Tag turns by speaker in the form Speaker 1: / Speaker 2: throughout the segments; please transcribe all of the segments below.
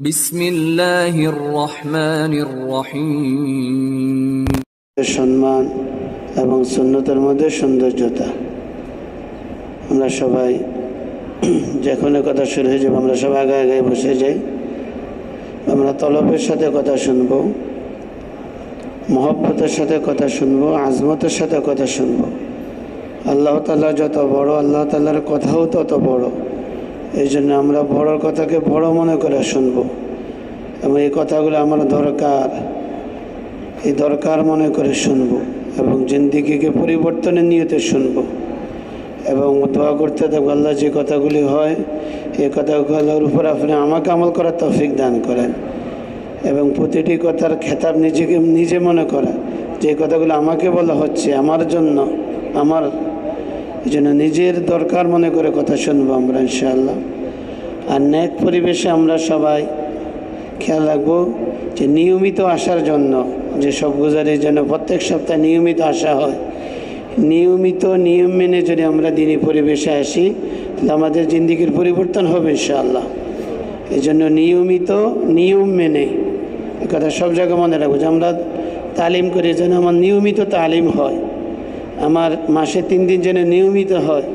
Speaker 1: বিসমিল্লাহির রহমানির রহিম।
Speaker 2: সম্মান এবং সুন্নতের মধ্যে সৌন্দর্যতা। আমরা সবাই যখন কথা শুরু হয়ে যাবে আমরা সবাই আগে আগে বসে যাই। আমরা তলবের সাথে কথা শুনবো, মহব্বতের সাথে কথা শুনবো, আজমতের সাথে কথা শুনবো। আল্লাহ তাআলা যত বড়, আল্লাহ তাআলার কথাও তত বড়। এই জন্য আমরা বড়র কথাকে বড় মনে করে শুনবো এবং এই কথাগুলো আমার দরকার, এই দরকার মনে করে শুনবো এবং জিন্দেগিকে পরিবর্তনের নিয়তে শুনবো এবং দোয়া করতে থাকবো আল্লাহ যে কথাগুলি হয় এই কথাগুলোর উপর আপনি আমাকে আমল করার তৌফিক দান করেন এবং প্রতিটি কথার খেতাব নিজেকে নিজে মনে করা, যে কথাগুলো আমাকে বলা হচ্ছে আমার জন্য, আমার এই জন্য নিজের দরকার মনে করে কথা শুনবো আমরা ইনশাআল্লাহ। আর নেক পরিবেশে আমরা সবাই খেয়াল রাখবো যে নিয়মিত আসার জন্য, যে সব গুজারের জন্য প্রত্যেক সপ্তাহে নিয়মিত আসা হয়, নিয়মিত নিয়ম মেনে যদি আমরা দিনী পরিবেশে আসি তাহলে আমাদের জিন্দেগির পরিবর্তন হবে ইনশাআল্লাহ। এই জন্য নিয়মিত নিয়ম মেনে কথা সব জায়গায় মনে রাখবো যে আমরা তালিম করি যেন আমার নিয়মিত তালিম হয়, আমার মাসে 3 দিন যেন নিয়মিত হয়।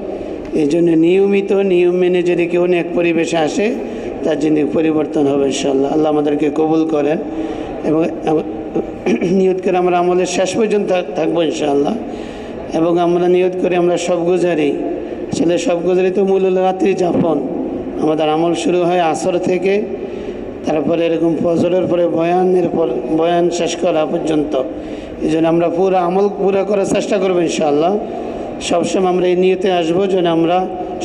Speaker 2: এই জন্য নিয়মিত নিয়ম মেনে যদি কেউ এক পরিবেশে আসে তার জিন্দেগি পরিবর্তন হবে ইনশাআল্লাহ। আল্লাহ আমাদেরকে কবুল করেন এবং নিয়ত করে আমরা আমলের শেষ পর্যন্ত থাকবো ইনশাআল্লাহ। এবং আমরা নিয়ত করে আমরা সব গুজারি, আসলে সব গুজারি তো মূল রাত্রি যাপন। আমাদের আমল শুরু হয় আসর থেকে, তারপরে এরকম ফজরের পরে বয়ানের পর বয়ান শেষ করা পর্যন্ত। এই জন্য আমরা পুরো আমল পুরো করার চেষ্টা করবো ইনশাআল্লাহ। সবসময় আমরা এই নিয়তে আসবো যেন আমরা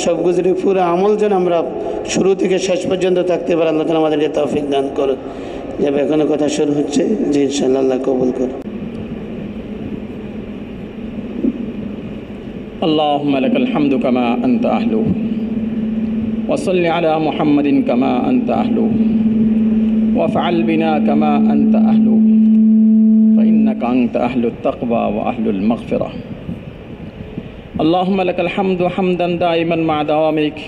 Speaker 2: সব গুজারি পুরো আমল যেন আমরা শুরু থেকে শেষ পর্যন্ত থাকতে পারি। আল্লাহ তাআলা আমাদেরকে তৌফিক দান করুন। যাবে এখনো কথা শুরু হচ্ছে, যে ইনশাআল্লাহ আল্লাহ কবুল করুন।
Speaker 3: اللهم لك الحمد كما أنت أهله وصل على محمد كما أنت أهله وافعل بنا كما أنت أهله فإنك أنت أهل التقوى وأهل المغفرة. اللهم لك الحمد حمدا دائما مع دوامك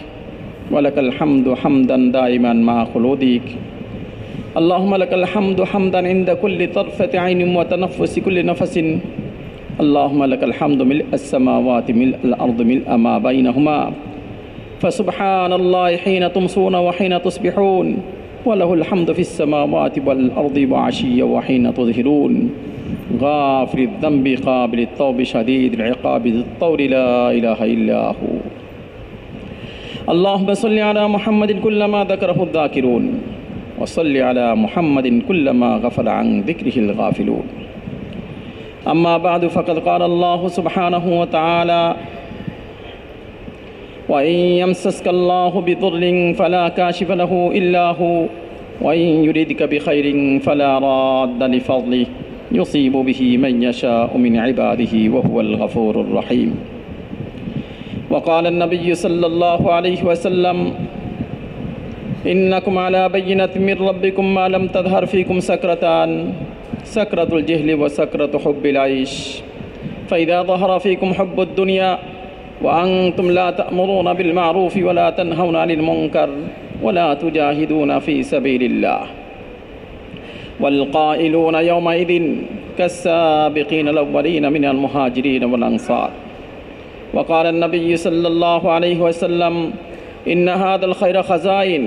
Speaker 3: ولك الحمد حمدا دائما مع خلودك. اللهم لك الحمد حمدا عند كل طرفة عين وتنفس كل نفس. اللهم لك الحمد ملء السماوات ملء الأرض ملء ما بينهما فسبحان الله حين تمسون وحين تصبحون وله الحمد في السماوات والأرض وعشيا وحين تظهرون. غافر الذنب قابل التوب شديد العقاب ذي الطول لا إله إلا هو. اللهم صل على محمد كلما ذكره الذاكرون وصل على محمد كلما غفل عن ذكره الغافلون. أما بعد فقد قال الله سبحانه وتعالى وإن يمسسك الله بضر فلا كاشف له إلا هو وإن يردك بخير فلا راد لفضله يصيب به من يشاء من عباده وهو الغفور الرحيم. وقال النبي صلى الله عليه وسلم إنكم على بينة من ربكم ما لم تظهر فيكم سكرتان سكرة الجهل وسكرة حب العيش فإذا ظهر فيكم حب الدنيا وأنتم لا تأمرون بالمعروف ولا تنهون عن المنكر ولا تجاهدون في سبيل الله والقائلون يومئذ كالسابقين الأولين من المهاجرين والأنصار. وقال النبي صلى الله عليه وسلم إن هذا الخير خزائن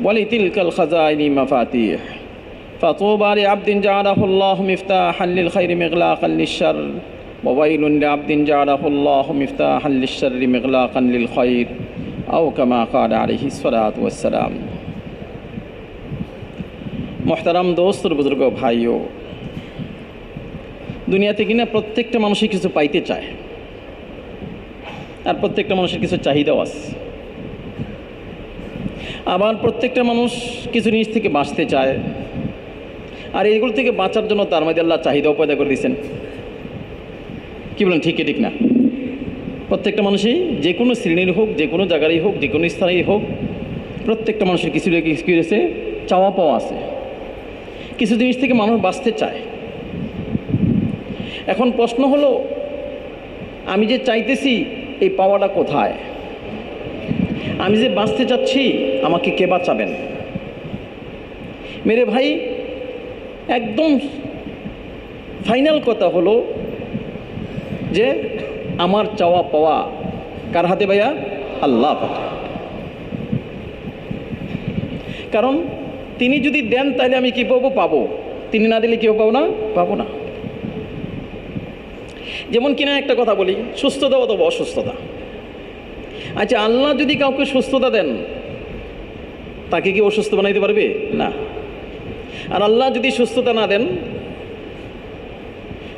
Speaker 3: ولتلك الخزائن مفاتيح فطوبى لعبد جعله الله مفتاحا للخير مغلاقا للشر وويل لعبد جعله الله مفتاحا للشر مغلاقا للخير أو كما قال عليه الصلاة والسلام. محترم दोस्त और बुजुर्गों भाइयों, দুনিয়াতে কিনা প্রত্যেকটা মানুষই কিছু পাইতে চায় আর প্রত্যেকটা মানুষের কিছু চাহিদাও আছে। আবার প্রত্যেকটা মানুষ কিছু জিনিস থেকে বাঁচতে চায় আর এইগুলো থেকে বাঁচার জন্য তার মধ্যে আল্লাহ চাহিদাও পয়দা করে দিয়েছেন। কি বলেন, ঠিক কি ঠিক না? প্রত্যেকটা মানুষই যে কোনো শ্রেণীর হোক, যে কোনো জায়গারই হোক, যে কোনো স্থানেই হোক, প্রত্যেকটা মানুষের কিছু রয়েছে, চাওয়া পাওয়া আছে। কিছু জিনিস থেকে মানুষ বাঁচতে চায়। এখন প্রশ্ন হলো, আমি যে চাইতেছি এই পাওয়াটা কোথায়? আমি যে বাঁচতে চাচ্ছি আমাকে কে বাঁচাবেন? মেরে ভাই, একদম ফাইনাল কথা হলো যে আমার চাওয়া পাওয়া কার হাতে ভাইয়া? আল্লাহ পাকে। কারণ তিনি যদি দেন তাহলে আমি কি পাবো? পাবো। তিনি না দিলে কেউ পাবো না? পাবো না। যেমন কিনা একটা কথা বলি, সুস্থতা অথবা অসুস্থতা। আচ্ছা, আল্লাহ যদি কাউকে সুস্থতা দেন, তাকে কি অসুস্থ বানাইতে পারবে? না। আর আল্লাহ যদি সুস্থতা না দেন,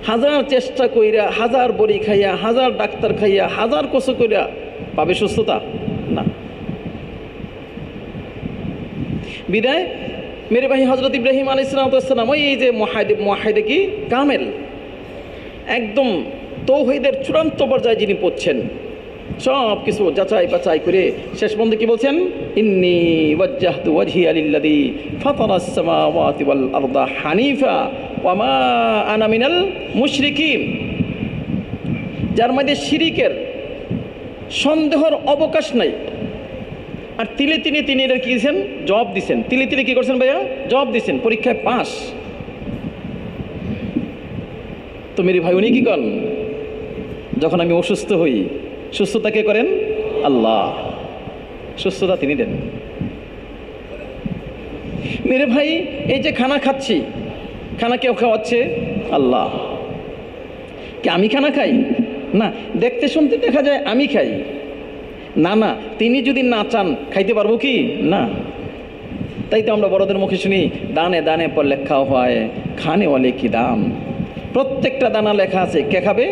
Speaker 3: হাজার চেষ্টা কইরা, হাজার বড়ি খাইয়া, হাজার ডাক্তার খাইয়া, হাজার কষ্ট কইরা পাবে সুস্থতা? না। বিদায় মেরে ভাই, হজরত ইব্রাহিম আলাইহিস সালাম ওই যে মুআহিদে কি কামেল, একদম তাওহীদের চূড়ান্ত পর্যায়ে যিনি পড়ছেন, সব কিছু যাচাই বাছাই করে শেষ পর্যন্ত কি বলছেন? ইন্নী ওয়াজ্জাহতু ওয়াজহিয়া লিল্লাযী ফাতারাস সামাওয়াতি ওয়াল আরদা হানিফা ওয়া মা আনা মিনাল মুশরিকিন। যার মধ্যে শিরিকের সন্দেহর অবকাশ নাই। আর তিলে তিনি এটা কি দিয়েছেন? জবাব দিচ্ছেন। তিলে কি করছেন ভাইয়া? জবাব দিচ্ছেন, পরীক্ষায় পাস। তো মেরে ভাই, উনি কি করেন? যখন আমি অসুস্থ হই, সুস্থতা কে করেন? আল্লাহ। সুস্থতা তিনি দেন। মেরে ভাই, এই যে খানা খাচ্ছি, খানা কেউ খাওয়াচ্ছে? আল্লাহ। কি আমি খানা খাই? না। দেখতে শুনতে দেখা যায় আমি খাই। না, তিনি যদি না চান খাইতে পারবো কি? না। তাই তো আমরা বড়দের মুখে শুনি, দানে দানে পর লেখা হয় খানে ওয়ালে কি দাম। প্রত্যেকটা দানা লেখা আছে, কে খাবে,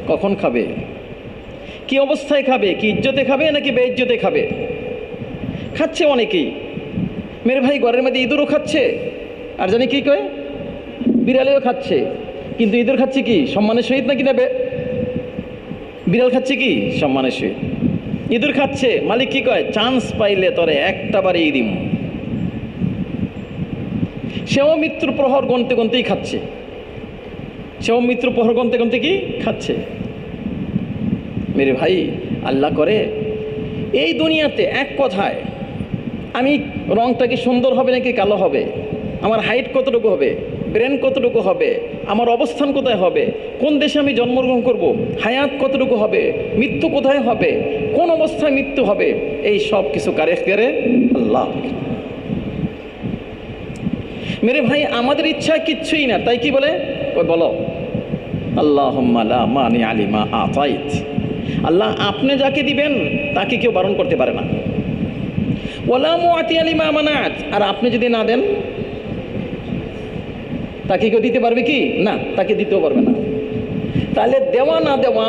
Speaker 3: কখন খাবে, কি অবস্থায় খাবে, কি ইজ্জতে খাবে নাকি বেইজ্জতে খাবে। খাচ্ছে অনেকেই। মেরে ভাই, ঘরের মধ্যে ইঁদুরও খাচ্ছে, আর জানি কি কয়, বিড়ালেও খাচ্ছে। কিন্তু ইঁদুর খাচ্ছে কি সম্মানের সহিত নাকি নেবে? বিড়াল খাচ্ছে কি সম্মানের সহিত। ইঁদুর খাচ্ছে, মালিক কি কয়? চান্স পাইলে তরে একটা বারেই দিম। সেও মৃত্যুর প্রহর গনতে গনতেই খাচ্ছে। সেও মৃত্যুর প্রহর গনতে গনতে কি খাচ্ছে। মেরে ভাই, আল্লাহ করে এই দুনিয়াতে এক কথায় আমি রংটা কি সুন্দর হবে নাকি কালো হবে, আমার হাইট কতটুকু হবে, ব্রেন কতটুকু হবে, আমার অবস্থান কোথায় হবে, কোন দেশে আমি জন্মগ্রহণ করব, হায়াত কতটুকু হবে, মৃত্যু কোথায় হবে, কোন অবস্থায় মৃত্যু হবে, এই সব কিছু কার ইখতিয়ারে? আল্লাহ। মেরে ভাই, আমাদের ইচ্ছা কিচ্ছুই না। তাই কি বলে? ওই বলো আল্লাহুম্মা লা মানিআ লিমা আতাইত। আল্লাহ, আপনি যাকে দিবেন তাকে কেউ বারণ করতে পারে না। ওয়ালা মুআতিয়া লিমা মানাত। আর আপনি যদি না দেন, তাকে কেউ দিতে পারবে কি? না, তাকে দিতেও পারবে না। তাহলে দেওয়া না দেওয়া,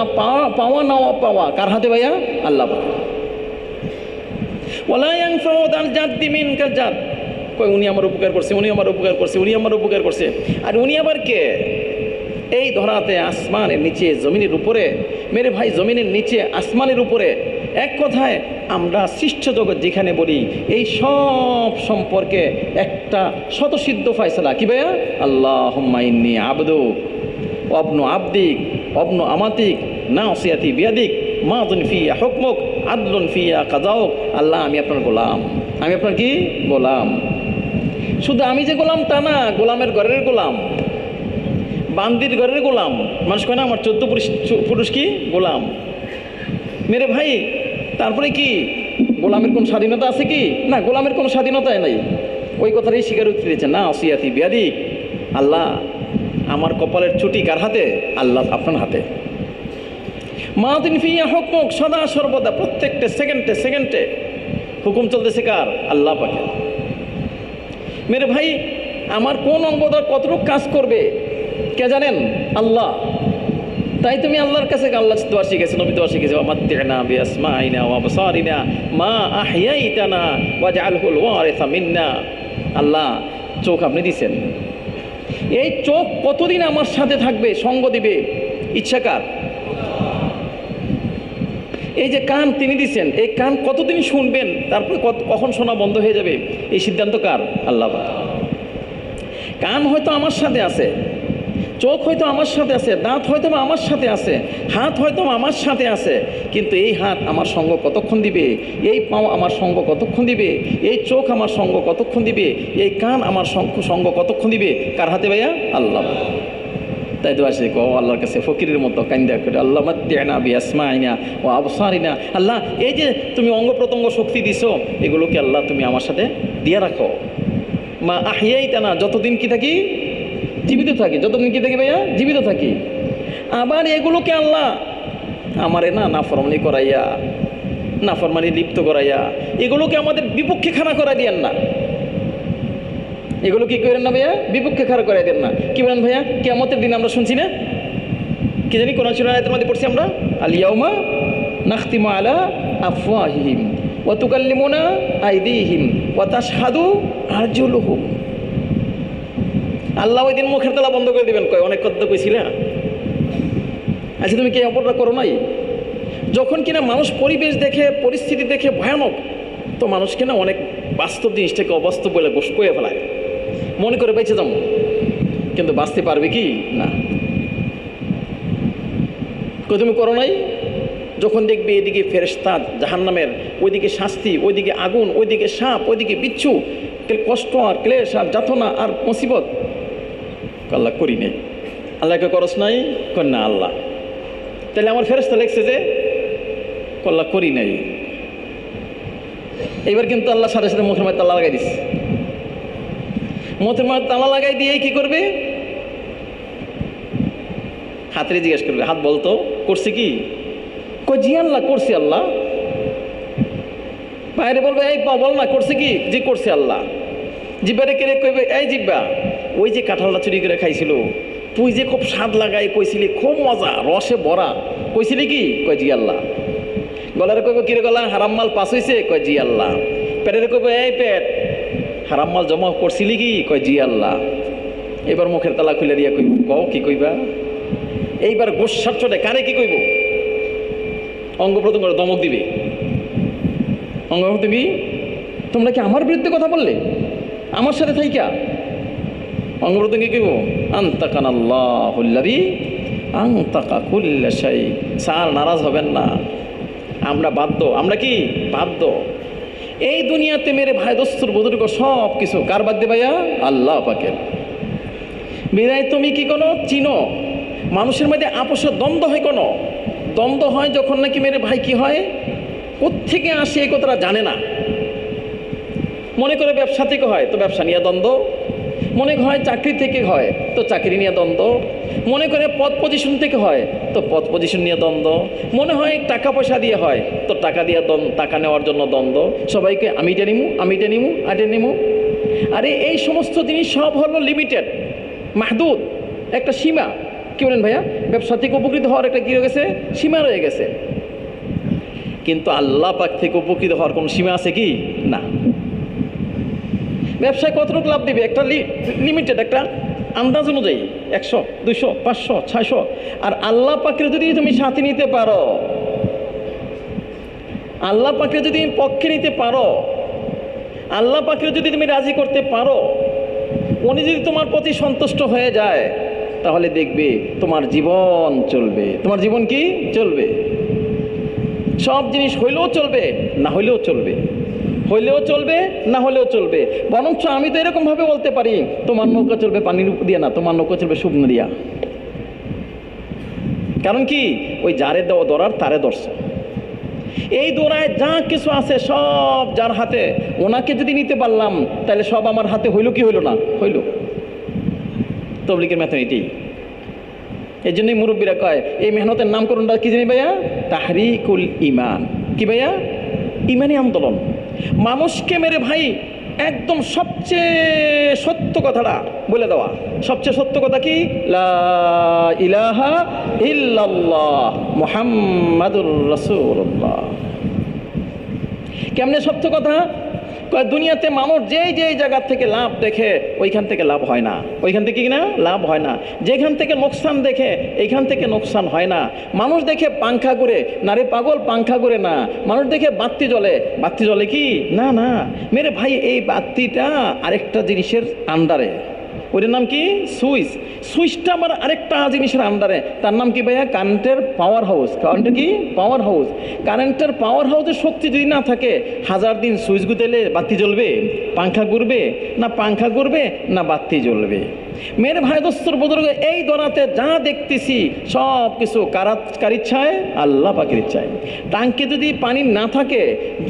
Speaker 3: পাওয়া না পাওয়া কার হাতে ভাইয়া? আল্লাহ। ওয়ালা ইয়ানফাউ দাল জাদ্দি মিনকাল জাদ। কই উনি আমার উপকার করছে, উনি আমার উপকার করছে, উনি আমার উপকার করছে। আর উনি আবার কে? এই ধরাতে, আসমানের নিচে, জমিনের উপরে। মেরে ভাই, জমিনের নিচে, আসমানের উপরে, এক কথায় আমরা সৃষ্ট জগৎ যেখানে বলি, এই সব সম্পর্কে একটা স্বতঃসিদ্ধ ফয়সালা কি ভাইয়া? আল্লাহুম্মা ইন্নী আবদু ওয়াবনু আবদিক ওয়াবনু আমাতিক নাসিয়াতি বিয়াদিক মাযুন ফিয়া হুকমুক আদলুন ফিয়া কাযাউক। আল্লাহ, আমি আপনার গোলাম। আমি আপনার কি? গোলাম। শুধু আমি যে গোলাম তা না, গোলামের ঘরের গোলাম, বান্দির ঘরের গোলাম। মানুষ কয় না আমার 14 পুরুষ কি গোলাম। মেরে ভাই, তারপরে কি গোলামের কোন স্বাধীনতা আছে কি? না, গোলামের কোনো স্বাধীনতাই নাই। ওই কথাটাই স্বীকারোক্তি দিয়েছে, না আসিয়াতি বিয়াদি। আল্লাহ, আমার কপালের ছুটি কার হাতে? আল্লাহ, আপনার হাতে। মাদিন ফিয়া হুকমুক, সদা সর্বদা প্রত্যেকটা সেকেন্ডে হুকুম চলতেছে কার? আল্লাহ পাকে। মেরে ভাই, আমার কোন অঙ্গটা কতটুকু কাজ করবে কে জানেন? আল্লাহ। তাই তুমি আল্লাহর কাছে আল্লাহ দোয়া শিখেছে, নবী দোয়া শিখেছে, ওয়ামাত্তি'না বিআসমাইনা ওয়া আবসারিনা মা আহইয়াইতানা ওয়াজআলহুল ওয়ারিসা মিন্না। আল্লাহ, চোখ আপনি দিয়েছেন, এই চোখ কতদিন আমার সাথে থাকবে, সঙ্গ দিবে, ইচ্ছা কার? এই যে কান তিনি দিচ্ছেন, এই কান কতদিন শুনবেন, তারপরে কখন শোনা বন্ধ হয়ে যাবে, এই সিদ্ধান্ত কার? আল্লাহ। কান হয়তো আমার সাথে আছে, চোখ হয়তো আমার সাথে আছে, দাঁত হয়তো আমার সাথে আছে, হাত হয়তো আমার সাথে আছে, কিন্তু এই হাত আমার সঙ্গ কতক্ষণ দিবে, এই পাও আমার সঙ্গ কতক্ষণ দিবে, এই চোখ আমার সঙ্গ কতক্ষণ দিবে, এই কান আমার সঙ্গ কতক্ষণ দিবে, কার হাতে ভাইয়া? আল্লাহ। তাই তো আসে ও আল্লাহর কাছে ফকিরের মতো কান্দা করে, আল্লাহ মাত্তিনা বিআসমাইনা ও আবসারিনা, আল্লাহ এই যে তুমি অঙ্গ প্রত্যঙ্গ শক্তি দিছো, এগুলোকে আল্লাহ তুমি আমার সাথে দিয়ে রাখো। মা আহিয়াইতানা, যতদিন কি থাকি জীবিত থাকি, যতদিন কি থাকি ভাইয়া জীবিত থাকি। আবার এগুলোকে আল্লাহ আমারে নাফরমানি করাইয়া, নাফরমানি লিপ্ত করাইয়া, এগুলোকে আমাদের বিপক্ষে খাড়া করাই দিয়েন না। এগুলো কি করেন না ভাইয়া? বিপক্ষে খাড়া করাই দেন না। কি বলেন ভাইয়া? কিয়ামতের দিন আমরা শুনছি না, কি জানি কোন আয়াতের মধ্যে পড়ছি আমরা, আল ইয়াউমা নাখতিমু আলা আফওয়াহিহিম ওয়া তুকাল্লিমুনা আইদিহিম ওয়া তাশহাদু আরজুলুহুম। আল্লাহ ওই দিন মুখের তালা বন্ধ করে দিবেন। কয় অনেক কথা কইছিলা, আচ্ছা তুমি কি অপরটা করো নাই? যখন কিনা মানুষ পরিবেশ দেখে, পরিস্থিতি দেখে ভয়ানক, তো মানুষ কিনা অনেক বাস্তব জিনিসটাকে অবাস্তব বলে গোস করে ফেলায়, মনে করে বেঁচে যাবো, কিন্তু বাঁচতে পারবে কি না। তুমি করো নাই? যখন দেখবে এদিকে ফেরেশতা জাহান্নামের, ওইদিকে শাস্তি, ওইদিকে আগুন, ওইদিকে সাপ, ওইদিকে বিচ্ছু, কষ্ট আর ক্লেশ আর যাতনা আর মুসিবত, আল্লাহ করি নেই। আল্লাহকে করস নাই? কর না আল্লাহ। তাহলে আমার ফেরেশতা লেখছে যে আল্লাহ করি নাই। এইবার কিন্তু আল্লাহ সাথে সাথে মুখের মধ্যে তালা লাগাই দিচ্ছে। মুখের মধ্যে তালা লাগাই দিয়ে কি করবে? হাতের জিজ্ঞেস করবে, হাত বলতো করছে কি? কই জি আল্লাহ করছি আল্লাহ। বাইরে বলবে এই বল না করছে কি? জি করছে আল্লাহ। জিব্বারে কেড়ে কইবে এই জিব্বা, ওই যে কাঁঠালটা চুরি করে খাইছিল, তুই যে খুব স্বাদ লাগাই কইছিলি, খুব মজা, রসে ভরা, কইছিলি কি? কয় জি আল্লাহ। গলারে কইব কিরে গলা, হারাম মাল পাস হয়েছে? কয় জি আল্লাহ। পেটের কইব এই পেট, হারাম মাল জমা করছিলি কি? কয় জি আল্লাহ। এবার মুখের তালা খুলে দিয়া কইব কও কি কইবা? এইবার গোসার চটে কারে কি কইব? অঙ্গ প্রত্যঙ্গ দমক দিবে। অঙ্গ তুমি তোমরা কি আমার বিরুদ্ধে কথা বললে আমার সাথে থাইকা? অঙ্গ প্রত্যঙ্গে কইব আনতাকানাল্লাহুল্লাযী আনতাকা কুল্লা শাই। স্যার নারাজ হবেন না, আমরা বাধ্য। আমরা কি বাধ্য? এই দুনিয়াতে মেরে ভাই দস্তুর বুজুর্গ সব কিছু কার বাধ্যে ভাইয়া? আল্লাহ পাকের। বিদায় তুমি কি কোনো চিনো? মানুষের মধ্যে আপসের দ্বন্দ্ব হয়, কোনো দ্বন্দ্ব হয় যখন নাকি মেরে ভাই কি হয়, কোত্থেকে আসে এই কথাটা জানে না। মনে করে ব্যবসা থেকে হয় তো ব্যবসা নিয়ে দ্বন্দ্ব, মনে হয় চাকরি থেকে হয় তো চাকরি নিয়ে দ্বন্দ্ব, মনে করে পদ পজিশন থেকে হয় তো পদ পজিশন নিয়ে দ্বন্দ্ব, মনে হয় টাকা পয়সা দিয়ে হয় তো টাকা দিয়ে টাকা নেওয়ার জন্য দ্বন্দ্ব। সবাইকে আমিটা নিমু, আমিটা নিমু, আটে নিমু। আরে এই সমস্ত জিনিস সব হলো লিমিটেড, মাহদুদ, একটা সীমা। কি বলেন ভাইয়া? ব্যবসা থেকে উপকৃত হওয়ার একটা কি হয়ে গেছে? সীমা রয়ে গেছে। কিন্তু আল্লাহ পাক থেকে উপকৃত হওয়ার কোনো সীমা আছে কি? না। ব্যবসায় কতটুকু লাভ দিবে? একটা লিমিটেড, একটা আন্দাজ অনুযায়ী 100, 200, 500, 600। আর আল্লাহ পাকের যদি তুমি সাথে নিতে পারো, আল্লাহ পাকের যদি তুমি পক্ষে নিতে পারো, আল্লাহ পাকের যদি তুমি রাজি করতে পারো, উনি যদি তোমার প্রতি সন্তুষ্ট হয়ে যায়, তাহলে দেখবে তোমার জীবন চলবে। তোমার জীবন কি চলবে? সব জিনিস হইলেও চলবে, না হইলেও চলবে, হইলেও চলবে, না হলেও চলবে। বরঞ্চ আমি তো এরকমভাবে বলতে পারি, তোমার নৌকা চলবে পানির উপর দিয়া না, তোমার নৌকা চলবে শুকনো দিয়া। কারণ কি? ওই যারে দৌড়ার তারে ধরছে। এই দৌড়ায় যা কিছু আছে সব যার হাতে, ওনাকে যদি নিতে পারলাম তাহলে সব আমার হাতে হইল কি হইল না? হইল। তবলিগের মেথড এটাই। এই জন্যই মুরব্বীরা কয় এই মেহনতের নামকরণটা কি জানি ভাইয়া? তাহরিকুল ইমান। কি ভাইয়া? ইমানি আন্দোলন। মানুষকে মেরে ভাই একদম সবচেয়ে সত্য কথাটা বলে দেওয়া। সবচেয়ে সত্য কথা কি? লা ইলাহা ইল্লাল্লাহ মুহাম্মাদুর রাসূলুল্লাহ। কেমনে সত্য কথা? দুনিয়াতে মানুষ যেই জায়গা থেকে লাভ দেখে ওইখান থেকে লাভ হয় না, ওইখান থেকে কি না লাভ হয় না। যেখান থেকে নোকসান দেখে এইখান থেকে নোকসান হয় না। মানুষ দেখে পাংখা ঘুরে, নারে পাগল পাংখা ঘুরে না। মানুষ দেখে বাতি জ্বলে, বাতি জ্বলে কি না? না মেরে ভাই, এই বাতিটা আরেকটা জিনিসের আন্ডারে। ওইটার নাম কি? সুইচ। সুইচটা আবার আরেকটা জিনিসের আন্ডারে, তার নাম কি ভাইয়া? কারেন্টের পাওয়ার হাউস। কারেন্টের কি? Power house. কারেন্টের পাওয়ার হাউসের শক্তি যদি না থাকে, 1000 দিন সুইচ গুতেলে বাতি জ্বলবে? পাংখা ঘুরবে না? পাংখা ঘুরবে না বাতি জ্বলবে? মেরে ভাই দোস্তর বুজুর্গ, এই দরাতে যা দেখতেছি সব কিছু কার ইচ্ছায়? আল্লাহ পাকের ইচ্ছায়। টাঙ্কে যদি পানি না থাকে,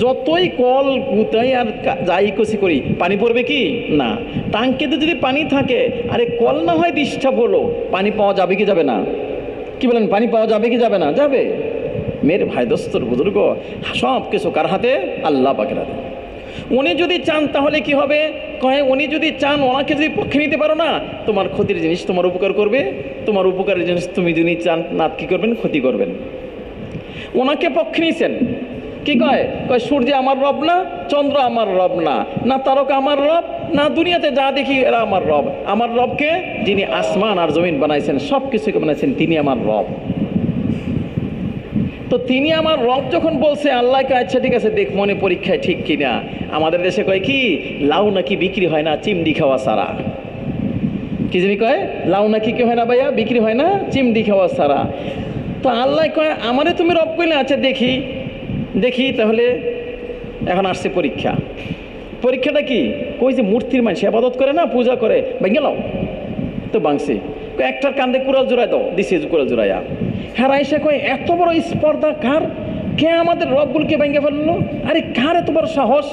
Speaker 3: যতই কল গুতাই আর যাই কষি করি, পানি পড়বে কি? না। টাঙ্কিতে যদি পানি থাকে, আরে কল না হয় ডিস্টার্ব হলো, পানি পাওয়া যাবে কি যাবে না? কি বলেন, পানি পাওয়া যাবে কি যাবে না? যাবে। মেরে ভাই দোস্তর বুজুর্গ, সব কিছু কার হাতে? আল্লাহ পাকের হাতে। উনি যদি চান তাহলে কি হবে? কয় উনি যদি চান, ওনাকে যদি পক্ষে নিতে পারো না, তোমার ক্ষতির জিনিস তোমার উপকার করবে, তোমার উপকারের জিনিস তুমি যদি চান না, কি করবেন? ক্ষতি করবেন। ওনাকে পক্ষে নিয়েছেন, কি কয়? কয় সূর্য আমার রব না, চন্দ্র আমার রব না, না তারকা আমার রব, না দুনিয়াতে যা দেখি এরা আমার রব। আমার রবকে, যিনি আসমান আর জমিন বানাইছেন, সব কিছুকে বানাইছেন, তিনি আমার রব। তো তিনি আমার রব যখন বলছে, আল্লাহকে আচ্ছা ঠিক আছে দেখ মনে পরীক্ষায় ঠিক কিনা। আমাদের দেশে কয় কি, লাউ নাকি বিক্রি হয় না চিমডি খাওয়া ছাড়া। কি জানি কয়, লাউ নাকি কি হয় না ভাইয়া, বিক্রি হয় না চিমডি খাওয়া ছাড়া। তো আল্লাহ কয় আমারে তুমি রব কইলে, আচ্ছা দেখি দেখি তাহলে। এখন আসছে পরীক্ষা। পরীক্ষাটা কি? কই যে মূর্তির মানুষ আবাদত করে না, পূজা করে, ভেঙে লাও। তো বাংছে একটার কান্দে কুড়াল জোড়ায় দাও, দিছে কুড়াল জোড়াইয়া। হ্যাঁ এসে কয় এত বড় স্পর্ধা কার? কে আমাদের রবগুলোকে ভেঙে ফেললো? আরে কার এত বড় সাহস?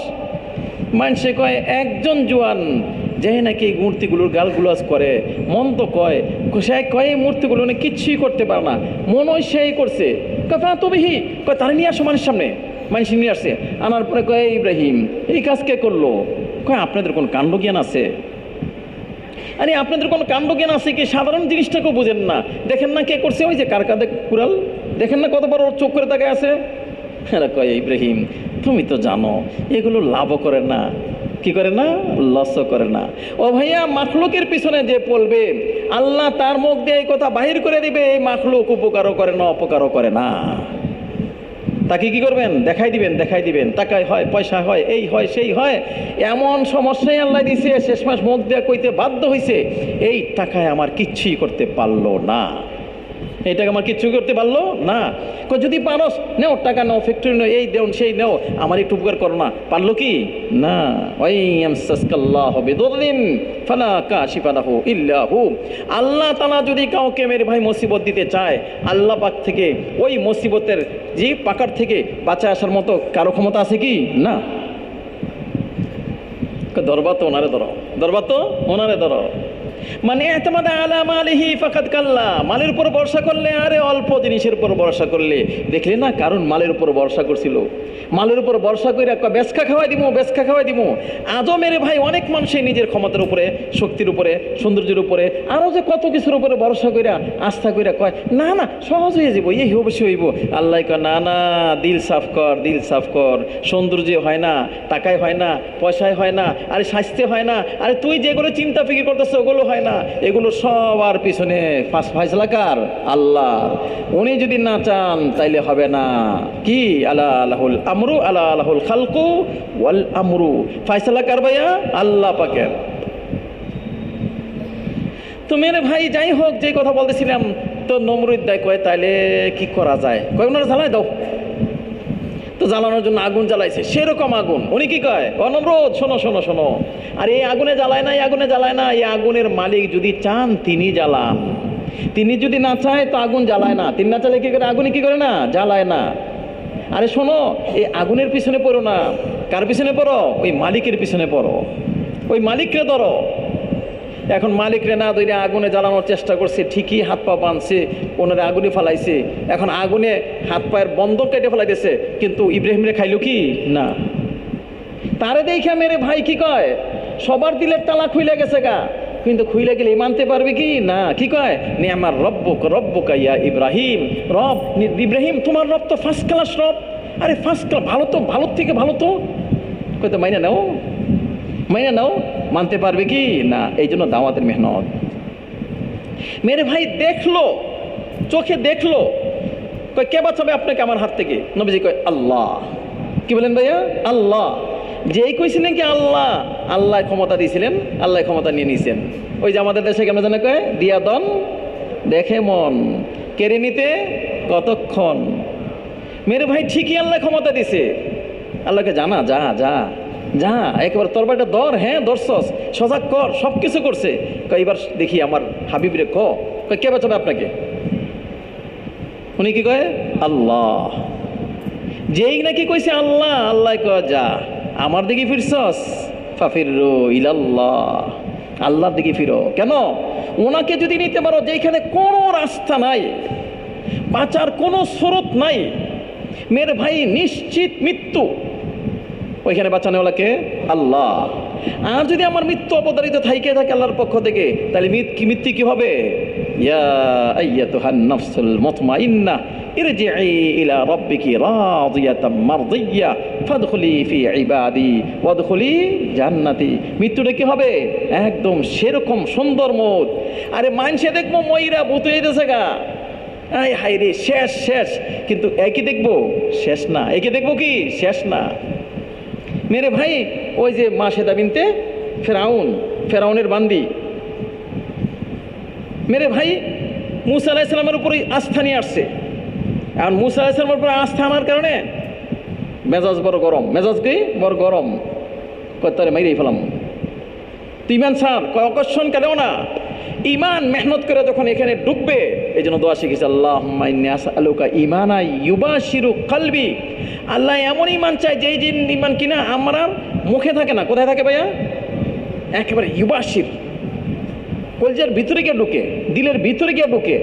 Speaker 3: মানুষে কয় একজন জোয়ান যে নাকি এই মূর্তিগুলোর গালগুলাজ করে, মন্দ কয়, সে কয় এই মূর্তিগুলো উনি কিচ্ছুই করতে পারে না, মনে হয় সেই করছে। কয় তবেহি কয় তারা নিয়ে আসো মানুষের সামনে। মানুষ নিয়ে আসছে, আনার পরে কয় ইব্রাহিম এই কাজ কে করলো? কয় আপনাদের কোন কাণ্ড জ্ঞান আছে? আরে আপনাদের কোনো কাণ্ড জ্ঞান আছে কি? সাধারণ জিনিসটাকেও বুঝেন না। দেখেন না কে করছে? ওই যে কার কাঁধে কুড়াল, দেখেন না কত বড় চোখ করে তাকায় আছে? হ্যাঁ কয় ইব্রাহিম তুমি তো জানো এগুলো লাভও করে না, কি করে না? লসও করে না। ও ভাইয়া, মাখলুকের পিছনে যে পড়বে, আল্লাহ তার মুখ দিয়ে এই কথা বাহির করে দিবে, এই মাখলুক উপকারও করে না, অপকারও করে না। তাকে কি করবেন? দেখাই দিবেন। টাকায় হয়, পয়সা হয়, এই হয় সেই হয়, এমন সমস্যায় আল্লাহ দিছে, শেষ মাস মুখ দিয়ে কইতে বাধ্য হয়েছে, এই টাকায় আমার কিচ্ছুই করতে পারলো না, এই টাকা আমার কিচ্ছু করতে পারলো না। যদি পারস নেও, টাকা নাও, ফ্যাক্টরি নাও, এই দেও সেই নেও, আমার একটু উপকার করো না। পারলো কি? না। আল্লাহ তাআলা যদি কাউকে মেরে ভাই মুসিবত দিতে চায়, আল্লাহ পাক থেকে ওই মুসিবতের যে পাকার থেকে বাঁচায় আসার মতো কারো ক্ষমতা আছে কি? না। দরবার তো ওনারে ধরো, দরবার তো ওনারে ধরো। মানে এতমাদা আলা মালিহি ফাকাদ কাল্লা, মালের উপর ভরসা করলে, আরে অল্প জিনিসের উপর ভরসা করলে, দেখলে না কারণ মালের উপর ভরসা করছিল, মালের উপর ভরসা করে বেচকা খাওয়াই দিব। আজও মেরে ভাই অনেক মানুষই নিজের ক্ষমতার উপরে, শক্তির উপরে, সৌন্দর্যের উপরে, আরও যে কত কিছুর উপরে ভরসা কইরা, আস্থা কইরা কয় না না সহজ হয়ে যাব, এই অবশ্যই হইব। আল্লাহ কয় না না, দিল সাফ কর। সৌন্দর্য হয় না, টাকায় হয় না, পয়সায় হয় না, আরে স্বাস্থ্যে হয় না, আরে তুই যেগুলো চিন্তা ফিকির করতেছ ওগুলো হয় না, এগুলো সবার পিছনে ফয়সালা কার? আল্লাহ। উনি যদি না চান তাইলে হবে না। কি? আলা আলাহুল আমরু আলা আলাহুল খালকু ওয়াল আমরু, ফয়সালা কার ভাইয়া? আল্লাহ পাকের। তো মেরে ভাই যাই হোক, যে কথা বলতেছিলাম, তো নমরুদ দায় কয় তাইলে কি করা যায়? কয় ওনারা জ্বালায় দাও। তো জ্বালানোর জন্য আগুন জ্বালাইছে, সেরকম আগুন। উনি কি কয়? নমরুদ শোনো, আর এই আগুনে জ্বালায় না, এই আগুনের মালিক যদি চান তিনি জ্বালান, তিনি যদি না চায় তো আগুন জ্বালায় না। তিনি না চাইলে কি করে? আগুনে কি করে না? জ্বালায় না। আরে শোনো, এই আগুনের পিছনে পড়ো না, কার পিছনে পড়ো? ওই মালিকের পিছনে পড়ো, ওই মালিককে ধরো। এখন মালিকরে না ধরে আগুনে জ্বালানোর চেষ্টা করছে, ঠিকই হাত পা বাঁধছে, ওনারা আগুনে ফেলাইছে। এখন আগুনে হাত পায়ের বন্ধন কেটে ফেলাইতেছে, কিন্তু ইব্রাহিমরে খাইলো কি? না। তারে দেখা মেরে ভাই কি কয়? সবার দিলের তালা খুইলে গেছে গা, কিন্তু খুইলে গেলে মানতে পারবে কি? না। কি কয়? নে আমার রব্বুকা ইয়া ইব্রাহিম, রব ইব্রাহিম তোমার রব তো ফার্স্ট ক্লাস রব। আরে ফার্স্ট ক্লাস, ভালো থেকে ভালো তো কয়, তো মাইনা নাও। মানতে পারবে কি? না। এই জন্য দাওয়াতের মেহনত। মেরে ভাই দেখলো, চোখে দেখলো, কয় কে বাঁচাবে আপনাকে আমার হাত থেকে? নবীজি কয় আল্লাহ। কি বলেন ভাইয়া? আল্লাহ। যেই কইছিলেন কি আল্লাহ, আল্লাহ ক্ষমতা দিয়েছিলেন, আল্লাহ ক্ষমতা নিয়ে নিয়েছেন। ওই যে আমাদের দেশে কেমন জানে কয়, দিয়া দন দেখে মন, কেড়ে নিতে কতক্ষণ। মেরে ভাই ঠিকই আল্লাহ ক্ষমতা দিছে, আল্লাহকে জানা যা যা যা একেবারে তরবারটা ধর, হ্যাঁ ধরছস, সজাগ কর, সব কিছু করছে। এবার দেখি আমার হাবিব রে কে বাঁচাবে আপনাকে? উনি কি কয়? আল্লাহ। যেই নাকি কইছে আল্লাহ, আল্লাহ কয় যা আমার দিকে ফিরছস, ফাফিরু ইলাল্লাহ, আল্লাহর দিকে ফিরো। কেন? ওনাকে যদি নিতে পারো, যেখানে কোনো রাস্তা নাই, বাঁচার কোনো স্রোত নাই, মেরে ভাই নিশ্চিত মৃত্যু, ওইখানে বাঁচানোওয়ালাকে আল্লাহ। আর যদি আমার মৃত্যু অবধারিত থাইকে থাকে আল্লাহর পক্ষ থেকে, তাহলে মৃত্যু কি হবে? ইয়া আইয়াতুহান নাফসুল মুতমাইন্নাহ ইরজিই ইলা রাব্বিকি রাদিয়াতাম মারদিয়্যা ফাদখুলি ফি ইবাদি ওয়াদখুলি জান্নাতি। মৃত্যুটা কি হবে? একদম সেরকম সুন্দর মত। আরে মানুষে দেখবো ময়রা ভূত হয়ে গেছে গা, আয় হায় রে, শেষ শেষ, কিন্তু একই দেখবো শেষ না, একে দেখবো কি শেষ না। মেরে ভাই ওই যে মাসেদা বিনতে ফেরাউনের বান্দি, মেরে ভাই মুসা আলাইহিস সালামের উপরে আস্থা নিয়ে আসছে। আর মুসা আলাইহিস সালামের উপরে আস্থা আনার কারণে মেজাজ বড় গরম, মেজাজ কি বড় গরম, কত্তারে মাইরেই ফেলাম। তুই ইমান ছাড়, অকর্ষণ কেন না, ইমান মেহনত করে যখন এখানে ঢুকবে, এই জন্য দোয়া শিখেছে, আল্লাহুম্মা ইন্নী আসআলুকা ঈমানা ইউবাশিরু কলবি। আল্লাহ এমন ইমান চাই যেই ইমান কিনা আমার মুখে থাকে না, কোথায় থাকে ভাইয়া? একেবারে ইউবাশির, কলজার ভিতরে গিয়ে ঢুকে, দিলের ভিতরে গিয়ে ঢুকে।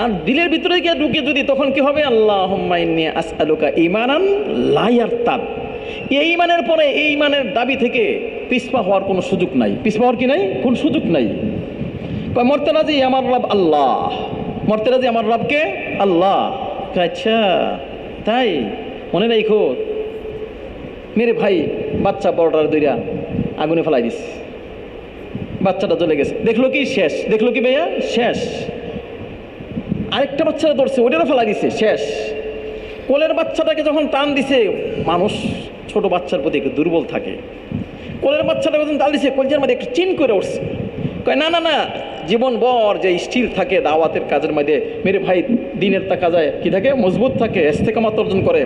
Speaker 3: আর দিলের ভিতরে গিয়ে ঢুকে যদি, তখন কি হবে? আল্লাহুম্মা ইন্নী আসআলুকা ঈমানান লা ইয়ারতাদ। এই ইমানের পরে এই ইমানের দাবি থেকে পিছপা হওয়ার কোনো সুযোগ নাই, পিছপা হওয়ার কি নাই, কোন সুযোগ নাই। মরতে রাজি আমার রব আল্লাহ, মরতে রাজি আমার রবকে আল্লাহ। আচ্ছা তাই, মনে রাখো মেরে ভাই, বাচ্চা বড়টার দইরা আগুনে ফেলাই দিস, বাচ্চাটা জ্বলে গেছে, দেখলো কি শেষ, দেখলো কি ভাইয়া শেষ। আরেকটা বাচ্চাটা ধরছে, ওইটারও ফেলাই দিছে, শেষ। কোলের বাচ্চাটাকে যখন টান দিছে, মানুষ ছোট বাচ্চার প্রতি একটু দুর্বল থাকে, কোলের বাচ্চাটাকে যখন টান দিছে, কলজার মধ্যে একটু চিন করে উঠছে। কয় না না না, জীবন ভর যে স্টিল থাকে দাওয়াতের কাজের মধ্যে, মেরে ভাই দিনের তা কাজায় কি থাকে, মজবুত থাকে, ইস্তেকামাত অর্জন করে।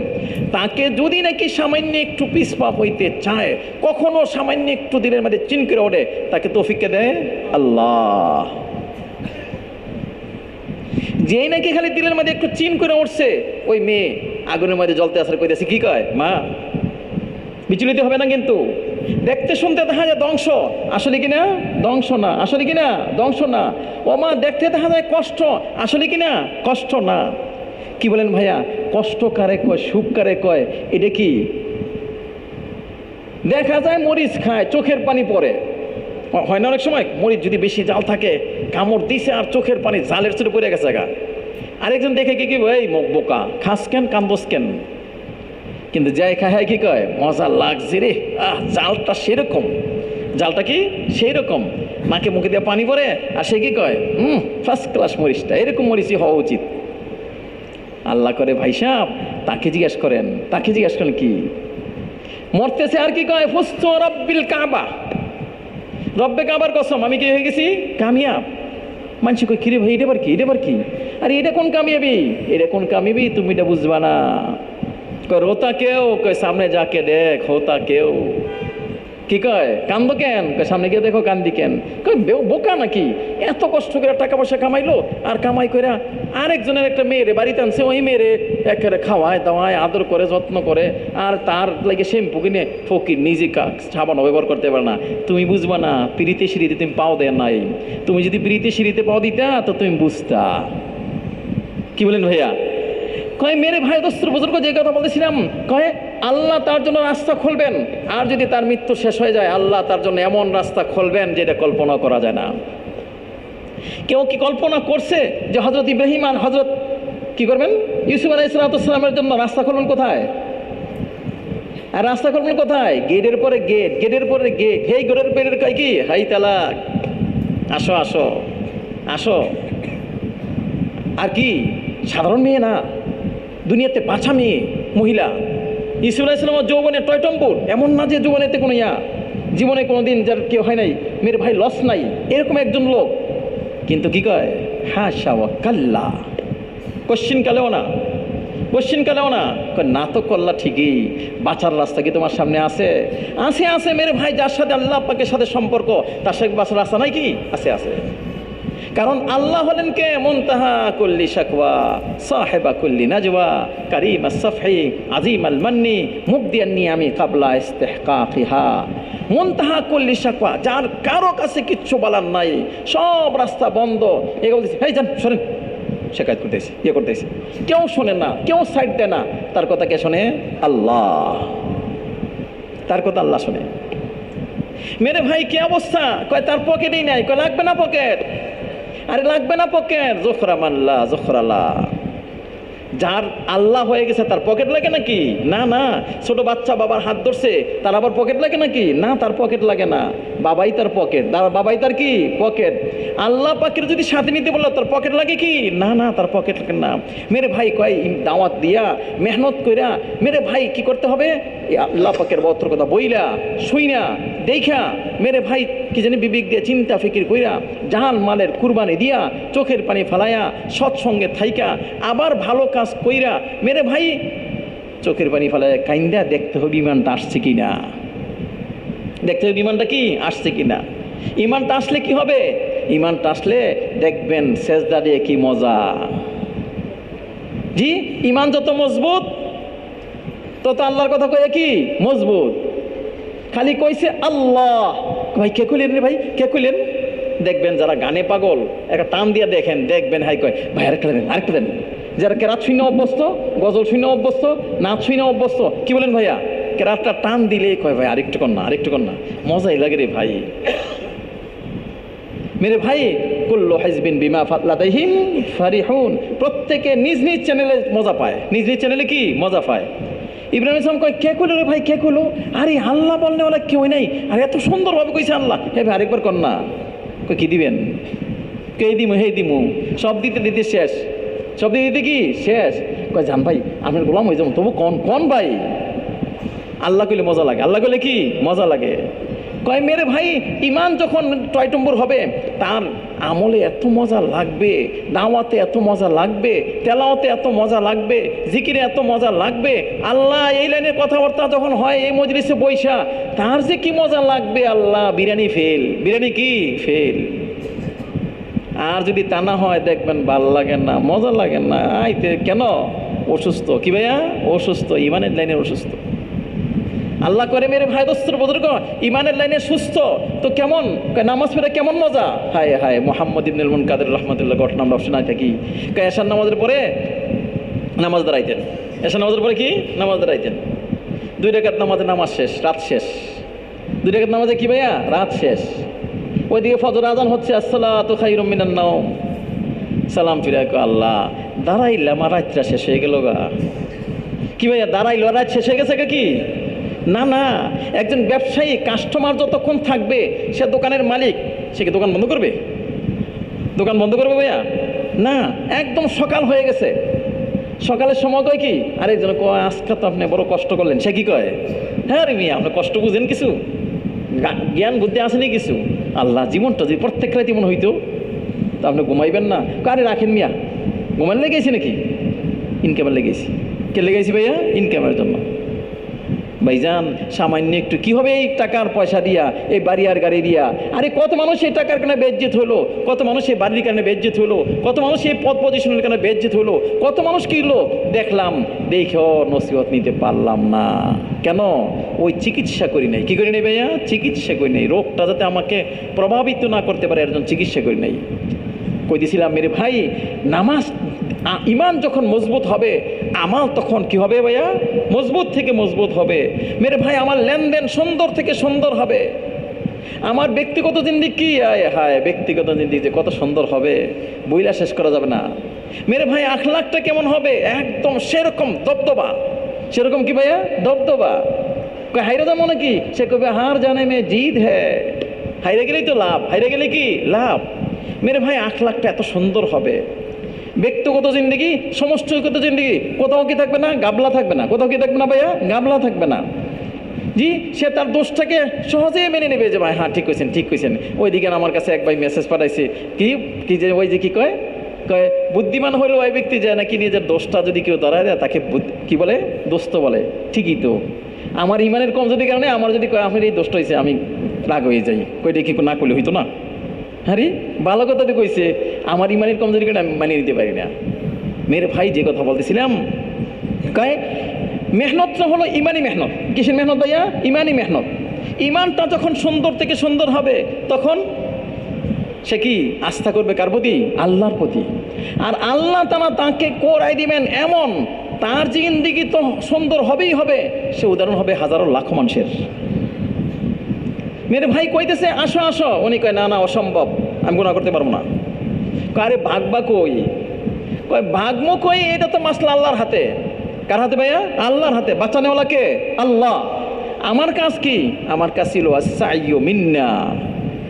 Speaker 3: তাকে যদি নাকি সামান্য একটু পিছপা হইতে চায়, কখনো সামান্য একটু দিনের মধ্যে চিন করে ওঠে, তাকে তৌফিককে দেয় আল্লাহ। যেই নাকি খালি দিলের মধ্যে একটু চিন করে উঠছে, ওই মেয়ে আগুনের মধ্যে জ্বলতে আসার কইতেছে, কি কয় মা, বিচলিত হবে না কিন্তু। দেখতে শুনতে দেখা যায় ধ্বংস, আসলে কিনা ধ্বংস না, আসলে কিনা ধ্বংস না। ও মা, দেখতে দেখা যায় কষ্ট, আসলে কিনা কষ্ট না। কি বলেন ভাইয়া, কষ্ট কারে কয়, সুখ কারে কয়, এটা কি? দেখা যায় মরিচ খায়, চোখের পানি পড়ে, হয় না অনেক সময়? মরিচ যদি বেশি জাল থাকে, কামড় দিছে আর চোখের পানি জালের চোটে পড়ে গেছে গা। আরেকজন দেখে কি কি, এই বোকা, খাস কেন, কান্দোস কেন? কিন্তু যাই খায় কি কয়, মজা লাগছে রে, জালটা সেরকম, জালটা কি সেই রকম, নাকে মুখে দিয়ে পানি পড়ে, আর সে কি কয়, ফার্স্ট ক্লাস মরিচটা, এরকম মরিচই হওয়া উচিত। আল্লাহ করে ভাই সাহেব, তাকে জিজ্ঞেস করেন, তাকে জিজ্ঞেস করেন কি মরতেছে, আর কি কয়, ফুস্তু রব্বিল কাবা, রব্বে কাবার কসম, আমি কি হয়ে গেছি কামিয়াব। মানুষ কই, কিরে ভাই, এটা বার কি, এটা বার কি? আরে এটা কোন কামিয়াবি, এটা কোন কামিয়াবি, তুমি এটা বুঝবা না। কয় রোতা কেউ, কয় সামনে যাকে দেখ হোতা কেউ। কি কয়, কান্দো কেন? কয় সামনে গিয়ে দেখো কান্দি কেন। কয় বোকা নাকি, এত কষ্ট করে টাকা পয়সা কামাইলো, আর কামাই করে আরেকজনের একটা মেয়েরে বাড়িতে আনছে, ওই মেয়েরে একেবারে খাওয়ায় দাওয়ায় আদর করে যত্ন করে, আর তার লাগে শ্যাম্পু কিনে ফকির, নিজে সাবান ব্যবহার করতে পারে না। তুমি বুঝবা না, পিড়িতে সিঁড়িতে তুমি পাও দেয় নাই। তুমি যদি পিড়িতে সিঁড়িতে পাও দিতা, তো তুমি বুঝতা। কি বলেন ভাইয়া? কয় মেরে ভাই দোস্ত বুজুর্গ, যে কথা বলতেছিলাম, কয় আল্লাহ তার জন্য রাস্তা খুলবেন, আর যদি তার মৃত্যু শেষ হয়ে যায়, আল্লাহ তার জন্য এমন রাস্তা খুলবেন যেটা কল্পনা করা যায় না। কেউ কি কল্পনা করছে যে হজরত ইব্রাহিম আর হজরত কি করবেন, ইউসুফ আলাইহিস সালামের জন্য রাস্তা খুলবেন কোথায়? আর রাস্তা খুলবেন কোথায়? গেটের পরে গেট, গেটের পরে গেট, হেই গেটের পরে কয় কি, হাই তালাক, আসো আসো আসো। আর কি সাধারণ মেয়ে না, দুনিয়াতে বাছা মেয়ে মহিলা, ইসুফ আলাইহিস সালামের যৌবনে টয়টম্বুর, এমন না যে যৌবনেতে কোনো জীবনে কোনো দিন যার কেউ হয় নাই, মেরে ভাই লস নাই, এরকম একজন লোক। কিন্তু কি কয়, হাশা ওয়া কাল্লা, কোশ্চিন কালেও না, কোশ্চিন কালেও না, না তো কল্লা ঠিকই, বাঁচার রাস্তা কি তোমার সামনে আছে? আছে আছে মেরে ভাই, যার সাথে আল্লাহ পাকের সাথে সম্পর্ক তার সাথে বাঁচার রাস্তা নাই কি? আছে আছে। কারণ আল্লাহ হলেন কে? মুনতাহা কুল্লি শাকওয়া, সাহেবা কুল্লি নাজওয়া, কারীম আস-সাফহি, আজিম আল-মান্নি, মুবদিয়ান নিয়ামি কাবলা ইস্তিহকাকিহা। মুনতাহা কুল্লি শাকওয়া, যার কারো কাছে কিচ্ছু বলার নাই, সব রাস্তা বন্ধ। এগুলো বলতেছে, এই যান শোনেন, শেখায়ত করতেছি, ইয়ে করতেছি, কেউ শোনে না, কেউ সাইড দেয় না। তার কথা কে শোনে? আল্লাহ। তার কথা আল্লাহ শোনে। মেরে ভাই কি অবস্থা? কয় তার পকেটেই নাই। কয় লাগবে না পকেট। আরে লাগবে না পকেট, জোখরা মানলা জোখরালা। যার আল্লাহ হয়ে গেছে তার পকেট লাগে নাকি? না না। ছোট বাচ্চা বাবার হাত ধরছে, তার আবার পকেট লাগে নাকি? না, তার পকেট লাগে না। বাবাই তার পকেট, বাবাই তার কি? পকেট। আল্লাহ পাকের যদি সাথে নিতে বললো তার পকেট লাগে কি? না না, তার পকেট লাগে না। মেরে ভাই কয় দাওয়াত দিয়া মেহনত কইরা মেরে ভাই কি করতে হবে? আল্লাহ পাকের বত্র কথা বইলা শুইনা দেখা মেরে ভাই কি জানি বিবেক দিয়ে চিন্তা ফিকির কইরা জাহান মালের কুরবানি দিয়া চোখের পানি ফালাইয়া সৎসঙ্গে থাইকা আবার ভালো কাজ কইরা মেরে ভাই চোখের পানি ফালাইয়া কাইন্দা দেখতে হবে ইমানটা আসছে কি না, দেখতে হবে ইমানটা কি আসছে কি না। ইমানটা আসলে কি হবে? ইমানটা আসলে দেখবেন সেজদা দিয়ে কি মজা। জি, ইমান যত মজবুত তত আল্লাহর কথা কয়ে কি মজবুত। খালি কইছে আল্লাহ, ভাই কে কইলেন রে ভাই, কে কইলেন? দেখবেন যারা গানে পাগল একটা টান দিয়ে দেখেন, দেখবেন হাই কয় ভাই আরেকটা দেন, আরেকটা দেন। যারা কেরাত শূন্য অভ্যস্ত, গজল শূন্য অভ্যস্ত, নাচ শূন্য অভ্যস্ত, কি বলেন ভাইয়া? কেরাতটা টান দিলেই কয় ভাই আরেকটু কর না, আরেকটু কর না, মজাই লাগে রে ভাই। মেরে ভাই কুল্লু হিজবিন বিমা লাদাইহিম ফারিহুন, প্রত্যেকে নিজ নিজ চ্যানেলে মজা পায়, নিজ নিজ চ্যানেলে কি মজা পায়। ইব্রাহিম ইসলাম কয় কে কইলো রে ভাই, কে কইলো? আরে আল্লাহ বললে ওরা কেউ নাই, আর এত সুন্দরভাবে কইছে আল্লাহ। হে ভাই আরেকবার কর না। কই কি দিবেন? কে দিমু? হে দিমু। সব দিতে দিতে শেষ, সব দিতে দিতে কি শেষ। কয় জান ভাই আপনার গোলাম হয়ে যাবো, তবু কন কন ভাই। আল্লাহ কইলে মজা লাগে, আল্লাহ কইলে কি মজা লাগে। কয় মেরে ভাই ইমান যখন টয়টম্বুর হবে তার আমলে এত মজা লাগবে, দাওয়াতে এত মজা লাগবে, তেলাওয়াতে এত মজা লাগবে, জিকিরে এত মজা লাগবে। আল্লাহ এই লাইনের কথাবার্তা যখন হয় এই মজলিসে বৈশা, তার যে কি মজা লাগবে। আল্লাহ বিরিয়ানি ফেল, বিরিয়ানি কি ফেল। আর যদি তা না হয় দেখবেন ভাল লাগে না, মজা লাগে না। আইতে কেন? অসুস্থ। কি ভাইয়া? অসুস্থ, ইমানের লাইনের অসুস্থ। আল্লাহ করে মেরে ভাই দোস্তর বুজুর্গ ইমানের লাইনে সুস্থ তো কেমন? নামাজ পড়ে কেমন মজা। হায় হায়, মোহাম্মদ ইবনুল মুনকাদির রহমাতুল্লাহ ঘটনা আমরা শোনাই থাকি। এশার নামাজের পরে নামাজ দাঁড়াইতেন, এশার নামাজের পরে কি নামাজ দাঁড়াইতেন। 2 রাকাত নামাজে নামাজ শেষ, রাত শেষ। 2 রাকাত নামাজে কি ভাইয়া? রাত শেষ। ওইদিকে ফজর আজান হচ্ছে, আসসালাতু খায়রুম মিনান নাওম। সালাম ফিরে আল্লাহ দাঁড়াইলাম আর রাতটা শেষ হয়ে গেল গা। কি ভাইয়া দাঁড়াইলো রাত শেষ হয়ে গেছে কি? না না, একজন ব্যবসায়ী কাস্টমার যতক্ষণ থাকবে সে দোকানের মালিক, সে কি দোকান বন্ধ করবে? দোকান বন্ধ করবে ভাইয়া? না, একদম সকাল হয়ে গেছে, সকালের সময় কয় কি আরেকজন কয় আজকে তো আপনি বড় কষ্ট করলেন। সে কি কয়? হ্যাঁ রে মিয়া, আপনি কষ্ট বুঝেন কিছু, জ্ঞান বুদ্ধি আসেনি কিছু। আল্লাহ জীবনটা যদি প্রত্যেক রাতে মনে হইতো তা আপনি ঘুমাইবেন না। কারে রাখেন মিয়া, ঘুমান লেগেছি নাকি? ইনকামের লেগেছি। কে লেগেছি ভাইয়া? ইনকামের জন্য। ভাইজান সামান্য একটু কি হবে এই টাকার পয়সা দিয়া, এই বাড়ি আর গাড়ি দিয়া? আরে কত মানুষ এই টাকার কারণে বেজ্জিত হলো, কত মানুষ এই বাড়ির কারণে বেজ্জিত হলো, কত মানুষ এই পদ পজিশনের কারণে বেজ্জিত হলো, কত মানুষ কি হলো দেখলাম, দেখেও নসিহত নিতে পারলাম না। কেন? ওই চিকিৎসা করি নাই। কি করি নাই ভাইয়া? চিকিৎসা করি নাই। রোগটা যাতে আমাকে প্রভাবিত না করতে পারে এর জন্য চিকিৎসা করি নাই। কই দিছিলাম মেরে ভাই, নামাজ ইমান যখন মজবুত হবে আমাল তখন কি হবে ভাইয়া? মজবুত থেকে মজবুত হবে। মেরে ভাই আমার লেনদেন সুন্দর থেকে সুন্দর হবে। আমার ব্যক্তিগত জিন্দিগি কি আয় হায়, ব্যক্তিগত জিন্দিগি যে কত সুন্দর হবে বইলা শেষ করা যাবে না। মেরে ভাই আখলাকটা কেমন হবে? একদম সেরকম দবদবা। সেরকম কি ভাইয়া? দবদবা। হাইরে যা মনে কি? সে কবে হার জানে মে জিদ হ্যাঁ, হাইরে গেলেই তো লাভ, হাইরে গেলে কি লাভ। মেরে ভাই আখলাকটা এত সুন্দর হবে। ব্যক্তিগত জিন্দেগি, সমষ্টিগত জিন্দেগি, কোথাও কি থাকবে না? গাবলা থাকবে না। কোথাও কি থাকবে না ভাইয়া? গাবলা থাকবে না। জি, সে তার দোষটাকে সহজেই মেনে নেবে যে ভাই হ্যাঁ ঠিক কইছেন, ঠিক কইছেন। ওইদিকে আমার কাছে এক ভাই মেসেজ পাঠাইছে, কি যে ওই যে কি কয় বুদ্ধিমান হইলো ওই ব্যক্তি যায় নাকি নিজের দোষটা যদি কেউ ধরায় দেয় তাকে কি বলে? দোস্ত বলে। ঠিকই তো, আমার ইমানের কমজোরির কারণে আমার যদি কয় আপনার এই দোষটা হয়েছে, আমি রাগ হয়ে যাই, কইটা কি না করলে হইতো না? হ্যাঁ রে, ভালো কথা তো কইছে, আমার ইমানের কমজোরির কারণে আমি মানিয়ে নিতে পারি না। মেরে ভাই যে কথা বলতেছিলাম, কয় মেহনতটা হলো ইমানি মেহনত। কিসের মেহনত ভাইয়া? ইমানি মেহনত। ইমানটা যখন সুন্দর থেকে সুন্দর হবে তখন সে কি আস্থা করবে কার প্রতি? আল্লাহর প্রতি। আর আল্লাহ তাআলা তাকে করাই দিবেন এমন, তার জিন্দেগি তো সুন্দর হবেই হবে, সে উদাহরণ হবে হাজারো লাখো মানুষের। মেরে ভাই কইতেছে আসো আসো, উনি কয় না না অসম্ভব, আমি গুনাহ করতে পারবো না। আরে ভাগবা কই? কয় ভাগমো কই? এটা তো মাসলা আল্লাহর হাতে। কার হাতে ভাইয়া? আল্লাহর হাতে। বাচ্চা নেওয়ালা কে? আল্লাহ। আমার কাজ কি? আমার কাজ ছিল আস-সাইয়্যু মিন্না,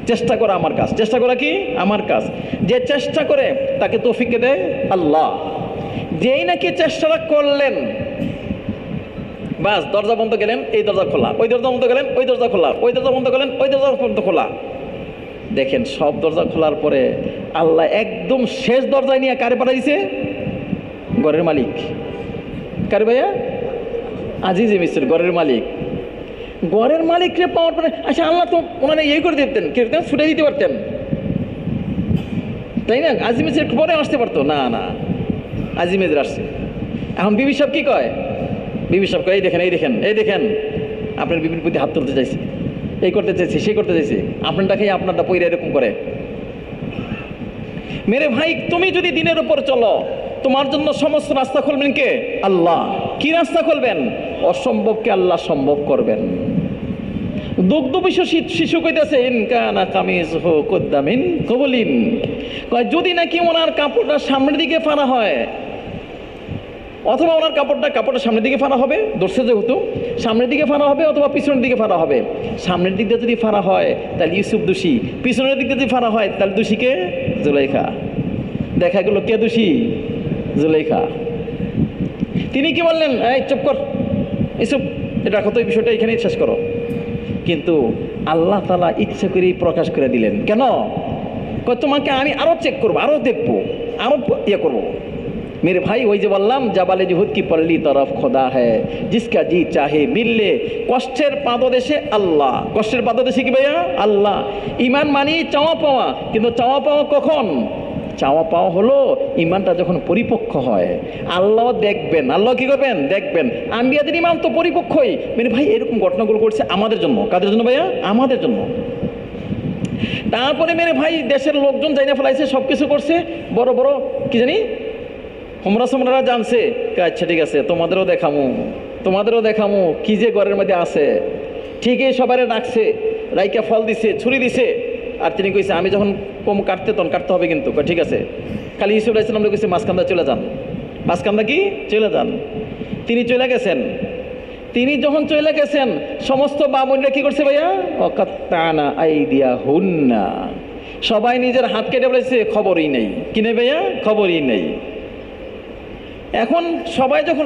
Speaker 3: চেষ্টা করা আমার কাজ। চেষ্টা করা কি? আমার কাজ। যে চেষ্টা করে তাকে তৌফিক দেয় আল্লাহ। যেই নাকি চেষ্টাটা করলেন, বাস দরজা বন্ধ গেলেন, এই দরজা খোলা, ওই দরজা বন্ধ গেলেন, ওই দরজা খোলা, ওই দরজা বন্ধ গেলেন, ওই দরজা বন্ধ খোলা। দেখেন সব দরজা খোলার পরে আল্লাহ একদম শেষ দরজায় নিয়ে কারে পাঠাই দিছে? ঘরের মালিক। কারে ভাইয়া? আজিজে মিস্ত্র, ঘরের মালিক। ঘরের মালিককে পাওয়ার পরে আচ্ছা আল্লাহ তো ওনারা ইয়ে করে দিতেন, কি ছুটে দিতে পারতেন, তাই না? আজিমেজের পরে আসতে পারতো না, না আজিমেজের আসছে। এখন বিবি সাহেব কি কয়? বিবি সাহেব কয় এই দেখেন, এই দেখেন, এই দেখেন, আপনার বিবির প্রতি হাত তুলতে চাইছে, এই করতে চাইছে, সেই করতে চাইছে, আপনারটা খেয়ে আপনারটা পইরা এরকম করে। মেরে ভাই তুমি যদি দিনের উপর চলো, তোমার জন্য সমস্ত রাস্তা খুলবেন কে? আল্লাহ। কি রাস্তা খুলবেন? অসম্ভবকে আল্লাহ সম্ভব করবেন। দুগ্ধ বিশ্ব শিশু কইতেছে ইনকানা কামিজহু কুদ্দা মিন কবলিন, কয় যদি নাকি ওনার কাপড়টা সামনের দিকে ফাড়া হয়, অথবা ওনার কাপড়টা সামনের দিকে ফাড়া হবে, দর্শে যেহেতু সামনের দিকে ফাড়া হবে অথবা পিছনের দিকে ফাড়া হবে। সামনের দিক দিয়ে যদি ফাড়া হয় তাহলে ইউসুফ দোষী, পিছনের দিক দিয়ে যদি ফাড়া হয় তাহলে দোষীকে? জুলাইখা। দেখা গেল কে দোষী? জুলাইখা। তিনি কি বললেন? এই চুপ কর, ইউসুফ এটা কত, এই বিষয়টা এখানেই শেষ করো। কিন্তু আল্লাহ তাআলা ইচ্ছা করেই প্রকাশ করে দিলেন। কেন? তোমাকে আমি আরো চেক করবো, আরো দেখবো, আরো ইয়ে করবো। मेरे भाई ওই যে বললাম জাবালে জুহুদ কি পল্লী তরফ খোদা হ্যায় জিসকা জি চাহে মিললে। কষ্টের পাদদেশে আল্লাহ। কষ্টের পাদদেশে কি ভাইয়া? আল্লাহ। ইমান মানি চাওয়া পাওয়া, কিন্তু চাওয়া পাওয়া কখন? চাওয়া পাওয়া হলো ইমানটা যখন পরিপক্ক হয়। আল্লাহ দেখবেন, আল্লাহ কি করবেন? দেখবেন। আম্বিয়াদের ইমান তো পরিপক্কই। মেরে ভাই এরকম ঘটনাগুলো করছে আমাদের জন্য। কাদের জন্য ভাইয়া? আমাদের জন্য। তারপরে মেরে ভাই দেশের লোকজন যাই না ফেলাইছে, সব কিছু করছে, বড় বড় কি জানি হোমরা জানছে। আচ্ছা ঠিক আছে, তোমাদেরও দেখামু কি যে ঘরের মধ্যে আছে। ঠিকই সবারে ডাকছে, রাইকা ফল দিছে, ছুরি দিছে। আর তিনি কইছে আমি যখন কম কাটতে তখন কাটতে হবে কিন্তু। ঠিক আছে। খালি ইউসুফ আলাইহিস সালাম কইছে মাঝখানটা চলে যান। মাঝখানটা কি? চলে যান। তিনি চলে গেছেন। তিনি যখন চলে গেছেন সমস্ত বামুনরা কি করছে ভাইয়া? অকাত্তানা আইদিয়া হুন্না, সবাই নিজের হাত কেটে বলেছে, খবরই নেই। কি নেই ভাইয়া? খবরই নেই। এখন সবাই যখন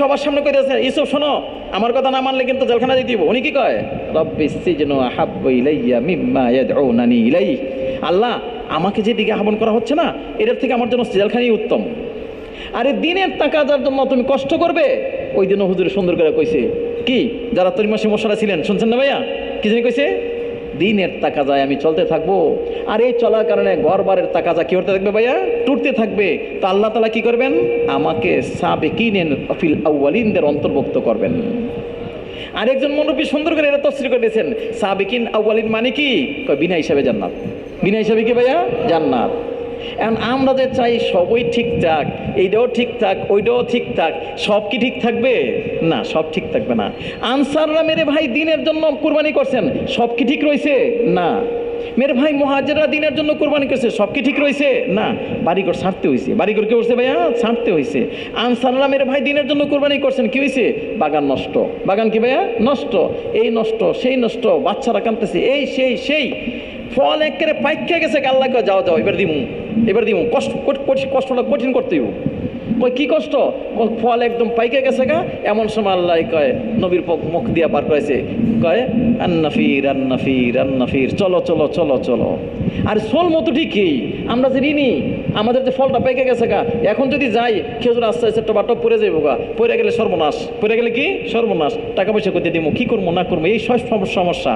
Speaker 3: সবার সামনে কইতেছে ইউসুফ শোনো, আমার কথা না মানলে কিন্তু জেলখানা দিয়ে দিব। উনি কি কয়? রব্বিস সিজনু আহাব্বু ইলাইয়া মিম্মা ইয়াদউনানি ইলাইহি, আল্লাহ আমাকে যেদিকে আহ্বান করা হচ্ছে না, এটার থেকে আমার জন্য জেলখানাই উত্তম। আরে দিনের টাকা যার জন্য তুমি কষ্ট করবে, ওই দিনও হুজুর সুন্দর করে কইছে কি, যারা তরিমাসে মশলা ছিলেন শুনছেন না ভাইয়া? কি জানি কইছে? দিনের টাকা যায় আমি চলতে থাকবো, আর এই চলার কারণে ঘরবারের টাকা যা কি করতে থাকবে ভাইয়া? টুটতে থাকবে। তো আল্লাহ তাআলা কি করবেন? আমাকে সাবিকিন ফিল আউয়ালিনদের অন্তর্ভুক্ত করবেন। আরেকজন মুফতি সুন্দর করে এটা তাফসীর করে দিয়েছেন, সাবিকিন আউয়ালিন মানে কি? বিনা হিসাবে জান্নাত। বিনা হিসাবে কি ভাইয়া? জান্নাত। এখন আমরা যে চাই সবই ঠিকঠাক, এইটাও ঠিকঠাক, ওইটাও ঠিকঠাক, সব কি ঠিক থাকবে? না, সব ঠিক থাকবে না। আনসাররা মেরে ভাই দিনের জন্য কুরবানি করছেন, সব কি ঠিক রয়েছে? না। মেরে ভাই মুহাজিররা দিনের জন্য কুরবানি করছে, সব কি ঠিক রয়েছে? না। বাড়িঘর ছাড়তে হয়েছে। বাড়িঘর কি করছে ভাইয়া? ছাড়তে হয়েছে। আনসাররা মেরে ভাই দিনের জন্য কুরবানি করছেন, কি হয়েছে? বাগান নষ্ট। বাগান কি ভাইয়া? নষ্ট। এই নষ্ট, সেই নষ্ট, বাচ্চারা কাঁদতেছে, এই সেই ফল একেবারে পাইকা গেছে। আল্লাহ কয় যাও যাও এবার দিমু। এবার দিব কষ্টটা কঠিন করতে দিব। কই কি কষ্ট? ফল একদম পাইকে গেছে গা, এমন সময় আল্লাহ কয় নবীর মুখ দিয়া পার করেছে, কয় আন্নাফির আন্নাফির আন্নাফির, চলো চলো চলো চলো। আর সোল মতো ঠিকই আমরা যে ঋণী, আমাদের যে ফলটা পেকে গেছে গা, এখন যদি যাই খেজুর আস্তে আস্তে একটা বাটপ পড়ে যাইব গা, পড়ে গেলে সর্বনাশ, পড়ে গেলে কি সর্বনাশ, টাকা পয়সা করতে দিব, কি করবো না করবো, এই সব সমস্যা।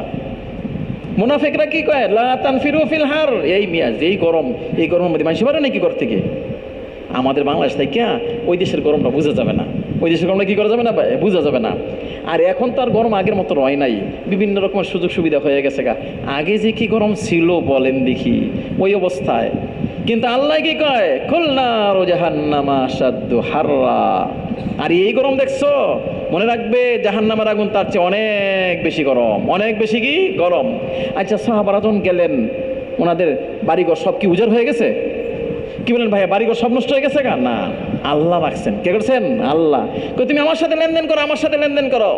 Speaker 3: মুনাফিকরা কি কয়, লা তানফিরু ফিল হার, এই মিয়া যেই গরম, এই গরমের মধ্যে মানুষ পারে নাকি ঘর থেকে। আমাদের বাংলাদেশ থেকে ওই দেশের গরমটা বোঝা যাবে না, ওই দেশের গরমটা কী করা যাবে না, বোঝা যাবে না। আর এখন তো আর গরম আগের মতো রয় নাই, বিভিন্ন রকমের সুযোগ সুবিধা হয়ে গেছে গা। আগে যে কি গরম ছিল বলেন দেখি ওই অবস্থায়। কিন্তু আল্লাহ কি কয়, কুলনারু জাহান্নামা আশাদ্দু হাররা। আর এই গরম দেখছো, মনে রাখবে জাহান্নামের আগুন তার চেয়ে অনেক বেশি গরম, অনেক বেশি কি গরম। আচ্ছা, সাহাবারা যখন গেলেন, ওনাদের বাড়িঘর সব কি উজাড় হয়ে গেছে? কি বলেন ভাইয়া, বাড়িঘর সব নষ্ট হয়ে গেছে গা? না, আল্লাহ রাখছেন। কে করছেন? আল্লাহ। তুমি আমার সাথে লেনদেন করো, আমার সাথে লেনদেন করো।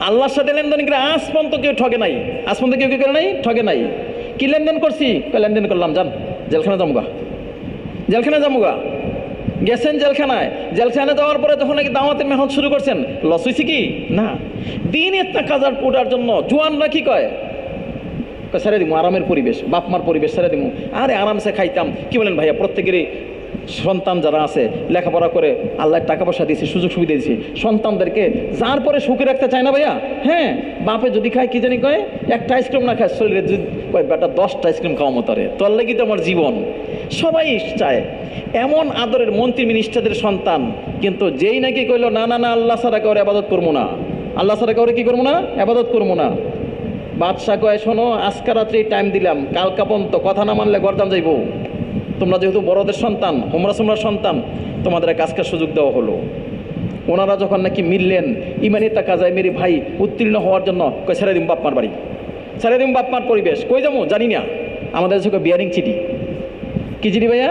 Speaker 3: আল্লাহর সাথে লেনদেন করে আজ পর্যন্ত কেউ ঠকে নাই, আজ পর্যন্ত কেউ কি করে নাই, ঠকে নাই। কি লেনদেন করছি? লেনদেন করলাম, যান জেলখানা যাবো গা, জেলখানা যাবো গা। গেছেন জেলখানায়, জেলখানায় যাওয়ার পরে যখন নাকি দাওয়াতের মেহনত শুরু করছেন, লস হয়েছে কি? না। দিনের টাকা ওঠার জন্য জোয়ানরা কি কয়, ছেড়ে দিব আরামের পরিবেশ, বাপ মার পরিবেশ ছেড়ে দিব, আরে আরামসে খাইতাম। কি বলেন ভাইয়া, প্রত্যেকেরই সন্তান যারা আছে লেখাপড়া করে আল্লাহ টাকা পয়সা দিয়েছে, সুযোগ সুবিধা দিয়েছে, সন্তানদেরকে যার পরে সুখে রাখতে চায় না ভাইয়া। হ্যাঁ, বাপে যদি খায় কি জানি কয়, একটা আইসক্রিম না খায় শরীরে যদি কয় বেটা 10টা আইসক্রিম খাওয়া মতো রে, তোর লাগি তো আমার জীবন। সবাই চায় এমন আদরের মন্ত্রী মিনিস্টারদের সন্তান। কিন্তু যেই নাকি কইলো না না না আল্লাহ ছাড়া কাউরে আবাদত করবো না, আল্লাহ ছাড়া কাউরে কি করবো না, আবাদত করবো না। বাদশাহ কয়, শোনো আজকে রাত্রে টাইম দিলাম, কালকা পর্যন্ত কথা না মানলে গরদান যাইব। তোমরা যেহেতু বড়দের সন্তান, হোমরা সোমরা সন্তান, তোমাদের কাজকার সুযোগ দেওয়া হলো। ওনারা যখন নাকি মিললেন, ইমানি টাকা যায় মেরে ভাই উত্তীর্ণ হওয়ার জন্য, কয় ছেড়ে দিম বাপমার বাড়ি, ছেড়ে দিম বাপমার পরিবেশ, কই যাবো জানি না। আমাদের কাছে বিয়ারিং চিঠি। কি চিঠি ভাইয়া?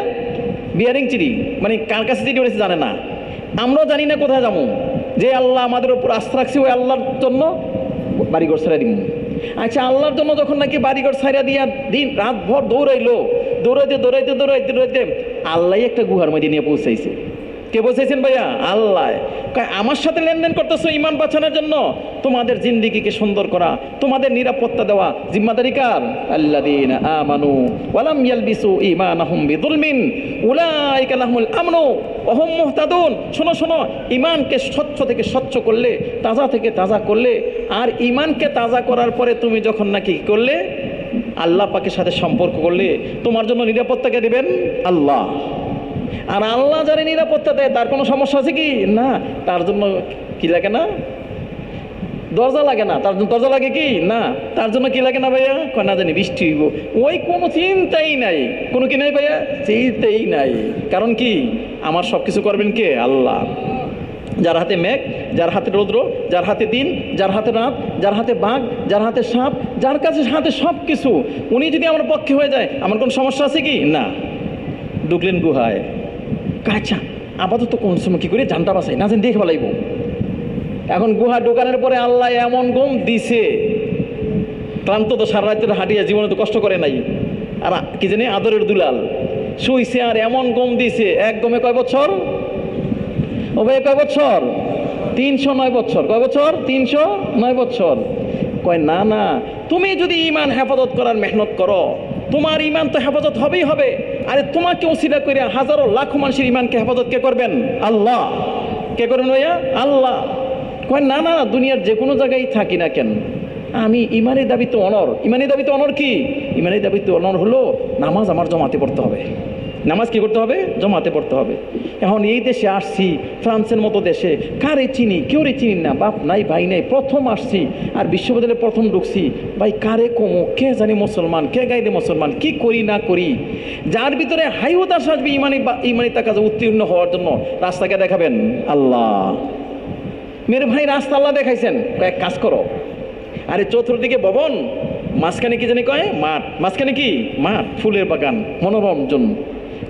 Speaker 3: বিয়ারিং চিঠি, মানে কার কাছে চিঠি উঠেছে জানে না, আমরাও জানি না কোথায় যাবো। যে আল্লাহ আমাদের উপর আস্থা রাখছি, ওই আল্লাহর জন্য বাড়িঘর ছেড়ে দিব। আচ্ছা, আল্লাহর জন্য যখন নাকি বাড়িঘর ছাইরা দিয়া দিন রাত ভর দৌড়াইলো, দৌড়াইতে দৌড়াইতে দৌড়াইতে দৌড়াইতে আল্লাহ একটা গুহার মধ্যে নিয়ে পৌঁছাইছে। কে পৌঁছাইছেন ভাইয়া? আল্লাহ। আমার সাথে লেনদেন করতেছো ইমান বাঁচানোর জন্য, তোমাদের জিন্দিগিকে সুন্দর করা, তোমাদের নিরাপত্তা দেওয়া জিম্মাদারি কার? আল্লাযীনা আমানু ওয়া লাম ইয়ালবিসু ঈমানাহুম বিযুলমিন উলাইকা লাহুমুল আমনু ওয়া হুম মুহতাদুন। শোনো শোনো, ইমানকে স্বচ্ছ থেকে স্বচ্ছ করলে, তাজা থেকে তাজা করলে, আর ইমানকে তাজা করার পরে তুমি যখন নাকি করলে আল্লাহ পাকের সাথে সম্পর্ক করলে, তোমার জন্য নিরাপত্তাকে দেবেন আল্লাহ। আর আল্লাহ যারা নিরাপত্তা দেয় তার কোনো সমস্যা আছে কি? না। তার জন্য কি লাগে না? দরজা লাগে না। তার জন্য দরজা লাগে কি? না। তার জন্য কি লাগে না ভাইয়া? না জানি বৃষ্টি হইব, ওই কোনো চিন্তাই নাই। কোনো কি নাই ভাইয়া? চিন্তাই নাই। কারণ কি? আমার সব কিছু করবেন কে? আল্লাহ। যার হাতে মেঘ, যার হাতে রৌদ্র, যার হাতে দিন, যার হাতে রাত, যার হাতে বাঘ, যার হাতে সাপ, যার কাছে হাতে সব কিছু, উনি যদি আমার পক্ষে হয়ে যায়, আমার কোনো সমস্যা আছে কি? না। ঢুকলেন গুহায়, আচ্ছা আপাতত কোন সময় কী করে জানটা বাসাই না, দেখে ফেলাইব। এখন গুহা ঢোকানোর পরে আল্লাহ এমন গম দিছে, ক্লান্ত তো সারা রাত্রে হাঁটিয়া, জীবনে তো কষ্ট করে নাই, আর কি জানি আদরের দুলাল শুইছে, আর এমন গম দিছে, এক গমে কয় বছর? ও ভাই কয় বছর? 309 বছর। কয় বছর? 309 বছর। কয় না না, তুমি যদি ইমান হেফাজত করার মেহনত করো, তোমার ইমান তো হেফাজত হবেই হবে। আরে তোমাকে ওসিলা করে হাজারো লাখো মানুষের ইমানকে হেফাজত কে করবেন? আল্লাহ। কে করবেন ভাইয়া? আল্লাহ। কয় না না, দুনিয়ার যে কোনো জায়গায় থাকি না কেন, আমি ইমানের দাবিতে অনর। ইমানের দাবিতে অনর কি? ইমানের দাবিতে অনর হলো নামাজ আমার জমাতে পড়তে হবে। নামাজ কি করতে হবে? জমাতে পড়তে হবে। এখন এই দেশে আসছি, ফ্রান্সের মতো দেশে, কারে চিনি? কেউ রে চিনি না, বাপ নাই ভাই নাই, প্রথম আসছি, আর বিশ্ববিদ্যালয়ে প্রথম ঢুকছি। ভাই কারে কমো, কে জানি মুসলমান, কে গাইলে মুসলমান, কি করি না করি। যার ভিতরে হাইওতাস আসবে ইমানি কাজে উত্তীর্ণ হওয়ার জন্য, রাস্তাকে দেখাবেন আল্লাহ। মেরে ভাই রাস্তা আল্লাহ দেখাইছেন, কয়েক কাজ করো। আরে চতুর্দিকে ভবন, মাঝখানে কি জানি কয়? মাঠ। মাঝখানে কি? মাঠ, ফুলের বাগান, মনোরম জন্য।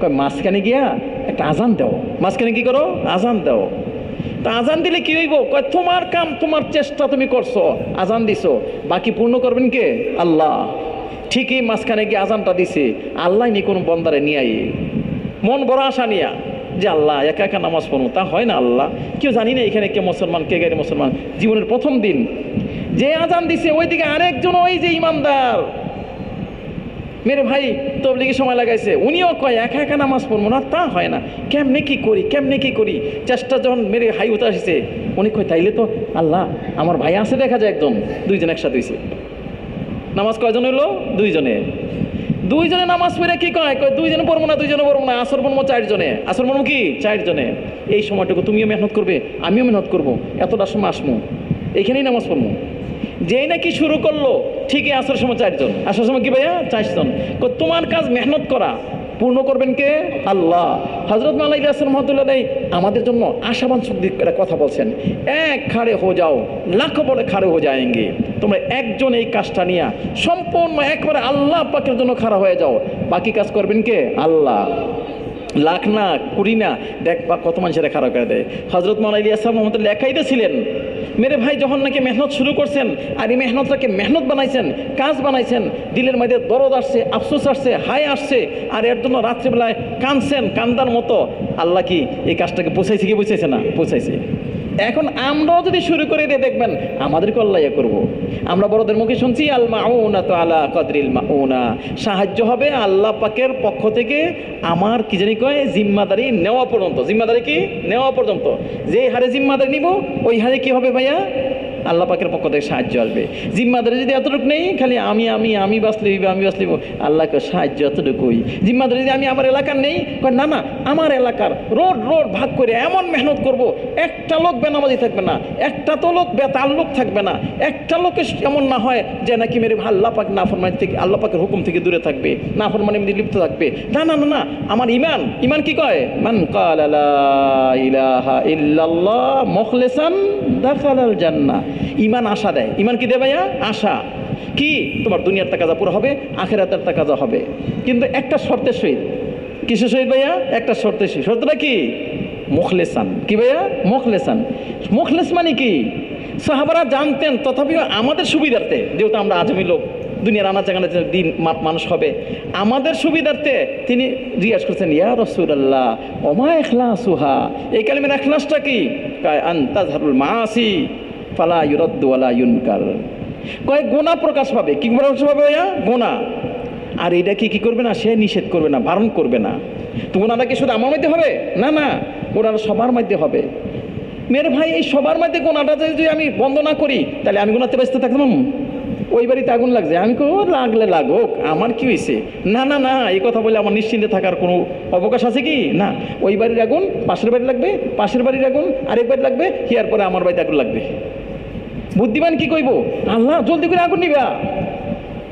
Speaker 3: কয় মাঝখানে গিয়া একটা আজান দাও। মাঝখানে কি করো? আজান দাও। তা আজান দিলে কি হইব? কয় তোমার কাম, তোমার চেষ্টা তুমি করছো, আজান দিছো, বাকি পূর্ণ করবেন কে? আল্লাহ। ঠিকই মাঝখানে গিয়ে আজানটা দিছে, আল্লাহ নি কোনো বন্দারে নিয়ে আই মন বড় আশা নিয়া যে আল্লাহ একা একা নামাজ পড়বো, তা হয় না। আল্লাহ কেউ জানি না এখানে কে মুসলমান কে গায়ের মুসলমান। জীবনের প্রথম দিন যে আজান দিছে ওইদিকে আরেকজন ওই যে ইমানদার মেরে ভাই তবলিগে সময় লাগাইছে, উনিও কয় একা একা নামাজ পড়বো না, তা হয় না, কেমনে কি করি কেমনে কি করি। চেষ্টা যখন মেরে হাই উঠে আসছে, উনি কয় তাইলে তো আল্লাহ আমার ভাই আছে দেখা যায় একজন, দুইজন একসাথে হয়েছে। নামাজ কয়জন হইলো? দুইজনে নামাজ পড়ে কি কয় দুইজনে পড়বো না, দুইজনে পড়বো না, আসর পড়বো 4 জনে, আসর পড়বো কি 4 জনে। এই সময়টুকু তুমিও মেহনত করবে, আমিও মেহনত করবো, এতটার সময় আসমু, এইখানেই নামাজ পড়বো। যেই নাকি শুরু করলো ঠিকই আসার সময় 4 জন, আসার সময় কি ভাইয়া 4 জন। তোমার কাজ মেহনত করা, পূর্ণ করবেন কে? আল্লাহ। হযরত মাওলানা ইলিয়াস রহমাতুল্লাহ আমাদের জন্য আশাবান একটা কথা বলছেন, এক খাড়ে হো যাও লাখ বলে খাড়ে হো যায়েঙ্গে। তোমরা একজন এই কাজটা নিয়ে সম্পূর্ণ একবারে আল্লাহ পাকের জন্য খাড়া হয়ে যাও, বাকি কাজ করবেন কে? আল্লাহ। লাখ না কুড়ি না, দেখবা কত মানুষেরা খারাপ করে দেয়। হযরত মাওলানা ইলিয়াস রহমাতুল্লাহ লেখাইতে ছিলেন মেরে ভাই যখন নাকি মেহনত শুরু করছেন, আর এই মেহনতটাকে মেহনত বানাইছেন, কাজ বানাইছেন, দিলের মধ্যে দরদ আসছে, আফসোস আসছে, হাই আসছে, আর এর জন্য রাত্রিবেলায় কাঁদছেন কান্দার মতো। আল্লাহ কি এই কাজটাকে পৌঁছাইছে কি পৌঁছাইছে না? পৌঁছাইছে। এখন আমরাও যদি শুরু করে দিয়ে দেখবেন আমাদেরকে আল্লাহ ইয়া করবো। আমরা বড়দের মুখে শুনছি আল মাউনাতু আলা কদরিল মাউনা, সাহায্য হবে আল্লাহ পাকের পক্ষ থেকে আমার কি জানি কয় জিম্মাদারি নেওয়া পর্যন্ত। জিম্মাদারি কি নেওয়া পর্যন্ত, যে হারে জিম্মাদারি নিব ওই হারে কি হবে ভাইয়া? আল্লাহ পাকের পক্ষ থেকে সাহায্য আসবে। জিম্মাদারি যদি এতটুকু নেই, খালি আমি বাঁচলিব আল্লাহকে সাহায্য এতটুকুই। জিম্মাদারি যদি আমি আমার এলাকার নেই, না না আমার এলাকার রোড ভাগ করে এমন মেহনত করব, একটা লোক বেনামাজি থাকবে না, একটা তো লোক বেতাল্লুক থাকবে না, একটা লোকে এমন না হয় যে নাকি মেরে আল্লাহ পাক নাফরমানি থেকে, আল্লাহ পাকের হুকুম থেকে দূরে থাকবে, নাফরমানি মধ্যে লিপ্ত থাকবে। না না না না, আমার ইমান কি কয়? মান ক্বালা লা ইলাহা ইল্লাল্লাহ মুখলিসান দাখালাল জান্নাহ। ইমান আশা দেয়। ইমান কি দেয় ভাইয়া? আশা। কি? তোমার দুনিয়ার তাকাজা পুরো হবে, আখিরাতের তাকাজা হবে, কিন্তু একটা শর্তের সহিত। কিসের সহিত ভাইয়া? একটা শর্তের সহিত। শর্তটা কি? মুখলেসান। কি ভাইয়া? মুখলেসান। মুখলেস মানে কি? সাহাবারা জানতেন, তথাপিও আমাদের সুবিধার্থে, যেহেতু আমরা আজমি লোক, দুনিয়ার আনাচাকানা দিন মানুষ হবে, আমাদের সুবিধার্থে তিনি জিজ্ঞাসা করছেন, ইয়া রাসূলুল্লাহ ওমা ইখলাসুহা, এই কালিমার ইখলাসটা কি? কয় আনতাজহারুল মাআসি ফালা ইউরাদ্দু ওয়ালা ইউনকার। কয় গুনাহ প্রকাশ পাবে। কি প্রকাশ পাবে ভাইয়া? গুনাহ। আর এটা কি করবে না? সে নিষেধ করবে না, বারণ করবে না। তো গুনাহটা কি শুধু আমার মধ্যে হবে? না না, গুনাহটা সবার মধ্যে হবে। মেরে ভাই এই সবার মধ্যে গুনাহটা যদি আমি বন্ধ না করি, তাহলে আমি গুনাহতে ব্যস্ত থাকলাম। ওই বাড়িতে আগুন লাগছে, আমি কো লাগলে লাগুক, আমার কি হয়েছে? না না না, এই কথা বলে আমার নিশ্চিন্তে থাকার কোনো অবকাশ আছে কি? না। ওই বাড়ির আগুন পাশের বাড়ি লাগবে, পাশের বাড়ির আগুন আরেক বাড়ি লাগবে, হিয়ার পরে আমার বাড়িতে আগুন লাগবে। বুদ্ধিমান কি কইব? আল্লাহ জলদি করে আগুন নিবা।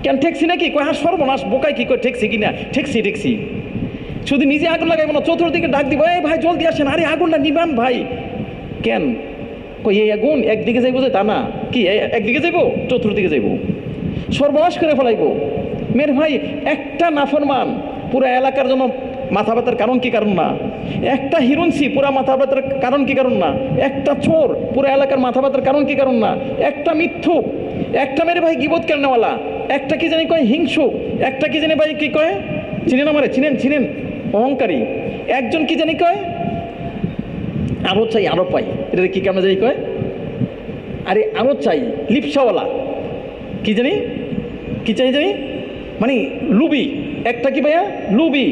Speaker 3: কেন ঠেকছি নাকি? কয় হ্যাঁ সর্বনাশ, বোকায় কি করে ঠেকছি কিনা? ঠেকছি। শুধু নিজে আগুন লাগাইব না, চতুর্দিকে ডাক দিব, এই ভাই জলদি আসেন, আরে আগুনটা নিবান ভাই। কেন? কই এই আগুন একদিকে যাইব যে তা না, কি একদিকে যাইব? চতুর্দিকে যাইব, সর্বনাশ করে ফেলাইব। মেরে ভাই একটা নাফরমান পুরো এলাকার জন্য মাথা ব্যথার কারণ কি? কারণ না। একটা হিরুনসি পুরা মাথা ব্যথার কারণ কি? কারণ না। একটা চোর পুরো এলাকার মাথা ব্যথার কারণ কি? কারণ না। একটা মিথ্যুক, একটা মেরে ভাই গিবত কেনওয়ালা, একটা কি জানি কয় হিংসুক, একটা কি জানি ভাই কি কয় চিনেন আমারে, চিনেন অহংকারী, একজন কি জানি কয় আরো চাই আরো পাই, এটা কি কেমন জানি কয়, আরে আরো চাই, লিপসাওয়ালা, কি জানি মানে লুবি। একটা কি ভাইয়া? লুবি।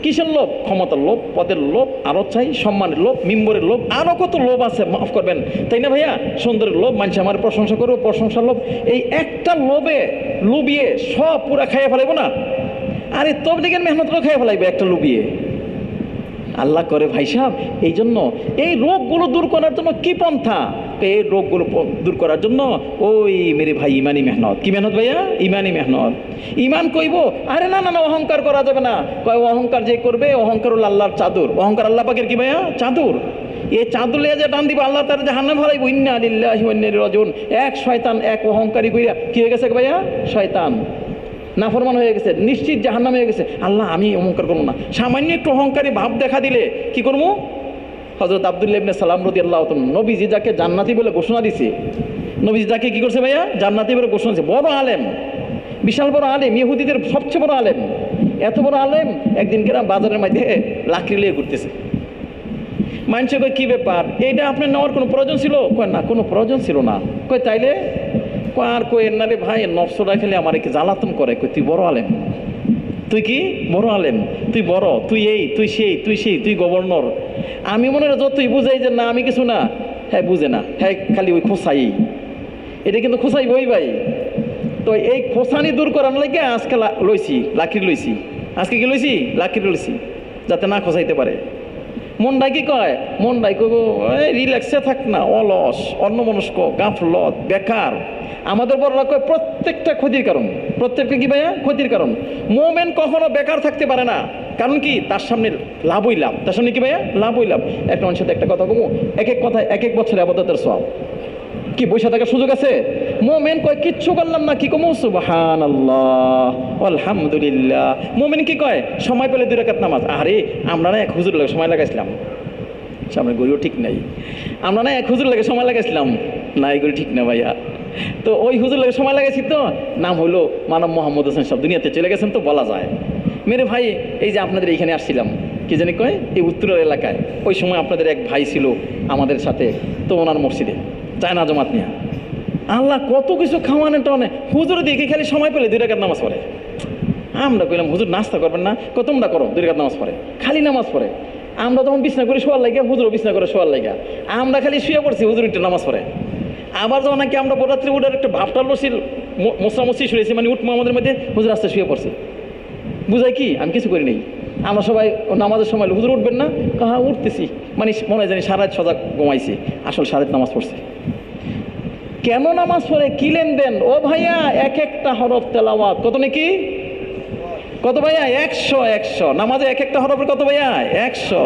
Speaker 3: কিসের লোভ? ক্ষমতার লোভ, পদের লোভ, আরো চাই, সম্মানের লোভ, মিম্বরের লোভ, আরো কত লোভ আছে, মাফ করবেন, তাই না ভাইয়া? সুন্দরের লোভ, মানুষ আমার প্রশংসা করবো, প্রশংসার লোভ। এই একটা লোভে লুবিয়ে সব পুরা খাইয়ে ফেলাইব না? আরে তবলিগের মেহনতটাও খাইয়ে ফেলাইবে একটা লুবিয়ে। আল্লাহ করে ভাই সাহেব। এই জন্য এই রোগগুলো দূর করার জন্য কি পন্থা? এই রোগগুলো দূর করার জন্য ওই মেরে ভাই ইমানি মেহনত। কি মেহনত ভাইয়া? ইমানি মেহনত। ইমান কইব, আরে না না না, অহংকার করা যাবে না। কয় অহংকার যে করবে, অহংকার হল আল্লাহর চাদর। অহংকার আল্লাহ পাকের কি ভাইয়া? চাদর। এই চাদর লিয়ে যে টান দিব, আল্লাহ তার জাহান্নামে ফেলাইব। ইন্না লিল্লাহি ওয়া ইন্না ইলাইহি রাজিউন। এক শয়তান, এক অহংকারী কইরা কি হয়ে গেছে ভাইয়া? শয়তান নাফরমান হয়ে গেছে, নিশ্চিত জাহান্নামে হয়ে গেছে। আল্লাহ আমি অহংকার করবো না। সামান্য একটু অহংকারী ভাব দেখা দিলে কি করবো? হযরত আব্দুল্লাহ ইবনে সালাম রাদিয়াল্লাহু তাআলা, নবীজি যাকে জান্নাতি বলে ঘোষণা দিছে, নবীজি যাকে কি করছে ভাইয়া? জান্নাতি বলে ঘোষণা দিছে। বড় আলেম, বিশাল বড় আলেম, ইহুদিদের সবচেয়ে বড় আলেম। এত বড় আলেম একদিন গ্রাম বাজারের মধ্যে লাকড়ি লিয়ে ঘুরতেছে। মানুষে কয় কী ব্যাপার, এইটা আপনার নেওয়ার কোনো প্রয়োজন ছিল? কয় না, কোনো প্রয়োজন ছিল না। কয় তাইলে? কয় আর কই না রে ভাই, নফসটা খেলে আমার কি জ্বালাতন করে। কই তুই বড় আলেম, তুই কি বড় আলেম, তুই বড়, তুই এই, তুই সেই, তুই সেই, তুই গভর্নর। আমি মনে হয় যতই বুঝাই যে না আমি কিছু না, হ্যাঁ বুঝে না, হ্যাঁ খালি ওই খোসাই, এটা কিন্তু খোসাই বই ভাই। তো এই খোসানি দূর করার লাগে আজকে লইছি লাকড়ি লইছি, আজকে কি লইছি লাকড়ি লইছি, যাতে না খোসাইতে পারে। মনটাই কি কয়, মনটাই কইব রিল্যাক্সে থাক না, অলস, অন্যমনস্ক, গাফলত, বেকার। আমাদের বড়রা কয় প্রত্যেকটা ক্ষতির কারণ, প্রত্যেকটা কি ভাইয়া ক্ষতির কারণ। মোমেন কখনো বেকার থাকতে পারে না, কারণ কি তার সামনে লাভই লাভ, তার সামনে কি ভাইয়া লাভই লাভ। একটা মানুষের সাথে একটা কথা কমু, এক এক কথায় এক এক বছরে আবাদতের সওয়াব। কি বৈশা থাকার সুযোগ আছে? মোমেন কয় কিচ্ছু করলাম না, কি কমু সুবহানাল্লাহ আলহামদুলিল্লাহ। মোমেন কি কয়, সময় পেলে 2 রাকাত নামাজ। আরে আমরা না এক হুজুর লাগে সময় লাগাইছিলাম, সামনে গড়িও ঠিক নাই। আমরা না এক হুজুর লাগে সময় লাগাইছিলাম, না এগুলো ঠিক না ভাইয়া। তো ওই হুজুর লাগে সময় লাগাইছি, তো নাম হলো মানব মোহাম্মদ হোসেন, সব দুনিয়াতে চলে গেছেন তো বলা যায়। মেরে ভাই এই যে আপনাদের এইখানে আসছিলাম, কি জানি কয় এই উত্তরের এলাকায়, ওই সময় আপনাদের এক ভাই ছিল আমাদের সাথে, তো ওনার মসজিদে চায় না জমাত নিয়ে। আল্লাহ কত কিছু খাওয়ানো টানে, হুজুর দেখে খালি সময় পেলে 2 রাকাত নামাজ পড়ে। আমরা কইলাম হুজুর নাস্তা করবেন না? তোমরা করো, 2 রাকাত নামাজ পড়ে, খালি নামাজ পড়ে। আমরা তখন বিছনা করে শোয়ার লাগিয়া, হুজুরও বিছনা করে শোয়ার লাগিয়া, আমরা খালি শুয়ে পড়ছি, হুজুর একটু নামাজ পড়ে। আবার যখন নাকি আমরা বরাত্রি উঠার একটা ভাবটার বসিল, মোসামসি শুয়েছি, মানে উঠবো আমাদের মধ্যে, হুজুর আস্তে শুয়ে পড়ছে। বুঝাই কি আমি কিছু করি নেই। আমরা সবাই নামাজের সময় হুজুর উঠবেন না, হ্যাঁ উঠতেছি, মানে মনে হয় জানি সারা রাত সজাগ ঘুমাইছি, আসল সারা রাত নামাজ পড়ছে। কেন নামাজ পড়ে, কি লেনদেন? ও ভাইয়া এক একটা হরফ তেলাওয়াত কত নাকি, কত ভাইয়া? 100 নামাজে এক একটা হরফের কত ভাইয়া? 100।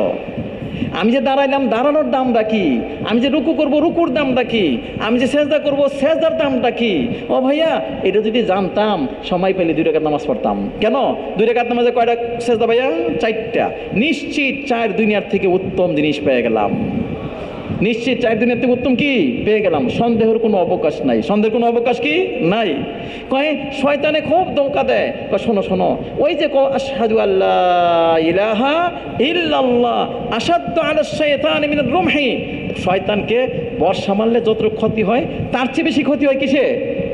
Speaker 3: আমি যে দাঁড়াইলাম, দাঁড়ানোর দামটা কি? আমি যে রুকু করব, রুকুর দামটা কি? আমি যে সেজদা করব, সেজদার দামটা কি? ও ভাইয়া এটা যদি জানতাম, সময় পেলে 2 রাকাত নামাজ পড়তাম। কেন 2 রাকাত নামাজে কয়টা সেজদা ভাইয়া? 4টা। নিশ্চিত 4 দুনিয়ার থেকে উত্তম জিনিস পেয়ে গেলাম, নিশ্চিত 4 দিনের থেকে উত্তম কি পেয়ে গেলাম। সন্দেহের কোনো অবকাশ নাই, সন্দেহের কোনো অবকাশ কি নাই। কয় শয়তানে খুব ধোঁকা দেয়, কয় শোনো শোনো, ওই যে আশহাদু আল্লাহ ইলাহা ইল্লাল্লাহ আশাদ্দু আলা শাইতানি মিনার রুমহি, শয়তানকে বর্ষা মারলে যত ক্ষতি হয় তার চেয়ে বেশি ক্ষতি হয় কিসে?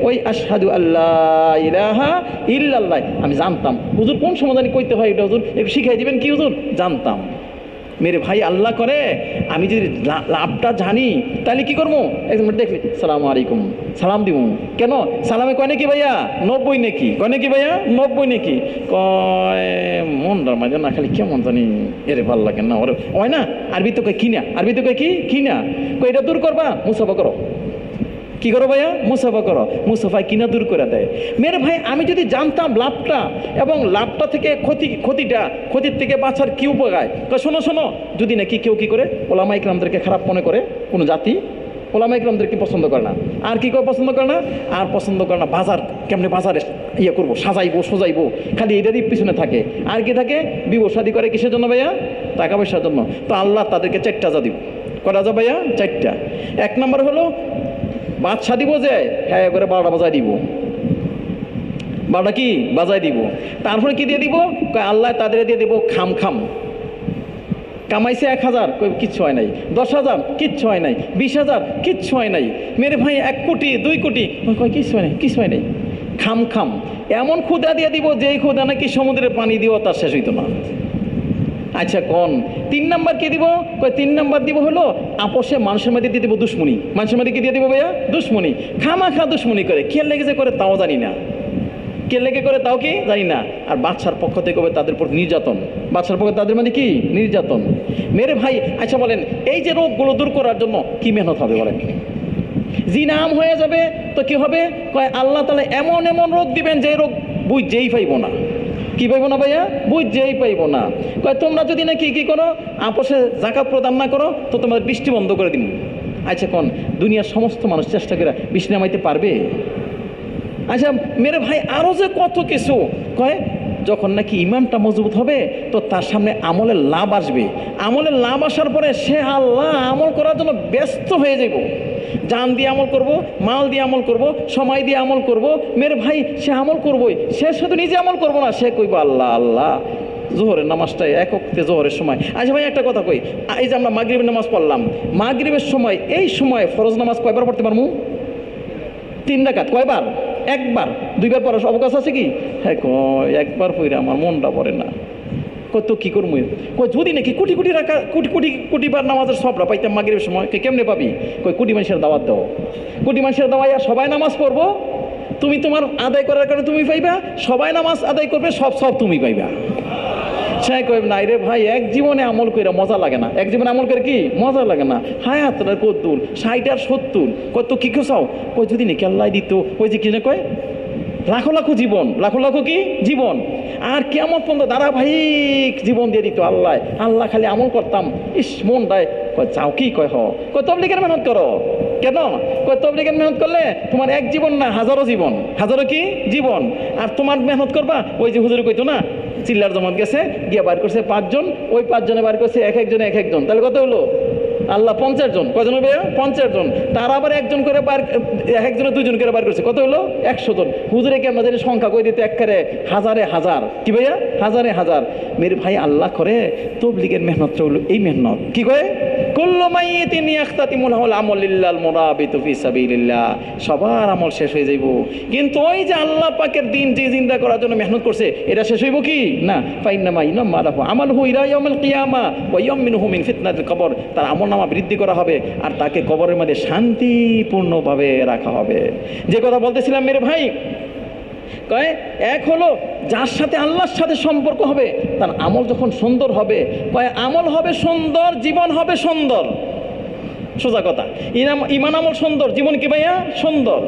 Speaker 3: ওই আশহাদু আল্লাহ ইলাহা ইল্লাল্লাহ। আমি জানতাম হুজুর কোন সময় জানি কইতে হয় এটা, হুজুর একটু শিখাই দিবেন কি হুজুর? জানতাম। মেরে ভাই আল্লাহ করে আমি যদি লাভটা জানি তাহলে কি করবো? একদম দেখলি সালাম আলাইকুম, সালাম দিব। কেন সালামে কয় নাকি ভাইয়া 90 নাকি, কয় নাকি ভাইয়া 90 নাকি? কয় মনটার মাঝে না খালি কেমন জানি এরে ভাল লাগে না, ওরে হয় না। আরবি তো কয় কি না, আরবি তো কয় কি কি না, কয় এটা দূর করবা, মুসাফা করো। কি করো ভাইয়া? মুসাফা করো। মুসাফায় কিনা দূর করে দেয়। মেরে ভাই আমি যদি জানতাম লাভটা এবং লাভটা থেকে ক্ষতির থেকে বাঁচার কি উপায়, তো শোনো শোনো, যদি নাকি কেউ কি করে ওলামা ইকরামদেরকে খারাপ মনে করে, কোনো জাতি ওলামা ইকরামদেরকে পছন্দ করে না, আর কি করে পছন্দ করে না, আর পছন্দ করে না বাজার কেমনে বাজারে ইয়ে করবো, সাজাইবো সোজাইবো, খালি এটারই পিছনে থাকে। আর কি থাকে? বিবাহ শাদী করে কিসের জন্য ভাইয়া? টাকা পয়সার জন্য। তো আল্লাহ তাদেরকে 4টা যা দিব, করা যা ভাইয়া? 4টা। 1 নম্বর হলো বাদশা দিব, যে হ্যাঁ করে 12টা বাজায় দিব, 12টা কি বাজায় দিব। তারপরে কি দিয়ে দিব? আল্লাহ তাদের দিয়ে দিব খাম খাম। কামাইছে 1000, কিচ্ছু হয় নাই। 10,000, কিচ্ছু হয় নাই। 20,000, কিচ্ছু হয় নাই। মেরে ভাই 1 কোটি 2 কোটি, কিচ্ছু হয় নাই, কিচ্ছু হয় নাই। খাম খাম এমন ক্ষুদা দিয়ে দিব যে এই ক্ষুদা নাকি সমুদ্রের পানি দিয়েও তার শেষ হইতো না। আচ্ছা কোন 3 নাম্বার কি দিব? 3 নাম্বার দিব হলো আপোষে মানুষের মধ্যে দিয়ে দিব দুশ্মনী। মানুষের মধ্যে কি দিয়ে দিব ভাইয়া? দুশ্মনী। খামাখা দুশ্মনী করে, কে লেগেছে করে তাও জানি না, কে লেগে করে তাও কি জানি না। আর বাদশার পক্ষ থেকে হবে তাদের উপর নির্যাতন, বাদশার পক্ষে তাদের মধ্যে কি নির্যাতন। মেরে ভাই আচ্ছা বলেন এই যে রোগগুলো দূর করার জন্য কি মেহনত হবে বলেন? জিনাম হয়ে যাবে তো কি হবে? কয় আল্লাহ তাআলা এমন এমন রোগ দিবেন যে রোগ বুঝেই পাইব না। কি পাইব না ভাইয়া? বুঝেই পাইব না। কয় তোমরা যদি নাকি কি করো, আপোষে যাকাত প্রদান না করো তো তোমাদের বৃষ্টি বন্ধ করে দিন। আচ্ছা কোন দুনিয়ার সমস্ত মানুষ চেষ্টা করে বৃষ্টি নামাইতে পারবে? আচ্ছা মেরে ভাই আরও যে কত কিছু। কয় যখন নাকি ইমানটা মজবুত হবে তো তার সামনে আমলের লাভ আসবে। আমলের লাভ আসার পরে সে আল্লাহ আমল করার জন্য ব্যস্ত হয়ে যাব। জান দিয়ে আমল করব, মাল দিয়ে আমল করব, সময় দিয়ে আমল করব। মেরে ভাই সে আমল করবই, সে শুধু নিজে আমল করবো না, সে কইব আল্লাহ আল্লাহ জোহরের নামাজটাই এক ওয়াক্তে জোহরের সময়। আচ্ছা ভাই একটা কথা কই, এই যে আমরা মাগরিবের নামাজ পড়লাম, মাগরিবের সময় এই সময় ফরজ নামাজ কয়বার পড়তে পারবো? 3 রাকাত। কয়বার? একবার। 2বার পড়ার অবকাশ আছে কি? হ্যাঁ কয় একবার পড়ে আমার মনটা পড়ে না। কত কী করবো? কই যদি নাকি কোটি কোটি রাখা কোটিবার নামাজের সবরা পাইতাম মাগরিবের সময়, কেমনে পাবি? কই কোটি মানুষের দাওয়াত দাও, কোটি মানুষের দাওয়াই আর সবাই নামাজ পড়বো, তুমি তোমার আদায় করার কারণে তুমি পাইবা, সবাই নামাজ আদায় করবে, সব তুমি পাইবা। সে কই নাই রে ভাই, এক জীবনে আমল করে মজা লাগে না, এক জীবনে আমল করে কি মজা লাগে না। হায়াতটার কদ্দুর 60 আর 70, কত কি চাও? কই যদি নাকি আল্লাহ দিত, ওই যে কিনে কয় লাখো লাখো জীবন, লাখো লাখো কি জীবন, আর কেমন পর্যন্ত ধারাবাহিক জীবন দিয়ে দিত আল্লাহ, আল্লাহ খালি আমল করতাম, ইস মন দেয়। কয় চাও কি? কয় কয় তবলিগের মেহনত করো। কেন? কয় তবলিগের মেহনত করলে তোমার এক জীবন না, হাজারো জীবন, হাজারো কি জীবন। আর তোমার মেহনত করবা, ওই যে হুজুর কইতো না, চিল্লার জমাত গেছে গিয়ে বার করছে 5 জন, ওই 5 জনে বার করছে এক একজনে এক একজন, তাহলে কত হলো? আল্লাহ 50 জন। কজন হবে? 50 জন। তার আবার একজন করে এক একজনে 2 জন করে বার করছে, কত হলো? 100 জন। হুজুরে কি আমরা জানি সংখ্যা কই দিতে একবারে হাজারে হাজার, কি ভাইয়া হাজারে হাজার। মেরে ভাই আল্লাহ করে তবলিগের মেহনতটা হলো এই মেহনত, কি কয় কুল্লু মাইয়িতিন ইয়াখতাতিমুল আমল লিল্লাল মুরাবিতু ফি সাবিলিল্লাহ, সবার আমল শেষ হয়ে যাইব, কিন্তু ওই যে আল্লাহ পাকের দিন যে জিন্দা করার জন্য মেহনত করছে এটা শেষ হইব কি না? ফাইন্নামা ইনামা লাহু আমালহু ইলা ইয়াউমিল কিয়ামা ওয়া ইয়ামিনহু মিন ফিতনাতিল কবর, তার আমলনামা বৃদ্ধি করা হবে আর তাকে কবরের মধ্যে শান্তিপূর্ণভাবে রাখা হবে। যে কথা বলতেছিলাম মেরে ভাই, কয় এক হলো যার সাথে আল্লাহর সাথে সম্পর্ক হবে তার আমল যখন সুন্দর হবে, কয় আমল হবে সুন্দর, জীবন হবে সুন্দর। সোজা কথা, ইমান আমল সুন্দর, জীবন কি ভাইয়া সুন্দর।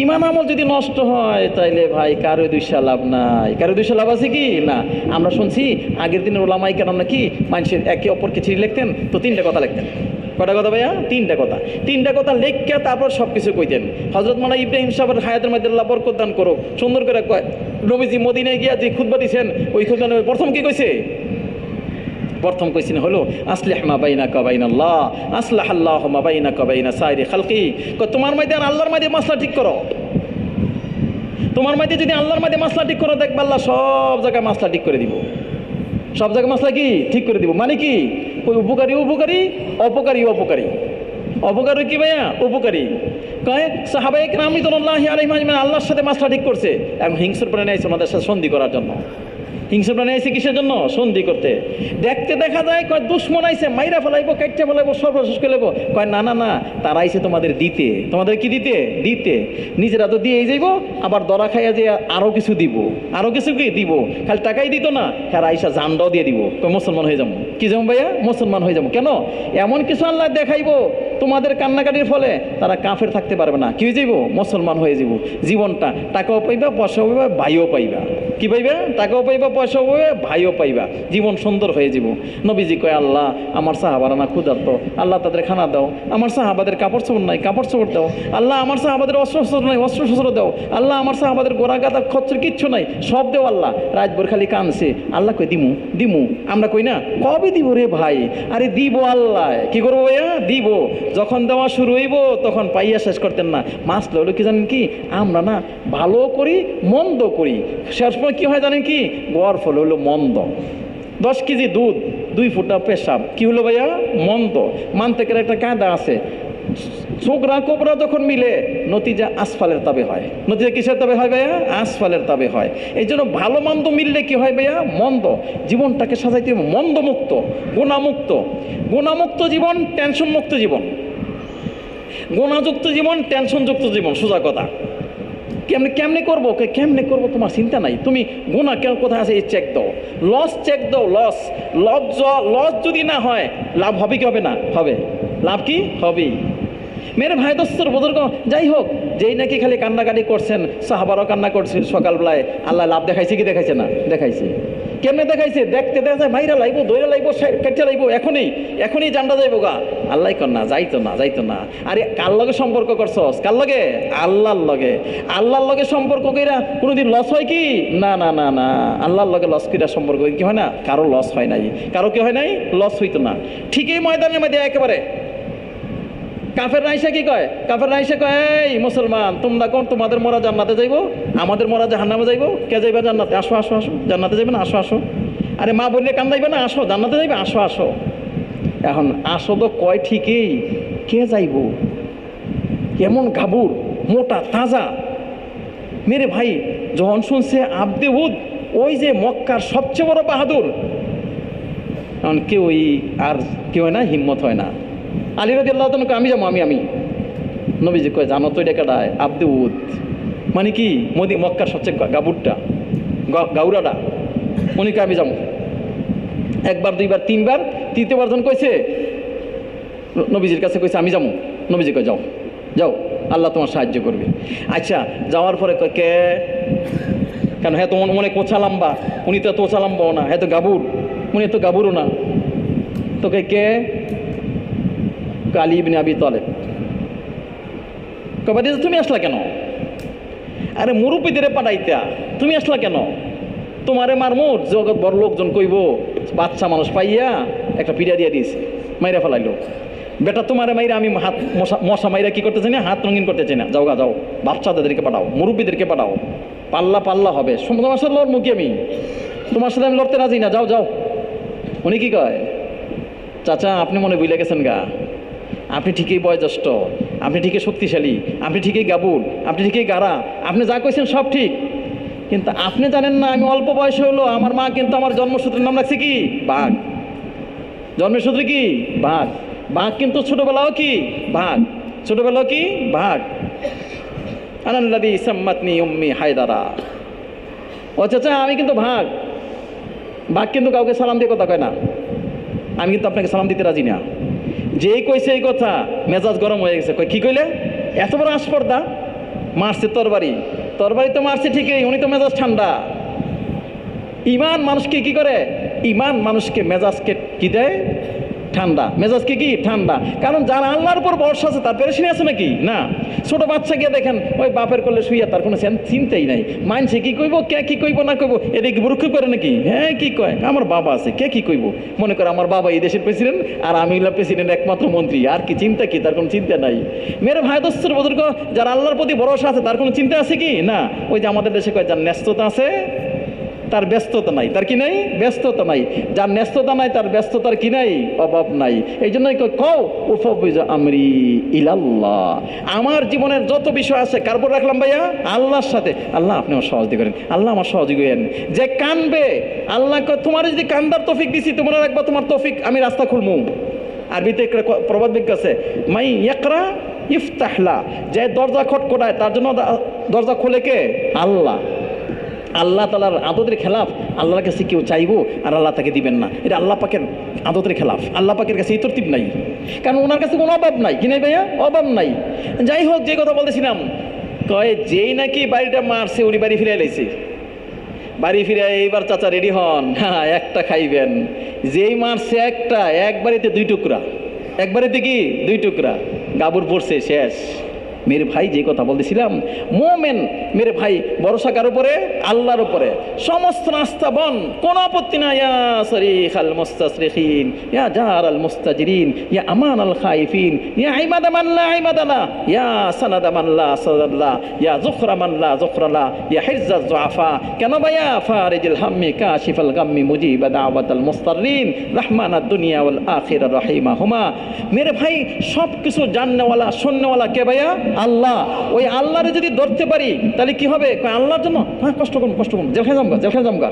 Speaker 3: ইমান আমল যদি নষ্ট হয় তাইলে ভাই কারো দুইশা লাভ নাই, কারো দুইশা লাভ আছে কি না? আমরা শুনছি আগের দিনের ওলামাই কেন নাকি মানুষের একে অপরকে চিঠি লিখতেন, তো 3টা কথা লিখতেন। কটা কথা ভাইয়া? 3টা কথা। 3টা কথা লিখকে তারপর সব কিছু কইতেন। হযরত মাওলানা ইব্রাহিম সাহেবের হায়াতের মধ্যে আল্লাহ বরকত দান করুক, সুন্দর করে কয় নবীজি মদিনায় গিয়া যে খুতবা দিয়েছেন, ওই খুতবা প্রথম কি কইছে? প্রথম কইছেন হলো আসলিহ মা বাইনাকা বাইনাল্লাহ আসলাহাল্লাহু মা বাইনাকা বাইনা সাইরি খালকি। তোমার মধ্যে আর আল্লাহর মধ্যে মাসলা ঠিক করো, তোমার মধ্যে যদি আল্লাহর মধ্যে মাসলা ঠিক করো, দেখবা আল্লাহ সব জায়গায় মাসলা ঠিক করে দিব, সব জায়গায় মাসলা কি ঠিক করে দিব। মানে কি? ওই উপকারী উপকারী, অপকারী অপকারী, অপকারী কি ভাইয়া উপকারী। কয় সাহাবায়ে কেরাম রাদিয়াল্লাহু আলাইহিম আজমাইন আল্লাহর সাথে মাসলা ঠিক করছে, এখন হিংস্র প্রাণী আইছে ওনাদের সাথে সন্ধি করার জন্য। হিংস্র প্রাণী আইছে কিসের জন্য? সন্ধি করতে। দেখতে দেখা যায় কয় দুশ্মন আইছে, মাইরা ফেলাইবো, কাইটে ফেলাইবো, সর্বশেষ করে লেবো। কয় না না না, তারা আইছে তোমাদের দিতে। তোমাদের কি দিতে? দিতে। নিজেরা তো দিয়েই যাইব, আবার দরা খাইয়া যে আরও কিছু দিব, আরও কিছু কি দিব, খালি টাকাই দিত না, হ্যাঁ আইসা জানটাও দিয়ে দিব। কয় মুসলমান হয়ে যাবো। কি যাবো ভাইয়া? মুসলমান হয়ে যাবো। কেন? এমন কিছু আল্লাহ দেখাইবো তোমাদের কান্নাকাটির ফলে তারা কাফের থাকতে পারবে না, কি হয়ে যাইব? মুসলমান হয়ে যাব। জীবনটা টাকাও পাইবা, পয়সাও পাইবা, ভাইও পাইবা। কি পাইবা? টাকাও পাইবা, পয়সাও পাইবা, ভাইও পাইবা, জীবন সুন্দর হয়ে যাব। নবীজি কয় আল্লাহ আমার সাহাবারা না ক্ষুধার্ত, আল্লাহ তাদের খানা দাও। আমার সাহাবাদের কাপড় চোপড় নাই, কাপড় চোপড় দাও। আল্লাহ আমার সাহাবাদের অস্ত্র শস্ত্র নাই, অস্ত্র শস্ত্র দাও। আল্লাহ আমার সাহাবাদের গোড়া গাদা খচ্চর কিচ্ছু নাই, সব দেও আল্লাহ। রাতভর খালি কানছে, আল্লাহ কই দিমু দিমু। আমরা কই না কবে দিব রে ভাই? আরে দিব আল্লাহ। কি করবো ভাইয়া? দিব। যখন দেওয়া শুরু হইব তখন পাইয়া শেষ করতেন না। মাছ হলো কি জানেন কি? আমরা না ভালো করি মন্দ করি, শেষ সময় কি হয় জানেন কি? গড় ফল হলো মন্দ। 10 কেজি দুধ, 2 ফুটা পেশাব, কি হলো ভাইয়া? মন্দ। মানতেকের একটা কায়দা আছে, ছোকরা কোবরা যখন মিলে নতিজা আসফালের তাবে হয়। নতিজা কিসের তাবে হয় ভাইয়া? আসফালের তাবে হয়। এই জন্য ভালো মন্দ মিললে কি হয় ভাইয়া? মন্দ। জীবনটাকে সাজাইতে হবে মন্দমুক্ত, গুণামুক্ত। গুণামুক্ত জীবন, টেনশন মুক্ত জীবন। গুণাযুক্ত জীবন, টেনশনযুক্ত জীবন। সোজা কথা। কেমনে করবো? কেমনে করবো তোমার চিন্তা নাই, তুমি গুণা কেন কোথায় আছে এই চেক দাও, লস চেক দাও। লস লস যদি না হয় লাভ হবে কি হবে না? হবে। লাভ কি হবেই। মেরে ভাই দোস্তর বুজুর্গ, যাই হোক, যেই নাকি খালি কান্নাকাটি করছেন, সাহাবারও কান্না করছেন সকালবেলায়, আল্লাহ লাভ দেখাইছে কি দেখাইছে না? দেখাইছে। কেমনে দেখাইছে? দেখতে দেখা যায় মাইরা লাইবো, দইরা লাইবো, কেটে লাইবো, এখনই জানটা যাইবো গা। আল্লাহ কর না, যাইতো না। আরে কার লগে সম্পর্ক করছস? কার লগে? আল্লাহর লগে। আল্লাহর লগে সম্পর্ক কইরা কোনোদিন লস হয় কি? না না না না, আল্লাহর লগে লস কইরা সম্পর্ক কি হয় না? কারো লস হয় নাই, কারো কি হয় নাই? লস হইতো না। ঠিক এই ময়দানের মধ্যে একেবারে কাফের রাইসা কি কয়? কাফের রাইসা কয়, এই মুসলমান তোমরা কোন, তোমাদের মরা জান্নাতে যাইবো, আমাদের মরা জাহান্নামে যাইবো, কে যাইবা জান্নাতে? আসো আসো আসো, জান্নাতে যাইবে না? আসো আসো। আরে মা বললে কান্দাইবে না? আসো, জান্নাতে যাইবে, আসো আসো। এখন আসো তো কয় ঠিকই, কে যাইব? কেমন গাবুর, মোটা তাজা। মেরে ভাই যখন শুনছে আব্দে উদ ওই যে মক্কার সবচেয়ে বড় বাহাদুর, এখন কেউই আর কেউ না, হিম্মত হয় না। আলী রাদিয়াল্লাহু তাআলা আমি যাবো, আমি নবীজি কয়, জানো তো এটা কাটায়? আব্দে উদ মানে কি? মক্কার সবচেয়ে গাবুরটা, গাউরাটা, উনি কয় আমি যাবো। একবার, দুইবার, তিনবার, তৃতীয়বার যখন কইছে নবীজির কাছে কইছে আমি যাবো, নবীজি কয় যাও যাও, আল্লাহ তোমার সাহায্য করবে। আচ্ছা, যাওয়ার পরে কয় কে? কেন হ্যাঁ তো মনে কোচা লম্বা, উনি তো তোচা লম্বাও না, হ্যাঁ তো গাবুর, উনি তো গাবুরও না। তোকে কে? আলী ইবনে আবি তালেব। কবে দিতে তুমি আসলা কেন? আরে মুরব্বীদের পাঠাইতা, তুমি আসলা কেন? তোমারে মারমুর জগৎ বড় লোকজন কইব, বাচ্চা মানুষ পাইয়া একটা পিড়া দিয়ে দিয়েছে, মাইরা ফেলাইলো। বেটা তোমারে মাইরা আমি হাত মশা মাইরা কি করতে চাই না, হাত রঙিন করতে চাই না। যাও গা যাও, বাচ্চাদেরকে পাঠাও, মুরব্বীদেরকে পাঠাও, পাল্লা পাল্লা হবে। তোমার সাথে লড় মুখী আমি, তোমার সাথে আমি লড়তে রাজি না, যাও যাও। উনি কি কয়? চাচা আপনি মনে বুঝলে গেছেন গা, আপনি ঠিকই বয়োজ্যেষ্ঠ, আপনি ঠিকই শক্তিশালী, আপনি ঠিকই গাবুর, আপনি ঠিকই গাড়া, আপনি যা কইছেন সব ঠিক, কিন্তু আপনি জানেন না আমি অল্প বয়সে হলো আমার মা কিন্তু আমার জন্মসূত্রের নাম রাখছে কি? বাঘ। জন্মসূত্রে কি? বাঘ। বাঘ কিন্তু ছোটবেলাও কি? বাঘ। ছোটবেলাও কি? বাঘ। আনাল্লাযী সাম্মাতনি উম্মি হায়দারা। ও চাচা আমি কিন্তু বাঘ। বাঘ কিন্তু কাউকে সালাম দিয়ে কথা কয় না, আমি কিন্তু আপনাকে সালাম দিতে রাজি না। যেই কইছে এই কথা মেজাজ গরম হয়ে গেছে। কই কি কইলে? এত বড় আস্পর্ধা, মারছে তরবারি, তরবারি তো মারছে ঠিকই, উনি তো মেজাজ ঠান্ডা। ইমান মানুষকে কি করে? ইমান মানুষকে মেজাজকে কি দেয়? ঠান্ডা। মেজাজকে কি? ঠান্ডা। কারণ যার আল্লাহর উপর ভরসা আছে তার পেরেশানি আছে নাকি? না। ছোট বাচ্চা গিয়ে দেখেন ওই বাপের করলে শুইয়া, তার কোনো চিন্তাই নাই। মানছে কি কইব, কে কি কইব না কইব, এদিকে বুরুক্ষ করে নাকি? হ্যাঁ কি কয়, আমার বাবা আছে, কে কি কইব। মনে করে আমার বাবা এই দেশের প্রেসিডেন্ট আর আমি হলাম প্রেসিডেন্ট একমাত্র মন্ত্রী, আর কি চিন্তা কি? তার কোনো চিন্তা নাই। মেরে ভাই দোস্তের বুজুর্গ, যার আল্লাহর প্রতি ভরসা আছে তার কোনো চিন্তা আছে কি? না। ওই যে আমাদের দেশে কয় যার ন্যস্ততা আছে তার ব্যস্ততা নাই, তার কি নাই? ব্যস্ততা নাই। যার ন্যস্ততা নাই তার ব্যস্ততার কি নাই? অভাব নাই। এই জন্যই কও উফাবিজু আমরি ইলাল্লাহ, আমার জীবনের যত বিষয় আছে কার উপর রাখলাম ভাইয়া? আল্লাহর সাথে। আল্লাহ আপনি আমার সহযোগী করেন, আল্লাহ আমার সহযোগী করেন। যে কানবে আল্লাহ তোমার যদি কান্দার তৌফিক দিছি, তোমরা রাখবা তোমার তৌফিক, আমি রাস্তা খুলমু। আরবিতে একটা প্রবাদ বাক্য আছে, মাই ইয়াকরা ইফতাহলা, যে দরজা খটখটায় তার জন্য দরজা খোলে কে? আল্লাহ। আল্লাহ তাআলার আদতের খেলাফ আল্লাহর কাছে কেউ চাইবো আর আল্লাহ তাকে দিবেন না, এটা আল্লাহ পাকের আদতের খেলাফ। আল্লাহ পাকের কাছে এই তরতিব নাই, কারণ ওনার কাছে কোনো অভাব নাই। কি নাই ভাইয়া? অভাব নাই। যাই হোক, যে কথা বলতেছিলাম, কয় যেই নাকি বাড়িটা মারছে উনি বাড়ি ফিরে এলাইছে। বাড়ি ফিরে এইবার চাচা রেডি হন, হ্যাঁ একটা খাইবেন। যেই মারছে একটা, এক বাড়িতে দুই টুকরা, এক বাড়িতে কি? দুই টুকরা। গাবুর পড়ছে, শেষ। মেরে ভাই যে কথা বলতেছিলাম, মোমেন মেরে ভাই ভরসা কার উপরে? আল্লাহর উপরে। সমস্ত রাস্তা বন, কোনো আপত্তি না। ইয়া সরিখাল মুস্তাসরিখিন, ইয়া জারাল মুস্তাজিরিন, ইয়া আমান আল খাইফিন, ইয়া ইমাদা মান লা ইমাদালা, ইয়া সানাদা মান লা সানাদাল্লাহ, ইয়া যুখরা মান লা যুখরালা, ইয়া হিজ্জাজ যুআফা। কেন ভাইয়া? ফারিজুল হাম্মি কাশিফাল গাম্মি মুজিবা দাওয়াতাল মুস্তাররিন রাহমানাদ দুনিয়া ওয়াল আখিরা রাহিমাহুমা। মেরে ভাই সব কিছু জাননেওয়ালা শুননেওয়ালা কে ভাইয়া? আল্লাহ। ওই আল্লাহরে যদি ধরতে পারি তাহলে কি হবে? আল্লাহর জন্য হ্যাঁ কষ্ট করুন, কষ্ট করুন, জেলখানায় যামগা।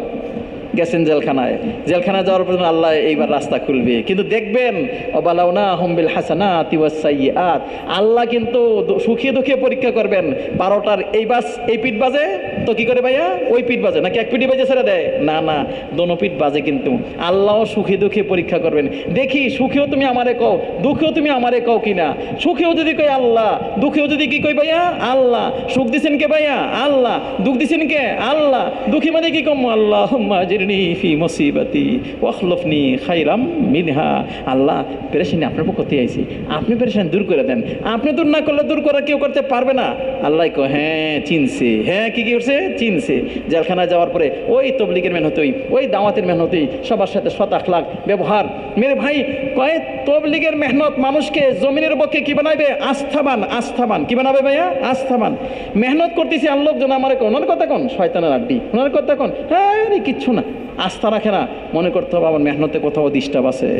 Speaker 3: গেছেন জেলখানায়, জেলখানায় যাওয়ার পর আল্লাহ এইবার রাস্তা খুলবে। কিন্তু দেখবেন ওয়াবালাউনাহুম বিল হাসানাতি ওয়াস সাইয়্যাত, আল্লাহ কিন্তু সুখে দুঃখে পরীক্ষা করবেন। 12টার এই বাস এই পিঠ বাজে তো কি করে ভাইয়া? ওই পিঠ বাজে নাকি এক পিঠে বাজে ছেড়ে দেয়? না না, দোনো পিঠ বাজে। কিন্তু আল্লাহ সুখে দুঃখে পরীক্ষা করবেন। দেখি সুখেও তুমি আমারে কও, দুঃখেও তুমি আমারে কও কিনা। সুখেও যদি কই আল্লাহ, দুঃখেও যদি কি কই ভাইয়া? আল্লাহ। সুখ দিছেন কে ভাইয়া? আল্লাহ। দুঃখ দিছেন কে? আল্লাহ। দুঃখী মানে কি কম? আল্লাহুম্মা আজিরনি ফি মুসিবাতি ওয়াখলুফনি খাইরাম মিনহা। আল্লাহ, পেরেশানি আপনার পক্ষ থেকে আইছি, আপনি পেরেশানি দূর করে দেন। আপনি দূর না করলে দূর করা কেউ করতে পারবে না। আল্লাহ কয় হ্যাঁ চিনছে, হ্যাঁ কি করছে চিনছে। জেলখানায় যাওয়ার পরে ওই তবলিগের মেহনতই, ওই দাওয়াতের মেহনতই, সবার সাথে সৎ আখলাক ব্যবহার। মেরে ভাই কয় তবলিগের মেহনত মানুষকে জমিনের পক্ষে কি বানাবে? আস্থাবান। আস্থাবান কি বানাবে ভাইয়া? আস্থাবান। মেহনত করতেছি আর লোকজন আমার ওনার কথা কোন শয়তানের আড্ডি, ওনার কথা কোন হ্যাঁ কিচ্ছু না, আস্থা রাখে না। মনে করতে হবে আমার মেহনতে কোথাও ডিস্টার্ব আছে।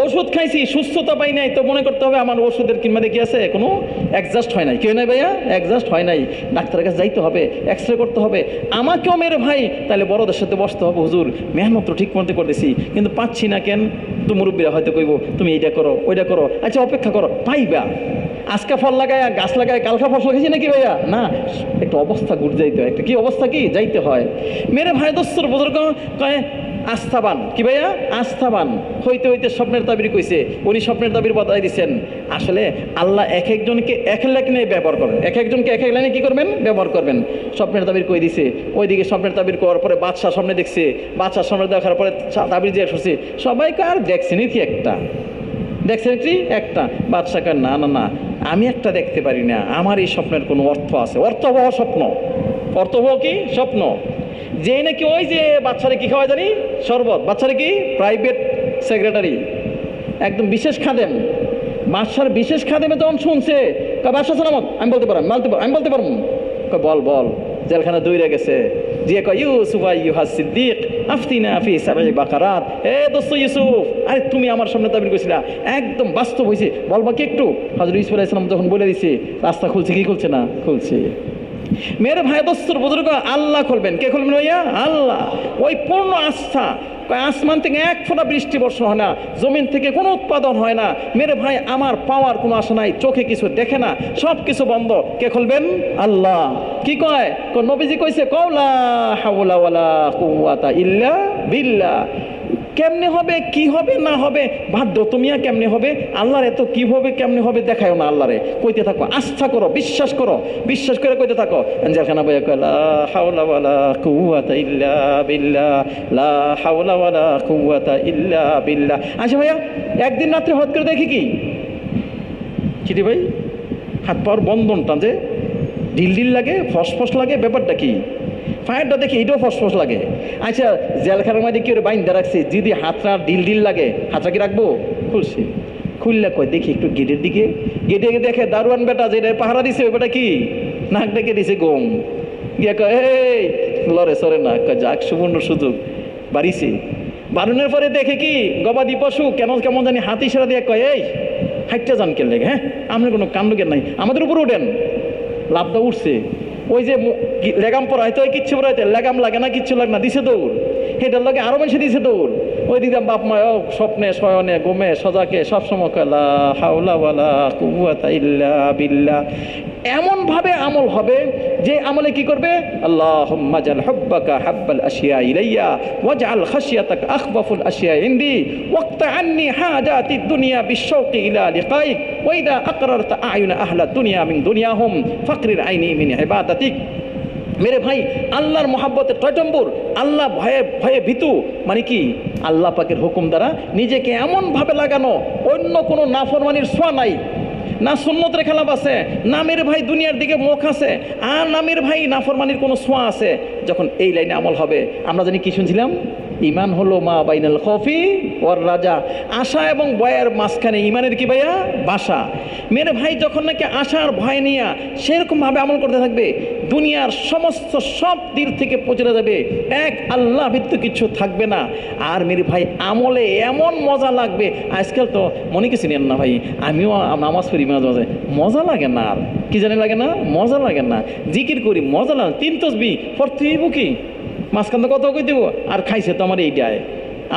Speaker 3: ওষুধ খাইছি, সুস্থতা পাই নাই, তো মনে করতে হবে আমার ওষুধের কিনবারে কি আছে, কোনো অ্যাডজাস্ট হয় নাই। কি হয় নাই ভাইয়া? অ্যাডজাস্ট হয় নাই। ডাক্তারের কাছে যাইতে হবে, এক্স রে করতে হবে। আমাকেও মেরে ভাই তাহলে বড়দের সাথে বসতে হবে, হুজুর মেহনত তো ঠিক মতো করতেছি কিন্তু পাচ্ছি না কেন? তো মুরব্বীরা হয়তো কইব তুমি এইটা করো ওইটা করো, আচ্ছা অপেক্ষা করো পাইবা। আজকে ফল লাগায় গাছ লাগায় কালকা ফসল খেয়েছি নাকি ভাইয়া? না, একটা অবস্থা ঘুরে যাইতে হয়, একটা কি অবস্থা কি যাইতে হয়। মেরে ভাই দোস্তর বুজুর্গ কয় আস্থাবান কি ভাইয়া? আস্থাবান হইতে হইতে স্বপ্নের তাবির কইছে, উনি স্বপ্নের তাবির বদলাই দিচ্ছেন। আসলে আল্লাহ এক একজনকে এক এক লাইনে ব্যবহার করবেন, এক একজনকে এক এক লাইনে কি করবেন? ব্যবহার করবেন। স্বপ্নের তাবির কই দিছে, ওইদিকে স্বপ্নের তাবির করার পরে বাদশাহ সামনে দেখছে, বাদশাহ সামনে দেখার পরে তাবির দিয়ে শুনছে, সবাইকে আর দেখছেনি কি একটা, দেখছেন কি একটা? বাদশাকে না না না, আমি একটা দেখতে পারি না, আমার এই স্বপ্নের কোনো অর্থ আছে। অর্থবহ স্বপ্ন, অর্থবহ কি স্বপ্ন? যে নাকি ওই যে বাচ্চারে কি খাওয়া জানি শরবত, বাচ্চারে কি প্রাইভেট সেক্রেটারি, একদম বিশেষ খাদেম, বাদশার বিশেষ খাদেমে যখন শুনছে বাদশাহ সালামত আমি বলতে পারবো, আমি বলতে পারবো, বল বল। জেলখানা দৌড়ে গেছে, যে কয় ইউসুফ আইয়ুহা সিদ্দিক আফতিনা ফি সাবঈ বাকারাত। এ দোস্ত ইউসুফ, আরে তুমি আমার সামনে তাবির কইছিলা, একদম বাস্তব হয়েছে, বলবা কি একটু? হযরত ইউসুফ আলাইহিস সালাম যখন বলে দিছে, রাস্তা খুলছে কি খুলছে না? খুলছে। মেরে ভাই দোস্তর বুজুর্গ, আল্লাহ খুলবেন। কে খুলবেন ভাইয়া? আল্লাহ। ওই পূর্ণ আস্থা। আসমান থেকে এক ফোঁটা বৃষ্টি বর্ষণ হয় না, জমিন থেকে কোনো উৎপাদন হয় না। মেরে ভাই আমার পাওয়ার কোনো আশা নাই, চোখে কিছু দেখে না, সব কিছু বন্ধ। কে খুলবেন? আল্লাহ। কি কয়? নবীজি কইছে কওলা হাওলা ওয়ালা কুওয়াতা ইল্লা বিল্লাহ। কেমনে হবে, কি হবে না হবে বাধ্য তুমিয়া, কেমনে হবে আল্লাহর এত কি হবে কেমনে হবে দেখায় না, আল্লাহরে কইতে থাকো, আস্থা করো, বিশ্বাস করো, বিশ্বাস করে কইতে থাকো। জেলখানা বইয়া কয় লা হাওলা ওয়ালা কুওয়াতা ইল্লা বিল্লাহ, লা হাওলা ওয়ালা কুওয়াতা ইল্লা বিল্লাহ। আচ্ছা ভাইয়া, একদিন রাত্রে হঠাৎ করে দেখি কি চিঠি ভাই, হাত পাওয়ার বন্ধনটা যে ঢিল ঢিল লাগে, ফসফস লাগে, ব্যাপারটা কি? ফায়ারটা দেখি এটাও ফসফস লাগে। আচ্ছা জেলখানার মধ্যে কি বাইন্দা রাখছে, যদি হাতটা ঢিল ঢিল লাগে হাতটা কি রাখবো? খুলছি, খুললে কয় দেখি একটু গেটের দিকে, গেটে দেখে দারোয়ান বেটা যেটা পাহারা দিছে ওই বেটা কি নাক ডেকে দিছে গম, গিয়ে কয় এই লড়ে সরে না, কয় যাক সুবর্ণ সুযোগ বাড়িছে। বারুনের পরে দেখে কি গবাদি পশু কেমন জানি হাত ইশারা দিয়ে কয় এই হাইটটা যান কেন লেগে, হ্যাঁ আপনার কোনো কাণ্ডজ্ঞান নাই, আমাদের উপর উঠেন। লাভটা উঠছে, ওই যে লেগাম পড়াইতে হয় কিচ্ছু পড়াইতে লেগাম লাগে না, কিচ্ছু লাগে না, দিছে দৌড়। সেটার লাগে আরো বেশি দিছে দৌড়। ওই দিকে বাপ মা স্বপ্নে শয়নে ঘুমে সজাকে সবসময় লা হাওলা ওয়ালা কুওয়াতা ইল্লা বিল্লাহ। এমনভাবে আমল হবে যে আমলে কি করবে? আল্লাহুম্মা জাল হুব্বাকা হাব্বাল আশিয়া ইলাইয়া ওয়াজআল খাশিয়াতাকা আখবাফুল আশিয়া ইনদি ওয়াক্তা আন্নি হাজাতিদ দুনিয়া বিশৌকি ইলা লিকাইক ওয়া ইদা আকরারতা আয়ুনা আহলা দুনিয়া মিন দুনিয়াহুম ফাকরির আইনি মিন ইবাদাতিক। মেরে ভাই আল্লাহর মহাব্বতের টয়টম্বর, আল্লাহ ভয়ে ভয়ে ভীতু, মানে কি আল্লাহ পাকের হুকুম দ্বারা নিজেকে এমনভাবে লাগানো, অন্য কোনো নাফরমানির ছোঁয়া নাই, না সুন্নতের খেলাফ আছে, না মেরে ভাই দুনিয়ার দিকে মুখ আছে, আর না মেরে ভাই নাফরমানির কোনো ছোঁয়া আছে। যখন এই লাইনে আমল হবে, আমরা জানি কি শুনছিলাম, ইমান হলো মা বাইনাল খৌফি ওয়ার রাজা, আশা এবং ভয়ের মাঝখানে ইমানের কি ভাইয়া বাসা। মেরে ভাই যখন নাকি আশা আর ভয় নিয়ে সেরকমভাবে আমল করতে থাকবে, দুনিয়ার সমস্ত সব দিক থেকে পচে যাবে, এক আল্লাহ ভিত্তিক কিছু থাকবে না। আর মেরে ভাই আমলে এমন মজা লাগবে, আজকাল তো মনে কিছু নেন না ভাই, আমিও নামাজ পড়ি মাঝে মাঝে, মজা লাগে না, আর কি জানি লাগে না, মজা লাগে না, জিকির করি মজা লাগে, 3 তসবিহ পড়তেই বুকি মাঝখান তো কত কই দেবো, আর খাইছে তো আমার এইটাই,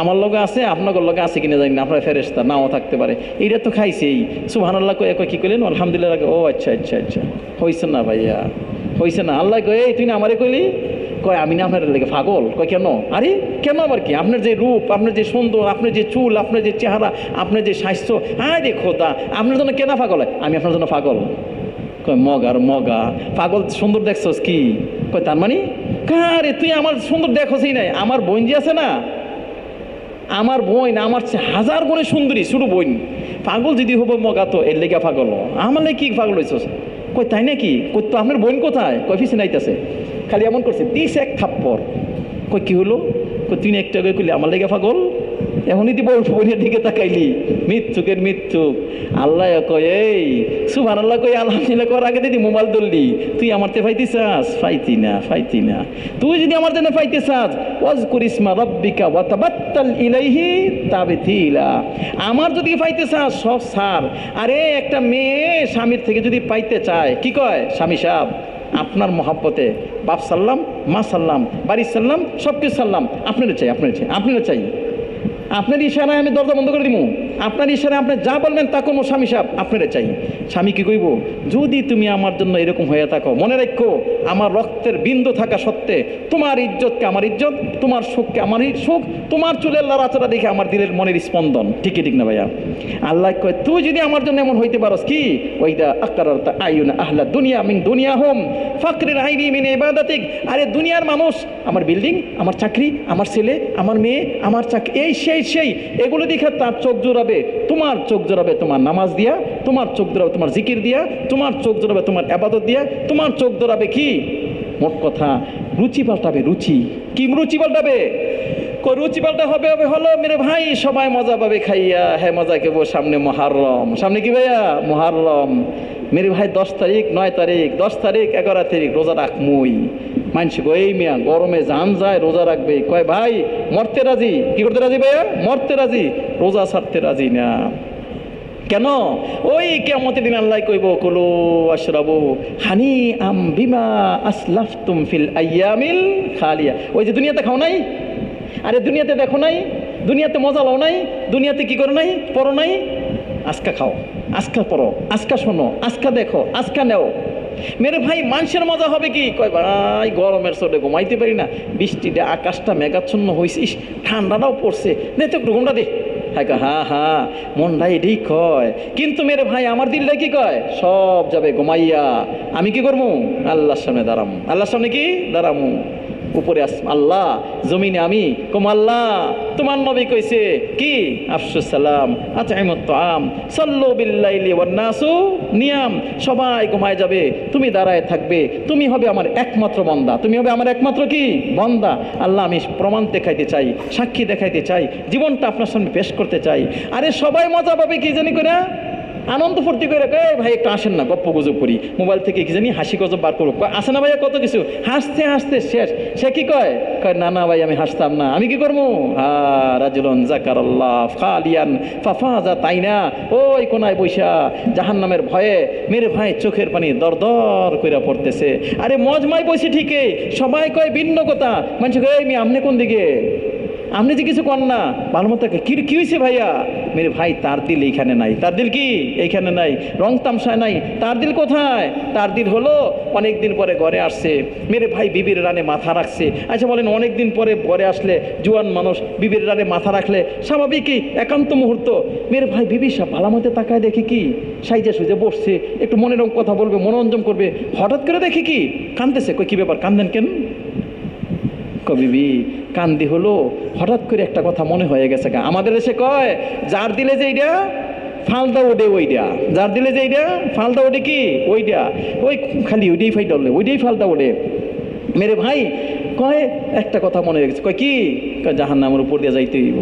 Speaker 3: আমার লগে আছে আপনার লগে আছে কিনা জানি না, আপনার ফেরেশতা নাও থাকতে পারে, এইটা তো খাইছেই। সুবহানাল্লাহ কই কি কইলেন, আলহামদুলিল্লাহ, ও আচ্ছা আচ্ছা আচ্ছা হইছে না ভাইয়া, হইছে না। আল্লাহ কই এই তুই না আমারে কইলি, কয় আমি না আপনার লেগে পাগল, কয় কেন? আরে কেন আবার কি, আপনার যে রূপ, আপনার যে সুন্দর, আপনার যে চুল, আপনার যে চেহারা, আপনার যে স্বাস্থ্য, আরে খোদা আপনার জন্য কেনা পাগল হয়, আমি আপনার জন্য পাগল। কয় মগা আর মগা, পাগল সুন্দর দেখছস কি? কয় তার মানে কারে তুই আমার সুন্দর দেখোসই নাই, আমার বোন যে আছে না, আমার বোন আমার হাজার গুণে সুন্দরী, শুধু বোন। পাগল যদি হবো মগা তো এর লেগে পাগল, আমার লেগে কি পাগল হয়েছ? কই তাই নাকি? কই তো আপনার বোন কোথায়? কই পিছিয়ে নাইতেছে, খালি এমন করছে দিস এক থাপ্পড়। কই কি হলো? কই তুই একটা কইলি আমার লেগে পাগল, এখনই তুই বোনের দিকে তাকাইলি, মৃত্যুকের মৃত্যু। আল্লাহ কয় এই সুবহানাল্লাহ কই আলহামদুলিল্লাহ কর আগে দিদি মোবাইল ধরলি, তুই আমার তে ফাইতে চাস? ফাইতি না, ফাইতি না। তুই যদি আমার জন্য ফাইতে চাস ওয়াজকুর ইসমা রাব্বিকা ওয়া তাবাত্তাল ইলাইহি তাবতিলা, আমার যদি ফাইতে চাস সব ছাড়। আরে একটা মেয়ে স্বামীর থেকে যদি পাইতে চায় কি কয়? স্বামী সাহেব আপনার মহাব্বতে বাপ সাল্লাম, মা সাল্লাম, বাড়ি সাল্লাম, সব কিছু সাল্লাম, আপনারা চাই, আপনারা চাই, আপনারা চাই। আপনার ইশারায় আমি দরজা বন্ধ করে দিব, আপনার ইশারায় আপনি যা বলবেন তা কোনো স্বামী সাহেব আপনারা চাই। স্বামী কি কইব? যদি তুমি আমার জন্য এরকম হয়ে থাকো, মনে রাখো আমার রক্তের বিন্দু থাকা সত্ত্বে তোমার ইজ্জতকে আমার ইজ্জত, তোমার সুখকে আমার সুখ, তোমার চুলের লড়াচড়া দেখে আমার দিলের মনের স্পন্দন। ঠিকই ঠিক না ভাইয়া? আল্লাহ কয় তুই যদি আমার জন্য এমন হইতে পারস কি ওইদা আকারারতা আইয়ুনা আহলা দুনিয়া মিন দুনিয়াহুম ফাকরির আইনি মিন ইবাদাতিক। আরে দুনিয়ার মানুষ আমার বিল্ডিং, আমার চাকরি, আমার ছেলে, আমার মেয়ে, আমার চাকরি, এই সেই এগুলো দেখে তার চোখ জোড়াবে, তোমার চোখ জোড়াবে তোমার নামাজ দিয়া, তোমার চোখ জোড়াবে তোমার জিকির দিয়া, তোমার চোখ জোড়াবে তোমার ইবাদত দিয়া, তোমার চোখ জোড়াবে কি? মোট কথা রুচি পাল্টাবে। রুচি কি রুচি পাল্টাবে? রুচি পাল্টা হবে হলো মেরে ভাই সবাই মজা পাবে খাইয়া। হ্যাঁ মজা কেবো সামনে মহারম, সামনে কি ভাইয়া? মহারম। মেরে ভাই 10 তারিখ, 9 তারিখ, 10 তারিখ, 11 তারিখ রোজা রাখমুই। মানছি গো এই মিয়া গরমে জান যায় রোজা রাখবে, কয় ভাই মরতে রাজি। কি করতে রাজি ভাইয়া? মরতে রাজি, রোজা ছাড়তে রাজি না। কেন? ওই কিয়ামতের দিন আল্লাহ কইব কুলু আশরাবু হানি আম বিমা আসলাফতুম ফিল আইয়ামিল খালিয়া। ওই যে দুনিয়াতে খাও নাই, আরে দুনিয়াতে দেখো নাই, দুনিয়াতে মজা লও নাই, দুনিয়াতে কি করো নাই, পড়ো নাই, আজকা খাও, আজকা পড়ো, আজকা শোনো, আজকা দেখো, আজকা নেও। মেরে ভাই মানুষের মজা হবে কি? কয় ভাই গরমের চোটে ঘুমাইতে পারি না, বৃষ্টিটা আকাশটা মেঘাচ্ছন্ন হয়েছিস, ঠান্ডাটাও পড়ছে, নে তো একটু ঘুমটা দে। হ্যাঁ হ্যাঁ মনটা এটাই কয়, কিন্তু মেরে ভাই আমার দিলটা কি কয়? সব যাবে ঘুমাইয়া, আমি কি করবো? আল্লাহর সামনে দাঁড়ামু। আল্লাহর সামনে কি দাঁড়ামু? উপরে আল্লাহ, জমিনে আমি। কম আল্লাহ তোমার নবী কইছে কি? আফসুস সালাম আতইমুত তাআম সাল্লু বিল্লাইলি ওয়ান নাসু নিয়াম। সবাই ঘুমায় যাবে, তুমি দাঁড়ায় থাকবে, তুমি হবে আমার একমাত্র বান্দা, তুমি হবে আমার একমাত্র কি? বান্দা। আল্লাহ আমি প্রমাণ দেখাইতে চাই, সাক্ষী দেখাইতে চাই, জীবনটা আপনার সামনে পেশ করতে চাই। আরে সবাই মজা পাবে কি জানি করে? আনন্দ ফুর্তি করে ভাই একটু আসেন না গপ্প গুজব করি, মোবাইল থেকে কি জানি হাসি গজব বার করবো। আসে না ভাইয়া কত কিছু, হাসতে হাসতে শেষ। সে কি কয়? কয় না না ভাই আমি হাসতাম না, আমি কি করবো? রাজুলুন যাকারাল্লাহ খালিয়ান ফাফাজা, তাই না? ওই কোনায় বৈশা জাহান্নামের ভয়ে মেরে ভাই চোখের পানি দর দর কইরা পড়তেছে। আরে মজমায় বসে ঠিকই, সবাই কয় ভিন্ন কথা। মানুষ কয় এই আপনি কোন দিকে, আপনি যে কিছু কর না ভালো মতো। কি হয়েছে ভাইয়া? মেরে ভাই তার দিল এইখানে নাই। তার দিল কি এইখানে নাই? রং তামসায় নাই। তার দিল কোথায়? তার দিল হলো অনেক দিন পরে ঘরে আসছে, মেরে ভাই বিবির রানে মাথা রাখছে। আচ্ছা বলেন অনেক দিন পরে ঘরে আসলে জুয়ান মানুষ বিবির রানে মাথা রাখলে স্বাভাবিকই একান্ত মুহূর্ত। মেরে ভাই বিবি সব ভালো মতো তাকায় দেখি কি সাইজে সুজে বসছে, একটু মনের কথা বলবে, মনোরঞ্জন করবে, হঠাৎ করে দেখি কি কাঁদতেছে। কই কি ব্যাপার, কান্দেন কেন? বিবি কান্দি হলো হঠাৎ করে একটা কথা মনে হয়ে গেছে। আমাদের এসে কয় যার দিলে যে এইটা ফালদা ওডে ওইটা, যার দিলে যে এইটা ফালদা ওডে কি ওইটা, ওই খালি ওইটাই ফাইটা উঠলে ওইটাই ফালদা ওডে। মেরে ভাই কয় একটা কথা মনে হয়ে গেছে। কয় কি? জাহান্নামের উপর দিয়ে যাইতে হইব।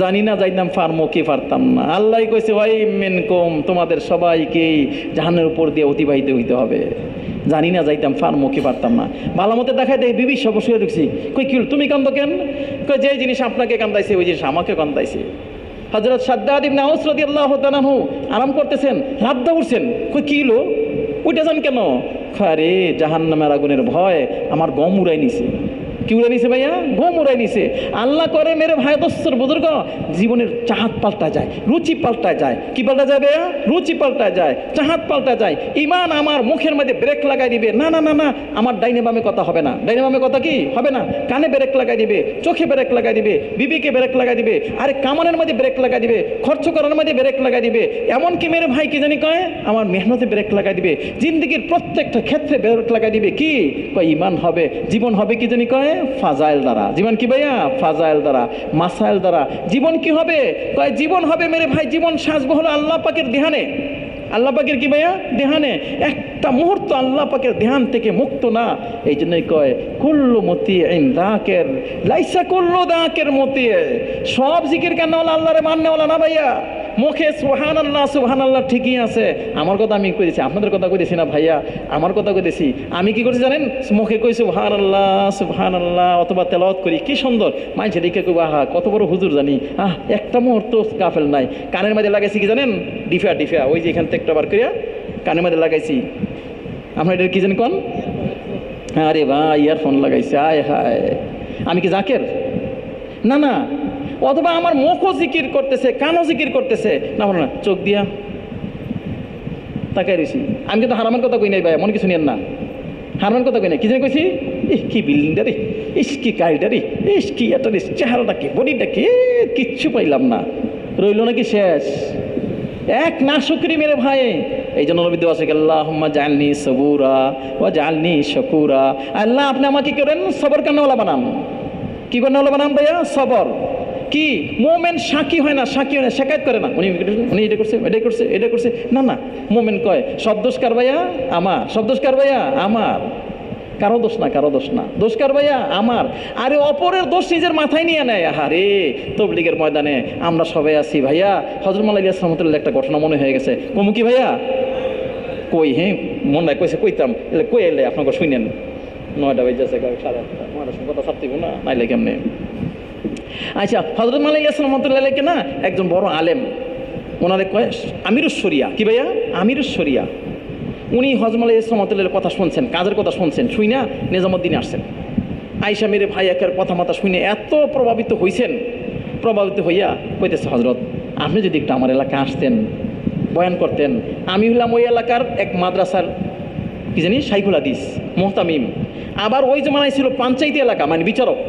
Speaker 3: জানি না যাইতাম পারমো কি পারতাম না। আল্লাহ কইছে ভাই মেনকম তোমাদের সবাইকেই জাহান্নামের উপর দিয়ে অতিবাহিত হইতে হবে। জানি না যাইতাম পারমো কি পারতাম না। ভালো মতো দেখায় দেখি বিবি সব শুয়ে ঢুকছি। কই কি তুমি কান্দো কেন? কই যে জিনিস আপনাকে কান্দাইছে ওই জিনিস আমাকে কান্দাইছে। হযরত শাদ্দাদ ইবনে আউস রাদিয়াল্লাহু তাআলা আনহু আরাম করতেছেন, রাবদা উঠছেন। কই কি হলো? ওইটা যান কেন? আরে জাহান্নামের আগুনের ভয় আমার গম উড়াই নিছে। কি উড়ে নিছে ভাইয়া? ঘুম উড়ে নিছে। আল্লাহ করে মেরে ভাই দোস্তর বুজুর্গ, জীবনের চাহাত পাল্টা যায়, রুচি পাল্টা যায়। কি পাল্টা যায় ভাইয়া? রুচি পাল্টা যায়, চাহাত পাল্টা যায়। ইমান আমার মুখের মধ্যে ব্রেক লাগাই দিবে, না না না না, আমার ডাইনে বামে কথা হবে না। ডাইনে বামে কথা কি হবে না? কানে ব্রেক লাগাই দিবে, চোখে ব্রেক লাগাই দিবে, বিবিকে ব্রেক লাগাই দিবে, আরে কামানের মধ্যে ব্রেক লাগাই দিবে, খরচ করার মধ্যে ব্রেক লাগাই দিবে। এমনকি মেরে ভাই কি জানি কয়, আমার মেহনতে ব্রেক লাগাই দিবে, জিন্দগির প্রত্যেকটা ক্ষেত্রে ব্রেক লাগাই দিবে। কি কয়? ইমান হবে, জীবন হবে কি জানি কয়? ফাজাইল দ্বারা। জীবন কি ভাইয়া? ফাজাইল দ্বারা, মাসাইল দ্বারা। জীবন কি হবে? কয় জীবন হবে মেরে ভাই, জীবন সাজবো হলো আল্লাহ পাকের ধ্যানে। আল্লাহ পাকের কি ভাইয়া? ধ্যানে। একটা মুহূর্ত আল্লাহ পাকের ধ্যান থেকে মুক্ত না। এই জন্যই কয় কুল্লু মতিইন দাকের লাইসা কুল্লু দাকের মতি। সব জিকির কেন আল্লাহরে মাননেওয়ালা না ভাইয়া। মুখে সুবহানাল্লাহ সুবহানাল্লাহ ঠিকই আছে, আমার কথা আমি কইতেছি, আপনাদের কথা কইতেছি না ভাইয়া, আমার কথা কইতেছি। আমি কি করছি জানেন? মুখে কই সুবহানাল্লাহ সুবহানাল্লাহ, অথবা তেলাওয়াত করি, কি সুন্দর। মাইছে দেখে কই আহা কত বড় হুজুর জানি, একটা মুহূর্ত গাফেল নাই। কানের মধ্যে লাগাইছি কি জানেন? ডিফা ডিফা, ওই যে এখান থেকে একটা বার করিয়া কানের মধ্যে লাগাইছি। আপনার এটা কি জানেন কোন? আরে ভাই ইয়ারফোন লাগাইছে, আয় হায়। আমি কি জাকের? না না। অথবা আমার মুখও জিকির করতেছে, কানও জিকির করতেছে, না বলো না, চোখ দিয়া তাকাই রয়েছি। আমি কিন্তু হারামের কথা কই নাই ভাই, মনে কিছু নিয়েন না, হারামের কথা কই নাই। কি জানি কইছি? কি বিল্ডিংটা রে, ইস কি গাড়িটা রে, ইস কি এটা রে, চেহারাটা কি, বডিটা কি, কিচ্ছু পাইলাম না। রইল নাকি শেষ? এক না শুকরি মেরে ভাই। এই জন্য নবী দোয়া শিখে, আল্লাহুম্মা জাআলনি সবুরা ওয়া জাআলনি শাকুরা। আল্লাহ আপনি আমাকে করেন সবর কান্নাওয়ালা বানান। কি কান্নাওয়ালা বানান ভাইয়া? সবর। কি মোমেন সাকি হয় না, সাকি হয় না, শেখায়ত করে না, উনি এটা করছে, এটাই করছে, এটা করছে, না না। মোমেন কয় সব দোষ কার ভাইয়া? আমার। সব দোষ কার ভাইয়া? আমার। কারো দোষ না, কারো দোষ না, দোষ কার ভাইয়া? আমার। আরে অপরের দোষ নিজের মাথায় নিয়ে নেয়। আরে তবলিগের ময়দানে আমরা সবাই আছি ভাইয়া। হযরত মাওলানা ইলিয়াস রহমাতুল্লাহ একটা ঘটনা মনে হয়ে গেছে, কমু কি ভাইয়া? কই হ্যাঁ মনে হয় কইছে, কইতাম এলে কই এলে আপনাকে শুনেন। 9টা বাজে আছে, 8:30, 9টার কথা ছাড়তেইব না, নাইলে কেমনে। আচ্ছা, হযরত মাওলানা ইলিয়াস রহমাতুল্লাহকে না একজন বড় আলেম, ওনারে কয় আমিরুস শরিয়া। কি ভাইয়া? আমিরুস শরিয়া। উনি হযরত মাওলানা ইলিয়াস রহমাতুল্লাহর কথা শুনছেন, কাজের কথা শুনছেন, শুই না নিজামুদ্দিনে আসছেন। আয়েশা মেরে ভাই একের কথা মাথা শুনে এত প্রভাবিত হইছেন, প্রভাবিত হইয়া কইতেছে, হযরত আপনি যদি একটু আমার এলাকায় আসতেন, বয়ান করতেন। আমি হলাম ওই এলাকার এক মাদ্রাসার কি জানি শাইখুল হাদিস, মুহতামিম। আবার ওই জমানায় ছিল পঞ্চায়েত এলাকা, মানে বিচারক।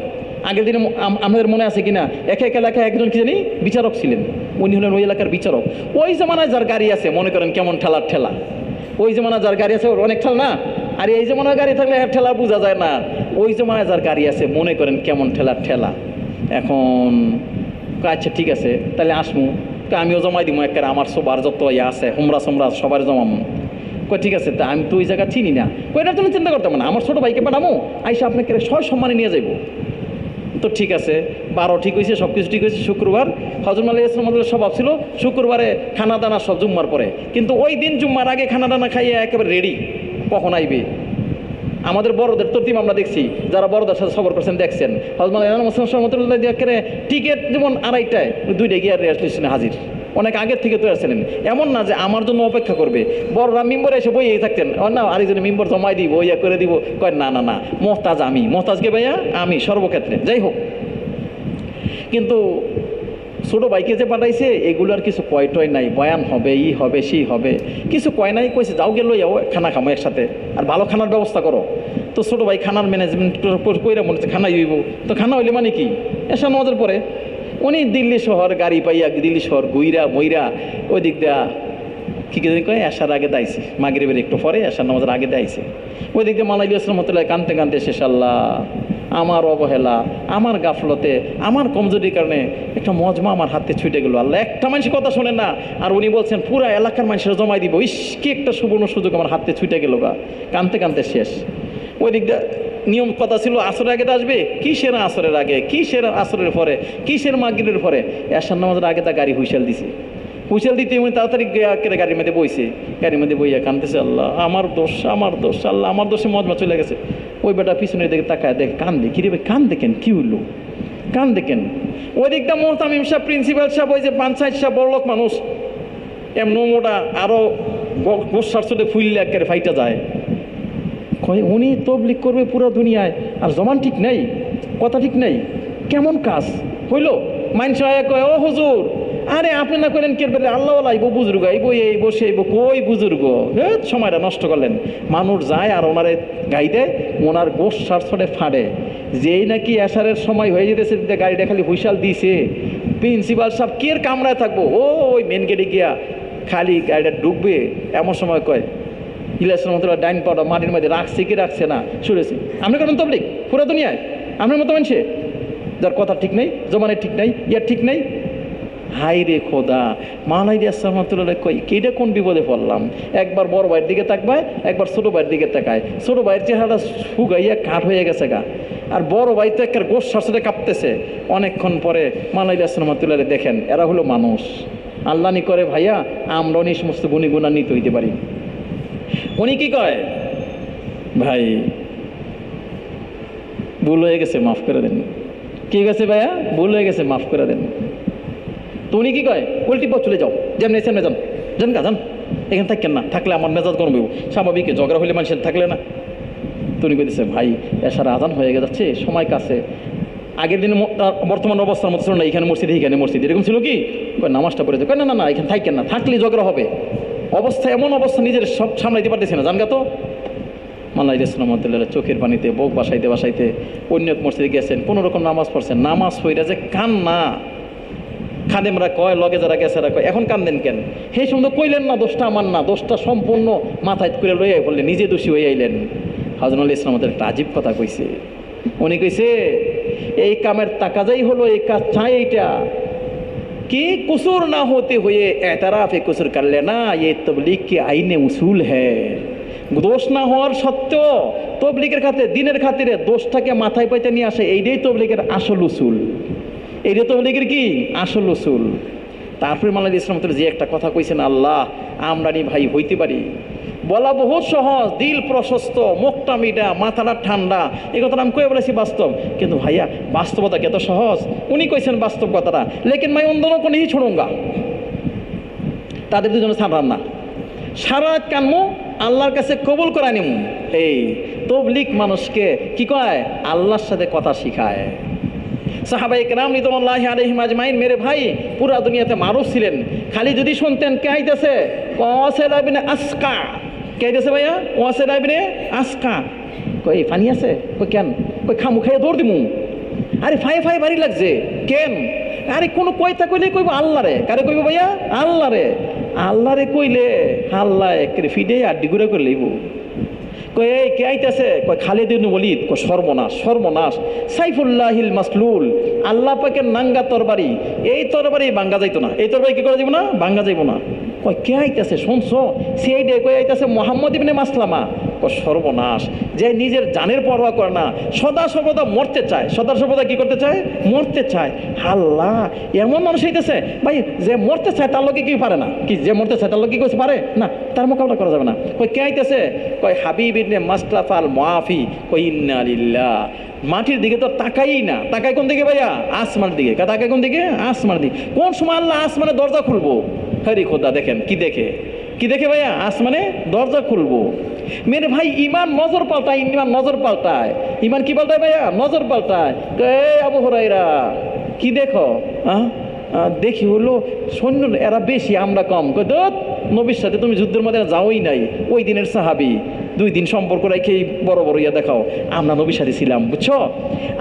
Speaker 3: আগের দিনে আমাদের মনে আছে কিনা, এক এক এলাকায় একজন কি জানি বিচারক ছিলেন, উনি হলেন ওই এলাকার বিচারক। ওই জমানায় যার গাড়ি আছে মনে করেন কেমন ঠেলার ঠেলা, ওই জমানায় যার গাড়ি আছে ওর অনেক ঠেলা না। আর এই জমানায় গাড়ি থাকলে ঠেলা বোঝা যায় না। ওই জমানায় যার গাড়ি আছে মনে করেন কেমন ঠেলার ঠেলা। এখন আচ্ছা ঠিক আছে তাহলে আসমু, আমিও জমাই দিব একেবারে, আমার সবার যত ইয়ে আছে হুমরা সোমরা সবার জমামু। কই ঠিক আছে, তা আমি তো ওই জায়গা চিনি না। কইটার জন্য চিন্তা করতাম না, আমার ছোটো ভাইকে পাঠামো, আইসা আপনাকে সয় সম্মানে নিয়ে যাইব। তো ঠিক আছে, 12 ঠিক হয়েছে, সব কিছু ঠিক হয়েছে। শুক্রবার হযরত মাওলানা ইলিয়াস রহমাতুল্লাহ স্বভাব ছিল শুক্রবারে খানা দানা সব জুম্মার পরে, কিন্তু ওই দিন জুম্মার আগে খানা দানা খাইয়ে একেবারে রেডি, কখন আইবে। আমাদের বড়দের তরতিব আমরা দেখছি, যারা বড়দের সাথে সফর করছেন দেখছেন, হযরত মাওলানা ইলিয়াস রহমাতুল্লাহ দিয়ে টিকিট যেমন 2:30টায় 2টা গিয়ে রেল স্টেশনে হাজির, অনেক আগের থেকে তৈরি ছিলেন। এমন না যে আমার জন্য অপেক্ষা করবে, বড়রা মেম্বরে এসে বইয়েই থাকতেন, না আরেকজন মেম্বর জমাই দিব, ইয়া করে দিব। কয় না না না, মোহতাজ আমি। মোহতাজকে ভাইয়া আমি সর্বক্ষেত্রে। যাই হোক, কিন্তু ছোটো ভাইকে যে পাঠাইছে এগুলোর কিছু কয়টয় নাই, বয়ান হবে, ই হবে, সেই হবে, কিছু কয় নাই। কইছে যাও গেল যাও খানা খামো একসাথে, আর ভালো খানার ব্যবস্থা করো। তো ছোটো ভাই খানার ম্যানেজমেন্ট কইরা মনে হচ্ছে খানাই হইব। তো খানা হইলে মানে কি, এসা নামাজের পরে উনি দিল্লি শহর গাড়ি পাইয়া দিল্লি শহর ঘুইরা মইরা ওই দিক দেয়া কী কী কয় আসার আগে দাইছে, মাগরিবের একটু পরে আসার নামাজের আগে দাইছে। ওই দিক দিয়ে মাওলানা ইলিয়াস রহমাতুল্লাহ কানতে কানতে শেষ, আল্লাহ আমার অবহেলা, আমার গাফলতে, আমার কমজোরির কারণে একটা মজমা আমার হাতে ছুটে গেল। আল্লাহ একটা মানুষের কথা শোনেন না, আর উনি বলছেন পুরা এলাকার মানুষের জমাই দিব। ইস কি একটা সুবর্ণ সুযোগ আমার হাতে ছুটে গেল গা। কানতে কানতে শেষ। ওই দিক দিয়ে নিয়ম কথা ছিল আসরের আগে আসবে, কিসের আসরের আগে, কিসের আসরের পরে, কিসের মাগরিবের পরে, এশার নামাজের আগে তা গাড়ি হুইসেল দিছে। হুইসেল দিতে উনি তাড়াতাড়ি গাড়ির মধ্যে বইছে, গাড়ির মধ্যে বইয়া কানতেছে, আল্লাহ আমার দোষ, আমার দোষ, আল্লাহ আমার দোষে মজমা চলে গেছে। ওই বেটা পিছনের দিকে তাকায় দেখে কান্দে, কিরে ভাই কান দেখেন, কি হইলো কান দেখেন। ওই দিকটা মোহতামিম সাহেব, প্রিন্সিপাল সাহেব, ওই যে পঞ্চায়েত সাহেব, বড় লোক মানুষ, এমন মোটা আরও গোসার চোটে ফুললে একেবারে ফাইটা যায়। কয় উনি তবলিগ করবে পুরো দুনিয়ায়, আর জমান ঠিক নেই, কথা ঠিক নেই, কেমন কাজ হইল? মানুষ কয় ও হুজুর, আরে আপনি না করেন কে বলে আল্লাহ আইব, বুজুর্গ আইব, এই বসে আইব, কই বুজুর্গ, সময়টা নষ্ট করলেন। মানুষ যায় আর ওনারে গাই দেয়, ওনার গোশ সার ছড়ে ফাড়ে। যেই নাকি এসারের সময় হয়ে যেতেছে, গাড়িটা খালি হুইসাল দিছে, প্রিন্সিপাল সাহেব কের কামরায় থাকবো, ওই মেন গেটে গিয়া খালি গাড়িটা ডুববে। এমন সময় কয় ইলাসের মতো ডাইন পাউডা মাটির মধ্যে রাখছে কি রাখছে না শুনেছি। আপনি করেন তবলিগ পুরো দুনিয়ায়, আপনার মতো মানুষে যার কথা ঠিক নেই, জমানের ঠিক নেই, ইয়ার ঠিক নেই। হাই রে খোদা, মালাইরি আসসালামতুল্লাহ কই কেটা কোন বিপদে পড়লাম। একবার বড় ভাইয়ের দিকে তাকবায়, একবার ছোটো ভাইয়ের দিকে তাকায়। ছোটো ভাইয়ের চেহারাটা শুকাইয়া কাঠ হয়ে গেছে গা, আর বড় ভাই তো একটা গোশ শাসনে কাঁপতেছে। অনেকক্ষণ পরে মালাইরি আসসালামতুল্লাহ দেখেন এরা হলো মানুষ। আল্লাহ নি করে ভাইয়া আমরা উনি সমস্ত গুণী গুণান্বিত হইতে পারি। উনি কি কয়, ভাই ভুল হয়ে গেছে, মাফ করে দেন। কি গেছে ভাইয়া, ভুল হয়ে গেছে, মাফ করে দেন। তো উনি কি কয়, উল্টি পথ চলে যাও, যেমন এসে যান, যান গা যান, এখানে থাকেন না, থাকলে আমার মেজাজ গরম হইব, স্বাভাবিক ঝগড়া হইলে মানুষের থাকলে না। তো উনি কইতেছে ভাই এসার আজান হয়ে যাচ্ছে, সময় কাছে। আগের দিনে বর্তমান অবস্থার মতো ছিল না, এখানে মসজিদ এখানে মসজিদ এরকম ছিল কি, নামাজটা পড়ে যায়, না না না এখানে থাকেন না, থাকলে ঝগড়া হবে। অবস্থা এমন অবস্থা নিজের সব সামলাইতে পারতেছে না, জানগা তো। মাল্লাহ ইসলামতুল্লাহ চোখের পানিতে বোক বাসাইতে বাসাইতে অন্য মসজিদে গেছেন, কোনো রকম নামাজ পড়ছেন, নামাজ হইরা যে কান্না। খাদেমরা কয়, লগে যারা গেছে কয় এখন কান্দেন কেন? সেই সময় কইলেন না দোষটা আমার না, দোষটা সম্পূর্ণ মাথায় করে লইয়াই বললেন, নিজে দোষী হয়ে আইলেন। হযরত ইসলামতের একটা আজীব কথা কইছে। উনি কইছে এই কামের তাকাজাই হলো, এই কাজ চাই এইটা कि कुसूर ना होते हुए एतराफ़ कुसूर कर लेना, ये तबलीग के आईने उसूल है। দোষ না হওয়ার সত্ত্বেও তবলিগের খাতিরে, দিনের খাতিরে দোষটাকে মাথায় পাইতে নিয়ে আসে, এইটাই তবলিগের আসল উসুল, এইটাই তবলিগের কি আসল উসুল। তারপরে মাল্লাহ ইসলাম যে একটা কথা কইছেন, আল্লাহ আমরা নি ভাই হইতে পারি, বলা বহুত সহজ, দিল প্রশস্ত, মুখটা মিডা, মাথাটা ঠান্ডা, এই কথাটা আমি কয়ে বলেছি বাস্তব। কিন্তু ভাইয়া বাস্তবতা কত সহজ, উনি কইছেন বাস্তব কথাটা। লেকিন মাই অন্দরও কোনো হি ছোড়ুঙ্গা, তাদের দুজনে ছাড়ান না, সারা রাত কানমু, আল্লাহর কাছে কবুল করাই নিমু। এই তবলিগ মানুষকে কি কয়, আল্লাহর সাথে কথা শিখায়। সাহাবায়ে কেরাম রিদওয়ানুল্লাহি আলাইহিম আজমাইন, মেরে ভাই পুরা দুনিয়াতে মারুফ ছিলেন। খালি যদি শুনতেন কে আইতেছে, ওয়াসিলা ইবনে আসকা, কে আইতেছে ভাইয়া, ওয়াসিলা ইবনে আসকা, কই পানি আছে, কই কেন, কই খামু খাইয়ে দৌড় দিমু। আরে ফাই ফাই ভারী লাগছে কেন, আরে কোনো কয়তা কইলে কইব আল্লাহরে, কারে কইব ভাইয়া, আল্লাহরে। আল্লাহরে কইলে আল্লাহ একের ফিডে আড্ডি ঘুরে করে লইব। কই এই কে আইতেছে, কই খালিদ ইবনে ওয়ালিদ, কই সর্বনাশ সর্বনাশ, সাইফুল্লাহিল মাসলুল, আল্লাহ পাকের নাঙ্গা তরবারি, এই তরবারি ভাঙ্গা যাইতো না, এই তরবারি কি করা যাইব না, ভাঙ্গা যাইব না। কই কে আইতেছে শুনছো, সেই ডে কই আইতেছে মুহাম্মদ ইবনে মাসলামা। কই সর্বনাশ, যে নিজের জানের পরোয়া করে না, সদা সর্বদা মরতে চায়, সদা সর্বদা কি করতে চায়, মরতে চায়। আল্লাহ এমন মানুষ হইতেছে ভাই, যে মরতে চায় তার লোকে কি পারে না, কি যে মরতে চায় তার লোকে কি করতে পারে না, তার মোকাবিলা করা যাবে না। কই কে আইতেছে, কই হাবিব ইবনে মাসলাফা আল মুআফি। কই ইন্না লিল্লাহ, মাটির দিকে তো তাকাই না, তাকায় কোন দিকে ভাইয়া, আসমানের দিকে। তাকায় কোন দিকে, আসমানের দিকে। কোন সময় আল্লাহ আসমানের দরজা খুলবো, হরি খোদা দেখেন কি দেখে, কি দেখে ভাইয়া, আসমানে দরজা খুলবো। মেরে ভাই ইমান নজর পাল্টায়, ইমান নজর পাল্টায়, ইমান কি পাল্টায় ভাইয়া, নজর পাল্টায়। আবু হুরায়রা কি দেখো, দেখি হলো সৈন্য এরা বেশি আমরা কম। নবীর সাথে তুমি যুদ্ধের মধ্যে যাওই নাই, ওই দিনের সাহাবি, 2 দিন সম্পর্ক রেখেই বড় বড় ইয়া দেখাও। আমরা নবীর সাথে ছিলাম, বুঝছো,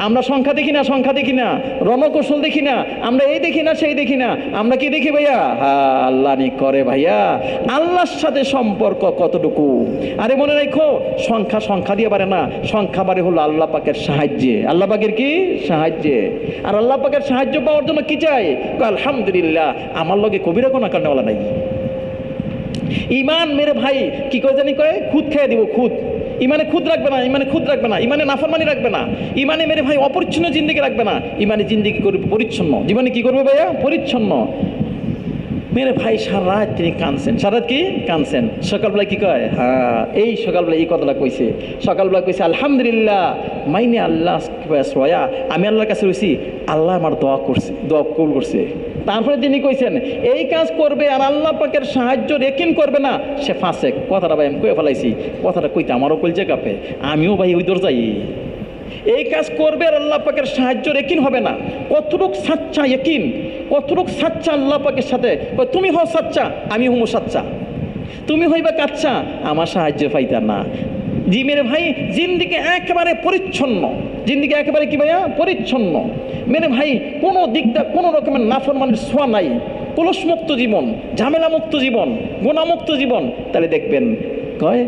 Speaker 3: আমরা সংখ্যা দেখি না, সংখ্যা দেখি না, রণকৌশল দেখি না, আমরা এই দেখি না সেই দেখি না, আমরা কি দেখি ভাইয়া, হ্যাঁ আল্লাহ নি করে ভাইয়া আল্লাহর সাথে সম্পর্ক কতটুকু। আরে মনে রাখো, সংখ্যা সংখ্যা দিয়ে পারে না, সংখ্যা বাড়ে হলো আল্লাহ পাকের সাহায্যে, আল্লাহ পাকের কি সাহায্যে। আর আল্লাহ পাকের সাহায্য পাওয়ার জন্য কি চাই, আলহামদুলিল্লাহ আমার লগে কবিরা কোন কারণেওয়ালা নাই। ইমান মেরে ভাই কি করে জানি কয়, খুদ খেয়ে দিব, খুদ ইমানে খুদ রাখবে না, ইমানে খুদ রাখবে না, ইমানে নাফরমানি রাখবে না, ইমানে মেরে ভাই অপরিচ্ছন্ন জিন্দেগি রাখবে না, ইমানে জিন্দেগি করবে পরিচ্ছন্ন। জীবনে কি করবে ভাইয়া, পরিচ্ছন্ন। মেরে ভাই সারা রাত তিনি কাঁদছেন, সারা রাত কি কাঁদছেন। সকালবেলা কি কয়, হ্যাঁ এই সকালবেলা এই কথাটা কইছে, সকালবেলা কইছে আলহামদুলিল্লাহ মাইনে আল্লাহ সোয়া, আমি আল্লাহর কাছে রয়েছি, আল্লাহ আমার দোয়া করছে, দোয়া কবুল করছে। তারপরে তিনি কইছেন এই কাজ করবে আর আল্লাহ পাকের সাহায্য রেকিন করবে না, সে ফাসেক। কথাটা ভাই আমি কয়ে ফেলাইছি, কথাটা কইতে আমারও কলজে কাঁপে, আমিও ভাই ওই দর যাই। এই কাজ করবে আর আল্লাহ পাকের সাহায্য রেকিন হবে না, কতটুক সাচ্চা ইকিন, কতটুক সাচ্চা আল্লাহ পাকের সাথে। তুমি হও সাচ্চা, আমি হুমো সাচ্চা, তুমি হইবা কাচ্চা, আমার সাহায্য পাইতা না। জি মেরে ভাই জিন্দিকে একেবারে পরিচ্ছন্ন, জিন্দিকে একেবারে কি ভাইয়া পরিচ্ছন্ন। মেরে ভাই কোনো দিকটা কোনো রকমের নাফরমানের ছোঁয়া নাই, কলুষমুক্ত জীবন, ঝামেলামুক্ত জীবন, গুণামুক্ত জীবন। তাহলে দেখবেন কয়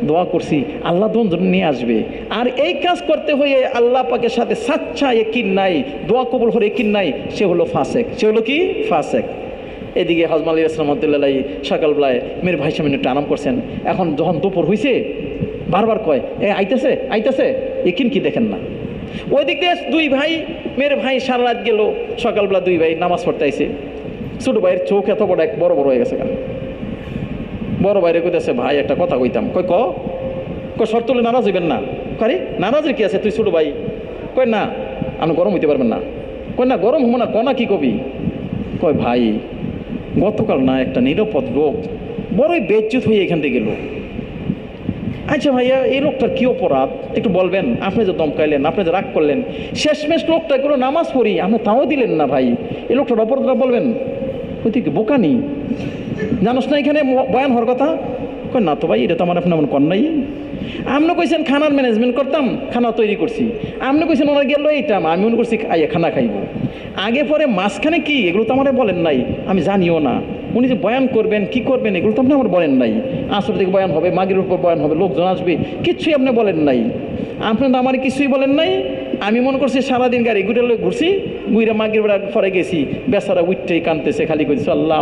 Speaker 3: দোয়া করছি আল্লাহ দোন নিয়ে আসবে। আর এই কাজ করতে হয়ে আল্লাহ পাকের সাথে সাচ্চা একিন নাই, দোয়া কবুল হলে একিন নাই, সে হলো ফাসেক। সে হলো কি ফাসেক। এদিকে হজরত আলী রহমতুল্লাহ সকালবেলায় মেরে ভাই সামনে একটু আরাম করছেন। এখন যখন দুপুর হয়েছে বারবার কয় এ আইতেছে আইতেছে, একিন কি দেখেন না। ওই দিক দিয়ে দুই ভাই মেরে ভাই সারা রাত গেল, সকালবেলা দুই ভাই নামাজ পড়তে আইছে। ছোটো ভাইয়ের চোখ এত বড় বড় বড় হয়ে গেছে। কেন বড় বাইরে কইতেছে ভাই একটা কথা কইতাম। কয় শর্ত হলে নারাজ হইবেন না। কারে নারাজের কি আছে, তুই ছোটো ভাই। কয় না আপনি গরম হইতে পারবেন না। কয় না গরম হবো না, কনা কি কবি। কয় ভাই গতকাল না একটা নিরাপদ লোক বড়ই বেজ্জত হয়ে এখান থেকে গেল। আচ্ছা ভাইয়া এই লোকটার কী অপরাধ একটু বলবেন, আপনি যে দমকাইলেন, আপনি যে রাগ করলেন, শেষমেশ লোকটা কোনো নামাজ পড়ি আপনি তাও দিলেন না ভাই, এই লোকটার অপরাধটা বলবেন। ওই তুই কি বোকানি, জানোস না এখানে বয়ান হওয়ার কথা। কয় না তো ভাই এটা তো আমার আপনি এমন কর নাই। আপনি কইছেন খানার ম্যানেজমেন্ট করতাম, খানা তৈরি করছি। আপনি কইছেন ওনার গেল এইটাম, আমি মনে করছি আইয়া খানা খাইব। আগে পরে মাঝখানে কি এগুলো তো আমার বলেন নাই, আমি জানিও না। উনি যে বয়ান করবেন কি করবেন এগুলো তো আপনি আমার বলেন নাই। আসর থেকে বয়ান হবে, মাগের উপর বয়ান হবে, লোকজন আসবে, কিচ্ছুই আপনি বলেন নাই। আপনি তো আমার কিছুই বলেন নাই। আমি মনে করছি সারাদিন গাড়ি ঘুরে ঘুরছি, ঘুরে মাগের বেড়া পরে গেছি, বেচারা উঠতেই কানতেছে, খালি করছে আল্লাহ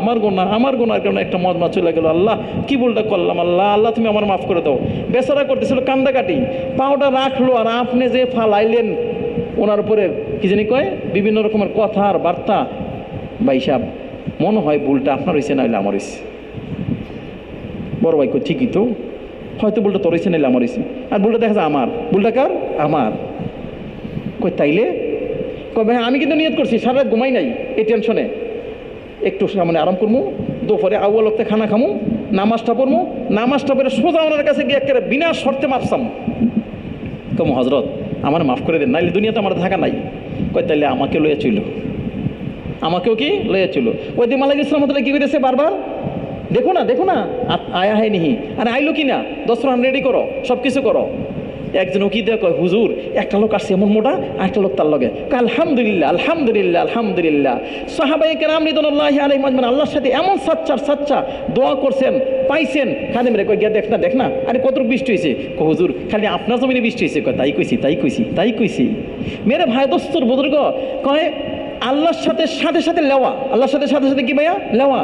Speaker 3: আমার গোনার কারণে একটা মজমা চলে গেল, আল্লাহ কি বলটা করলাম, আল্লাহ আল্লাহ তুমি আমার মাফ করে দাও। বেচারা করতেছিল কান্দাকাটি, পাওটা রাখলো আর আপনি যে ফালাইলেন ওনার উপরে কি জানি কয় বিভিন্ন রকমের কথা আর বার্তা। ভাই সাহেব মনে হয় ভুলটা আপনার হয়েছে, নাহলে আমার হয়েছে। বড় ভাই কই ঠিকই তো, হয়তো ভুলটা তোর হয়েছে নাহলে আমার হয়েছে। আর ভুলটা দেখা যায় আমার, ভুলটা কার আমার। কই তাইলে কই ভাই আমি কিন্তু নিয়ত করছি সারা রাত ঘুমাই নাই এই টেনশনে, একটু সামনে আরাম করবো, দুপুরে আউয়াল ওয়াক্তে খানা খামু, নামাজটা পড়বো, নামাজটা পড়ে সোজা ওনার কাছে গিয়ে একেবারে বিনা শর্তে মাপসাম। কম হজরত আমার মাফ করে দেন, নাইলে দুনিয়াতে আমার থাকা নাই। কই তাইলে আমাকে লইয়া চইল, আমাকেও কি লইয়া চইল। ওই দিন মালিক ইসলাম কি কইতেছে বারবার, দেখো না আয়া হয় নিহি, আরে আইলো কি না, দশরান রেডি করো, সব কিছু করো। একজন কি দেখ হুজুর একটা লোক আসছে এমন মোটা, আর একটা লোক তার লগে আলহামদুলিল্লাহ আলহামদুলিল্লাহ আলহামদুলিল্লাহ। সাহাবায়ে কেরাম রিদওয়ানুল্লাহি আলাইহিম আজমাইন আল্লাহর সাথে এমন সাচ্চা দোয়া করছেন, পাইছেন। খাদিম রে কই গিয়া দেখ না, আরে কতটুকু বৃষ্টি হয়েছে। হুজুর খালি আপনার জমিনে বৃষ্টি হয়েছে। কয় তাই কইছি। মেরে ভাই দোস্তর বুজুর্গ কয় আল্লাহর সাথে সাথে লেওয়া, আল্লাহর সাথে কি ভাইয়া লেওয়া।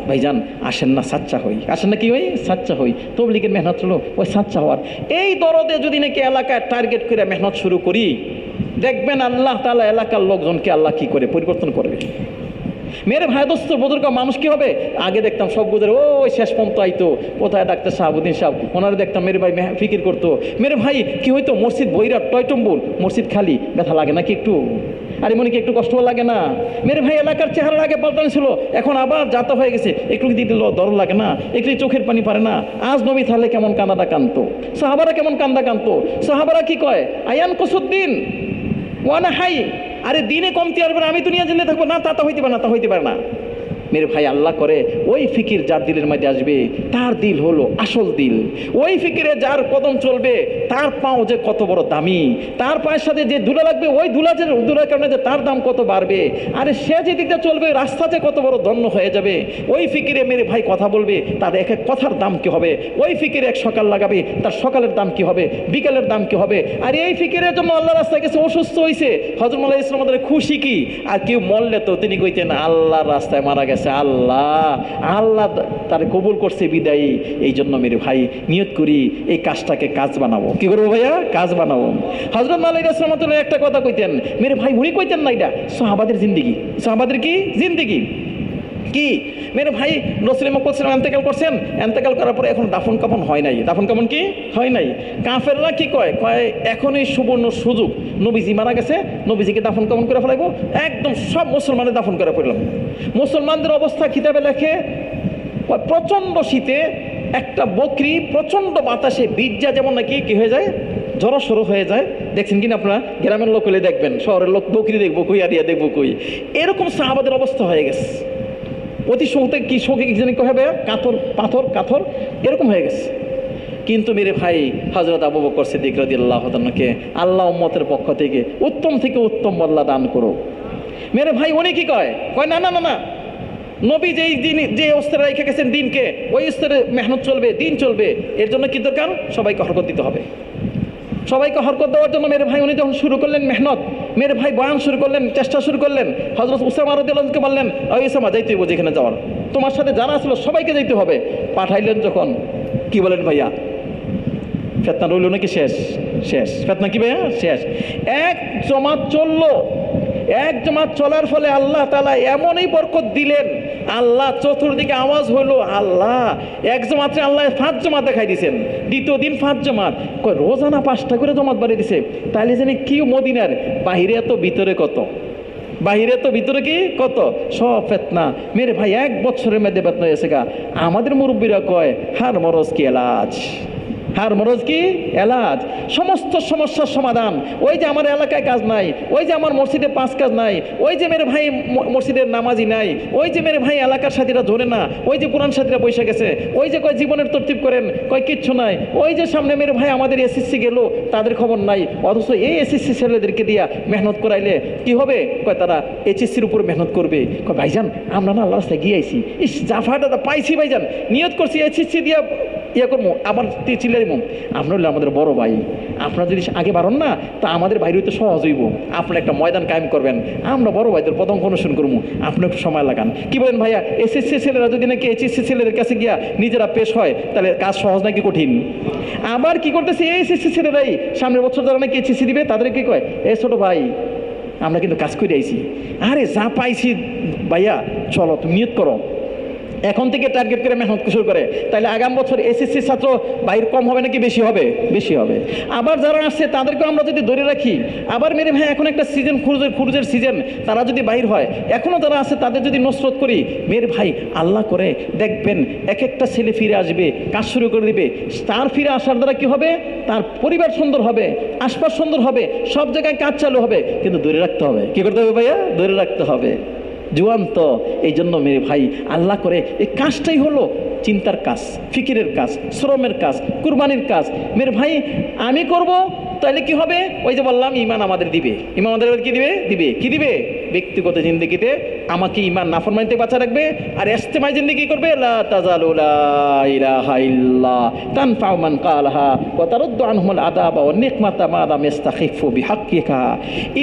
Speaker 3: ভাইজান আসেন না সাচ্চা হই, আসেন না কি হই সাচ্চা হই। তবলিগের মেহনত হলো ওই সাচ্চা হওয়ার। এই দরদে যদি নাকি এলাকায় টার্গেট করে মেহনত শুরু করি, দেখবেন আল্লাহ তাআলা এলাকার লোকজনকে আল্লাহ কি করে পরিবর্তন করবে। মেরে ভাই দোস্ত বুজুর্গ মানুষ কি হবে, আগে দেখতাম সব গুজরে ওই শেষ পর্যন্ত আইতো, কোথায় ডাক্তার শাহাবুদ্দিন সাহেব, ওনারা দেখতাম মেরে ভাই ফিকির করতো। মেরে ভাই কি হইতো, মসজিদ বইরা টয়টম্বুর, মসজিদ খালি, ব্যথা লাগে নাকি একটু, আরে মনে কি একটু কষ্ট লাগে না। মেরে ভাই এলাকার চেহারা আগে পাল্টানো ছিল, এখন আবার যাতা হয়ে গেছে, একটু দিতে দর লাগে না, একটু চোখের পানি পারে না। আজ নবী থাকলে কেমন কান্দাটা কানতো, সাহাবারা কেমন কান্দা কানতো। সাহাবারা কি কয়, আয়ান কসুদ্দিন ওয়ানা হাই, আরে দিনে কমতি আসবে না, আমি দুনিয়া জেনে থাকবো না, তা হইতে পারে না। মেরে ভাই আল্লাহ করে ওই ফিকির যার দিলের মধ্যে আসবে, তার দিল হলো আসল দিল। ওই ফিকিরে যার কদম চলবে, তার পাও যে কত বড় দামি, তার পায়ের সাথে যে ধুলা লাগবে, ওই ধুলার কারণে যে তার দাম কত বাড়বে। আরে সে যে দিকটা চলবে, রাস্তাতে কত বড় ধন্য হয়ে যাবে। ওই ফিকিরে মেরে ভাই কথা বলবে, তার এক এক কথার দাম কি হবে। ওই ফিকিরে এক সকাল লাগাবে, তার সকালের দাম কি হবে, বিকালের দাম কি হবে। আর এই ফিকিরের জন্য আল্লাহ রাস্তায় গেছে, অসুস্থ হয়েছে, হযরত মাওলানা ইসলাম আমাদের খুশি কি। আর কেউ মরলে তো তিনি কইতেন আল্লাহর রাস্তায় মারা গেছে, আল্লাহ তার কবুল করছে বিদায়ী। এই জন্য মেরে ভাই নিয়ত করি এই কাজটাকে কাজ বানাবো। কি করবো ভাইয়া, কাজ বানাবো। হযরত মাওলানা রাহমাতুল্লাহ একটা কথা কইতেন, মেরে ভাই উনি কইতেন না, এটা সাহাবাদের জিন্দেগি, সাহাবাদের কি জিন্দেগি। কি মেরে ভাই রসুল মুহাম্মদ এন্তেকাল করছেন, এন্তেকাল করার পরে এখন দাফন কাফন হয় নাই, দাফন কাফন কি হয় নাই। কাফেররা কি কয়, এখনই সুবর্ণ সুযোগ, নবীজি মারা গেছে, নবীজিকে দাফন কাফন করে ফেলাইবো, একদম সব মুসলমানের দাফন করে ফেললাম। মুসলমানদের অবস্থা কিতাবে লেখে প্রচণ্ড শীতে একটা বকরি প্রচণ্ড বাতাসে বীর্যা যেমন নাকি কি হয়ে যায়, জড়সড়ো হয়ে যায়। দেখছেন কিনা আপনারা, গ্রামের লোক হলে দেখবেন, শহরের লোক বকরি দেখবো কই আর ইয়া দেখবো কই, এরকম সাহাবাদের অবস্থা হয়ে গেছে। অতি শোকে কি শোকে কি জানি হবে, কাতর পাথর কাথর এরকম হয়ে গেছে। কিন্তু মেরে ভাই হযরত আবু বকর সিদ্দিক রাদিয়াল্লাহু তাআলাকে আল্লাহ উম্মতের পক্ষ থেকে উত্তম বদলা দান করো। মেরে ভাই উনি কি কয় না না না না, নবী যেই দিন যে অস্ত্রে রেখে গেছেন দিনকে, ওই অস্ত্রে মেহনত চলবে, দিন চলবে। এর জন্য কি দরকার, সবাইকে হরকত দিতে হবে। সবাইকে হরকত দেওয়ার জন্য মেরে ভাই উনি যখন শুরু করলেন মেহনত, মেরে ভাই বয়ান শুরু করলেন, চেষ্টা শুরু করলেন। হযরত উসামা রাদিয়াল্লাহুকে বললেন, ওই উসামা যাইতে হবে যেখানে যাওয়ার, তোমার সাথে যারা আসলো সবাইকে যাইতে হবে। পাঠাইলেন যখন, কি বলেন ভাইয়া, ফেতনা রইল নাকি শেষ? শেষ ফেতনা কি ভাইয়া শেষ। এক জমাত চললো, এক জমাত চলার ফলে আল্লাহ তাআলা এমনই বরকত দিলেন, আল্লাহ চতুর্দিকে আওয়াজ হলো, আল্লাহ এক জমাতে আল্লাহ 5 জমাত দেখাই দিয়েছেন, দ্বিতীয় দিন 5 জমাত, রোজানা 5টা করে জমাত বাড়িয়ে দিছে। তাহলে জানি কি মদিনার বাহিরে এত ভিতরে কত, বাহিরে তো ভিতরে কি কত, সব ফেতনা। মেরে ভাই 1 বছরের মধ্যে বেতন হয়েছে গা। আমাদের মুরব্বীরা কয় হার মরজ কি এলাজ, হার মরজ কি এলাজ, সমস্ত সমস্যার সমাধান। ওই যে আমার এলাকায় কাজ নাই, ওই যে আমার মসজিদে 5 কাজ নাই, ওই যে মেরে ভাই মসজিদের নামাজি নাই, ওই যে মেরে ভাই এলাকার সাথীরা ধরে না, ওই যে পুরান সাথীরা বসে গেছে, ওই যে কয় জীবনের তরতিব করেন, কয় কিচ্ছু নাই, ওই যে সামনে মেরে ভাই আমাদের এসএসসি গেল, তাদের খবর নাই। অথচ এই এসএসসি ছেলেদেরকে দিয়া মেহনত করাইলে কি হবে, কয় তারা এইচএসসির উপর মেহনত করবে। কয় ভাইজান আমরা না আল্লাহ রাস্তায় গিয়ে আইছি, ইস জাফাটা পাইছি ভাইজান, নিয়ত করছি এইচএসসি দিয়া ইয়ে করবো, আবার চিল্লাইমো। আপনার হলে আমাদের বড় ভাই, আপনারা যদি আগে বাড়ন না তা আমাদের বাইরে হইতে সহজ হইব। আপনার একটা ময়দান কায়েম করবেন, আমরা বড় ভাইদের প্রথম অনুসরণ করবো, আপনি একটু সময় লাগান। কি বলেন ভাইয়া, এসএসসি ছেলেরা যদি নাকি এইচএসসি ছেলেদের কাছে গিয়া নিজেরা পেশ হয়, তাহলে কাজ সহজ নাকি কঠিন? আবার কি করতেছে, এই এসএসসি ছেলেরাই সামনের বছর যারা নাকি এইচএসসি দিবে তাদের কি কয়, এই ছোটো ভাই আমরা কিন্তু কাজ করে আইছি। আরে যা পাইছি ভাইয়া চলো তুমি নিয়ত করো, এখন থেকে টার্গেট করে মেহনত শুরু করে, তাহলে আগামী বছর এসএসসি ছাত্র বাইর কম হবে নাকি বেশি হবে? বেশি হবে। আবার যারা আসছে তাদেরকেও আমরা যদি ধরে রাখি, আবার মেরে ভাই এখন একটা সিজন খুরুজের সিজন, তারা যদি বাইর হয়, এখনও যারা আছে তাদের যদি নসরত করি, মেরে ভাই আল্লাহ করে দেখবেন এক একটা ছেলে ফিরে আসবে, কাজ শুরু করে দিবে। তার ফিরে আসার দ্বারা কি হবে, তার পরিবার সুন্দর হবে, আশপাশ সুন্দর হবে, সব জায়গায় কাজ চালু হবে। কিন্তু ধরে রাখতে হবে, কি করতে হবে ভাইয়া, ধরে রাখতে হবে। জুয়ান্ত এই জন্য মেরে ভাই আল্লাহ করে এই কাজটাই হলো চিন্তার কাজ, ফিকিরের কাজ, শ্রমের কাজ, কুরবানির কাজ। মেরে ভাই আমি করব, তাহলে কি হবে, ওই যে বললাম ইমান আমাদের দিবে। ইমান আমাদের কি দিবে, দিবে কি দিবে, ব্যক্তিগত জিন্দেগিতে আমাকে ইমান নাফরমানিতে বাঁচা রাখবে, আর ইস্তেমাই জিন্দেগি করবে লা তাজালু লা ইলাহা ইল্লা তানফাউ মান কালাহা ওয়া তারুদ্দু আনহুল আদাবা ওয়ান নিকমাতা মা দাম ইস্তাখিফু বিহাক্কিহা।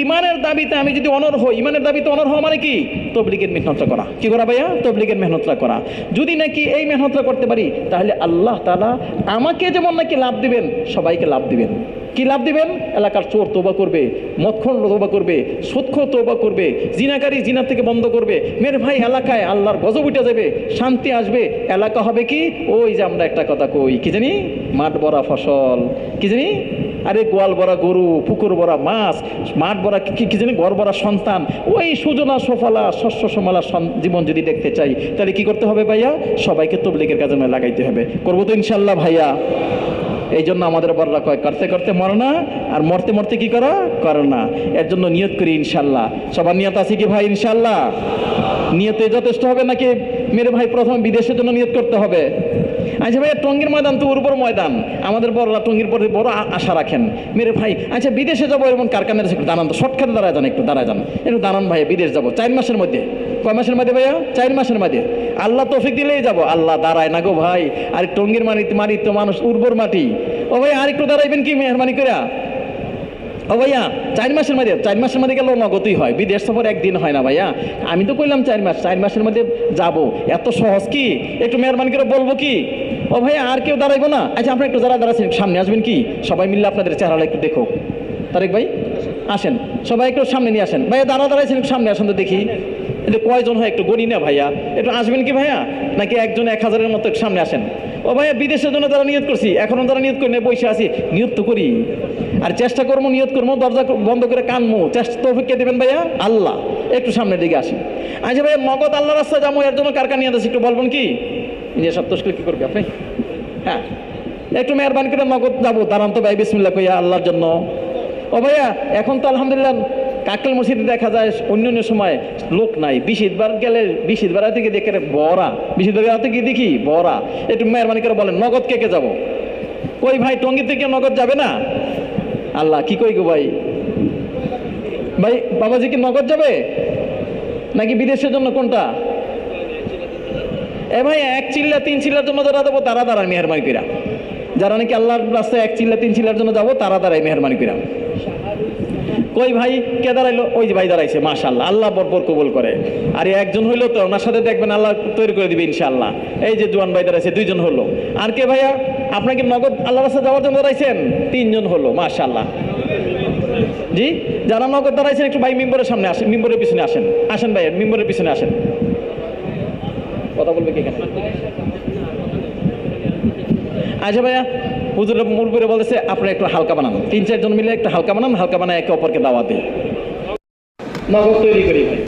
Speaker 3: ইমানের দাবিতে আমি যদি অনর হই, ইমানের দাবিতে অনর হওয়া মানে কি, তবলিগের মেহনতটা করা। কি করা ভাইয়া, তবলিগের মেহনতটা করা। যদি নাকি এই মেহনতটা করতে পারি, তাহলে আল্লাহ তাআলা আমাকে যেমন নাকি লাভ দিবেন, সবাইকে লাভ দিবেন। কি লাভ দিবেন, এলাকার চোর তওবা করবে, মদখোর তওবা করবে, সুদখোর তওবা করবে, জিনাকারী জিনা থেকে বন্ধ করবে। মেরে ভাই এলাকায় আল্লাহর গজব উঠে যাবে, শান্তি আসবে। এলাকা হবে কি, ওই যে আমরা একটা কথা কই, কি জানি, মাঠ ভরা ফসল, কি জানি, আরে গোয়াল ভরা গরু, পুকুর ভরা মাছ, মাঠ ভরা কি জানি, ঘর ভরা সন্তান। ওই সুজলা সুফলা শস্য শ্যামলা জীবন যদি দেখতে চাই, তাহলে কি করতে হবে ভাইয়া, সবাইকে তবলিগের কাজে লাগাইতে হবে। করবো তো ইনশাল্লাহ ভাইয়া। এই জন্য আমাদের বড়রা কয় করতে করতে মরো না, আর মরতে মরতে কি করা, করো না। এর জন্য নিয়ত করি ইনশাল্লাহ। সবার নিয়ত আছে কি ভাই ইনশাল্লাহ? নিয়তে যথেষ্ট হবে নাকি মেরে ভাই প্রথম বিদেশের জন্য নিয়ত করতে হবে? আচ্ছা ভাই টঙ্গীর ময়দান তো উর্বর ময়দান, আমাদের বড়রা টঙ্গীর পরে বড় আশা রাখেন। মেরে ভাই আচ্ছা বিদেশে যাবো, এরকম কারখানার একটু দাঁড়ান তো, শর্টকাটে দাঁড়ায় যান, একটু দাঁড়ায় যান, একটু দাঁড়ান ভাই, বিদেশ যাবো 4 মাসের মধ্যে। কয় মাসের মধ্যে ভাইয়া? 4 মাসের মধ্যে। আল্লাহ তৌফিক দিলেই যাবো। আল্লাহ দাঁড়ায় না গো ভাই, আর টঙ্গীর মাটি তো মানুষ উর্বর মাটি। ও ভাই আর একটু দাঁড়াইবেন কি মেহরবানি করে? ও ভাইয়া 4 মাসের মধ্যে, 4 মাসের মধ্যে গেলেও নগদই হয়, বিদেশ সফর একদিন হয় না ভাইয়া। আমি তো কইলাম 4 মাস, 4 মাসের মধ্যে যাবো, এত সহজ কি? একটু মেহরবানি করে বলবো কি? ও ভাইয়া আর কেউ দাঁড়াইবো না? আচ্ছা আপনি একটু যারা দাঁড়াচ্ছেন সামনে আসবেন কি, সবাই মিললে আপনাদের চেহারাটা একটু দেখো। তারেক ভাই আসেন, সবাই একটু সামনে নিয়ে আসেন। ভাইয়া দাঁড়াইছেন, একটু সামনে আসেন তো দেখি। এটা কয়জন হয় একটু গণি না ভাইয়া, একটু আসবেন কি ভাইয়া, নাকি একজন 1000-এর মতো একটু সামনে আসেন। ও ভাইয়া বিদেশের জন্য তারা নিয়ত করছি, এখনও তারা নিয়ত করে নিয়ে বসে আছি, নিয়ত তো করি আর চেষ্টা করবো, নিয়ত করবো, দরজা বন্ধ করে কানবো, চেষ্টা তৌফিক কে দেবেন ভাইয়া? আল্লাহ। একটু সামনের দিকে আসি। আচ্ছা ভাইয়া নগদ আল্লাহ রাস্তা যাবো, এর জন্য কার কার নিয়ত আছে একটু বলবেন কি? যে সপ্তাহ কি করবে আপনি? হ্যাঁ একটু মেহরবানি করে নগদ যাবো, দাঁড়ান তো ভাই বিসমিল্লাহ কইয়া আল্লাহর জন্য। ও ভাইয়া এখন তো আলহামদুলিল্লাহ কাকল মসজিদে দেখা যায় অন্য অন্য সময় লোক নাই, বিশিতবার গেলে বিশিতবার থেকে দেখে বড়া, বিশিতবার থেকে দেখি বড়া। একটু মেহরবানি করে বলেন নগদ কে কে যাবো? কই ভাই টঙ্গি থেকে নগদ যাবে না? আল্লাহ কি কই গো ভাই, ভাই বাবাজি কি নগদ যাবে নাকি বিদেশের জন্য কোনটা? এ ভাই 1 চিল্লা 3 চিল্লার জন্য যারা যাবো তারা দাঁড়ায় মেহরবানি কইরা, যারা নাকি আল্লাহর রাস্তায় 1 চিল্লা 3 চিল্লার জন্য যাবো তারা দাঁড়ায় মেহরবানি কইরা। কই ভাই কে দাঁড়াইলো? ওই যে ভাই দাঁড়াইছে, মাশাআল্লাহ, আল্লাহ বরকত কবুল করে। আর একজন হইলো তো ওনার সাথে দেখবেন আল্লাহ তৈরি করে দিবে ইনশাআল্লাহ। এই যে জোয়ান ভাই দাঁড়াইছে, 2 জন হলো। আর কে ভাইয়া আপনাকে নগদ আল্লাহর রাস্তায় যাওয়ার জন্য দাঁড়াইছেন? 3 জন হলো, মাশাআল্লাহ। জি যারা নগদ দাঁড়াইছেন একটু ভাই মিম্বরের সামনে আসেন, মিম্বরের পিছনে আসেন, আসেন ভাই মিম্বরের পিছনে আসেন। কথা বলবে কে কেন? আচ্ছা ভাইয়া হুজুর মূল করে বলতেছে আপনারা একটু হালকা বানান, 3-4 জন মিলে একটু হালকা বানান, হালকা বানায় একে অপরকে দাওয়াত দিই, নগদ তৈরি করি ভাই।